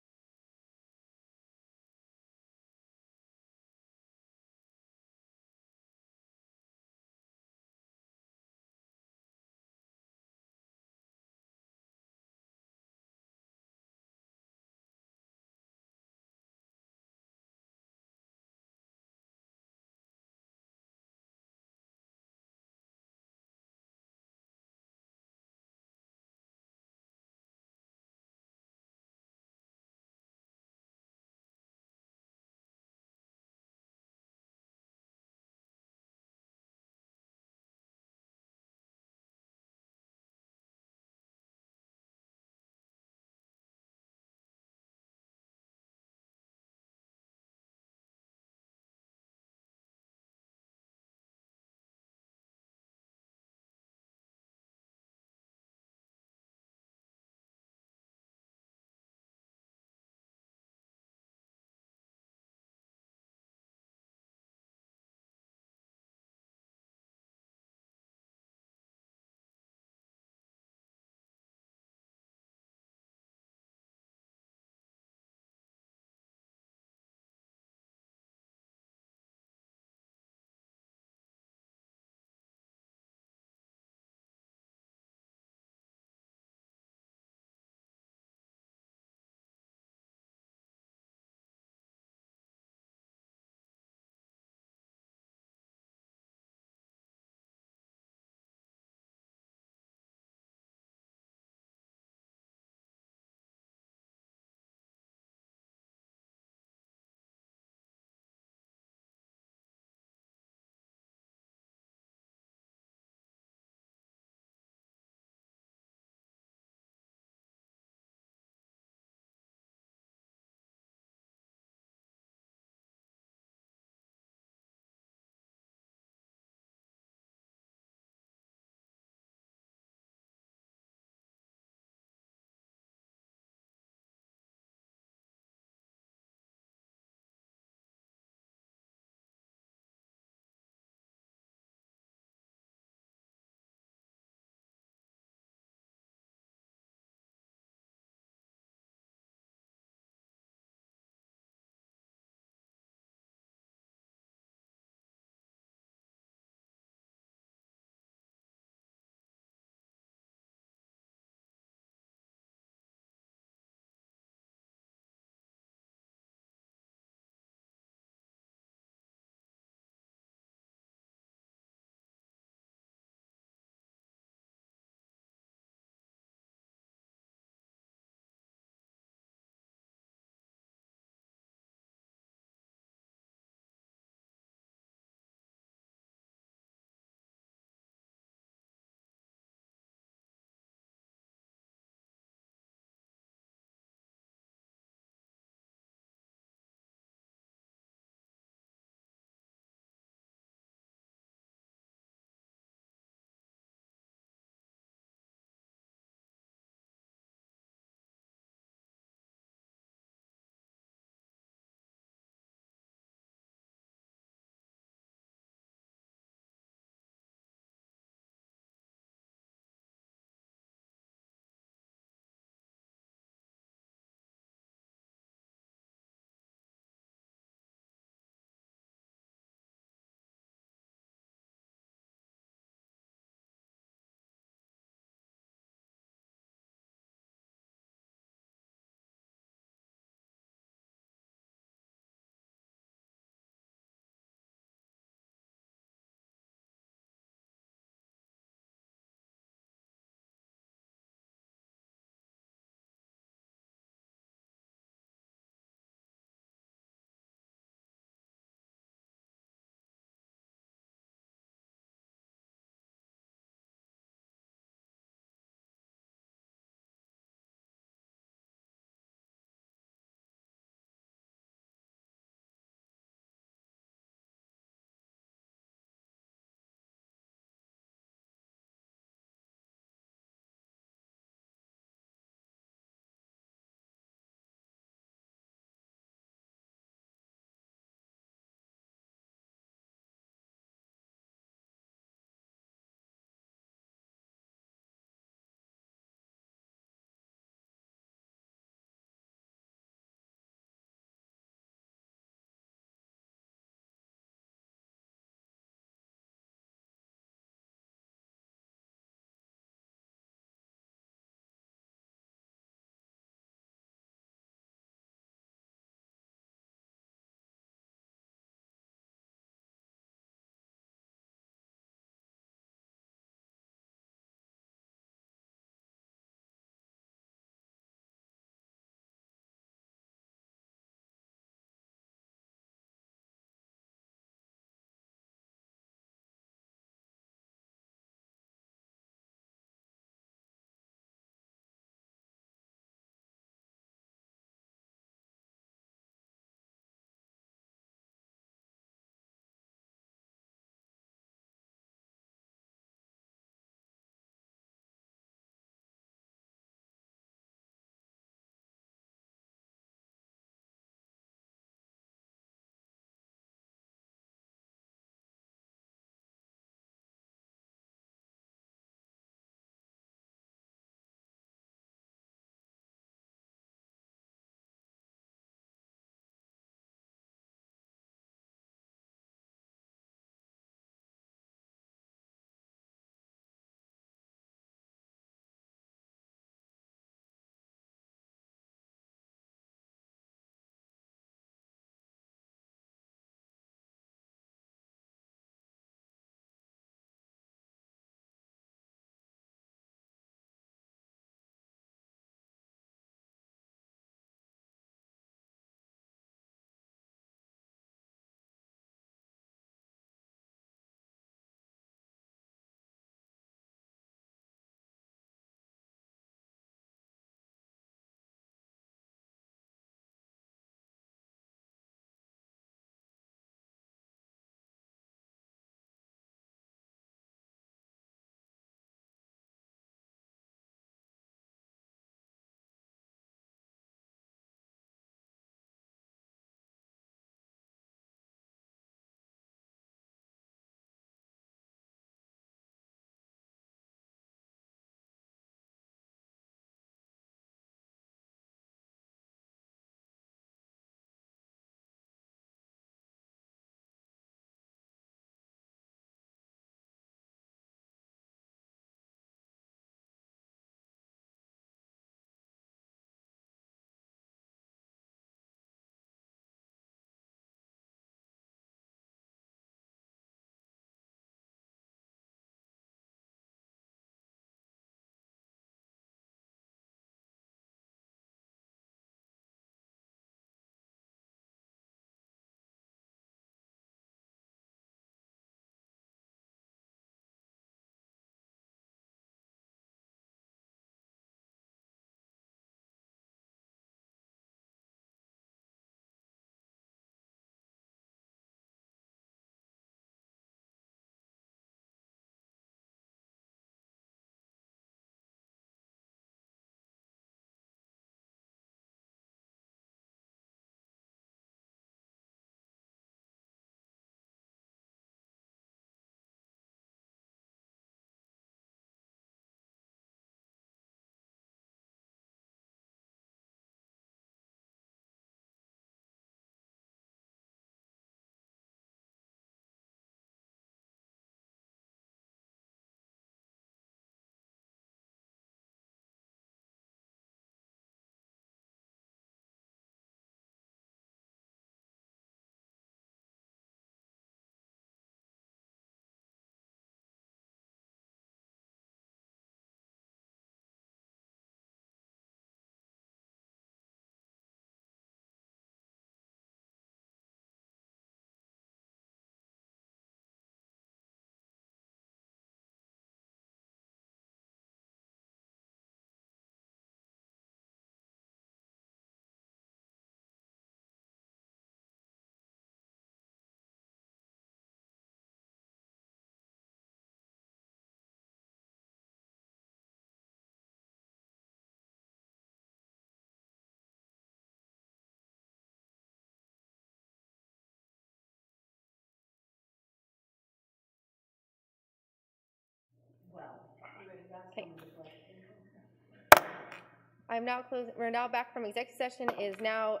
I'm now closing, we're now back from executive session, is now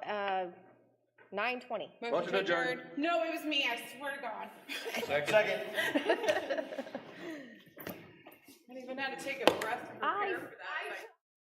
9:20. Motion to adjourn. No, it was me, I swear to God. Second. I didn't even know how to take a breath and prepare for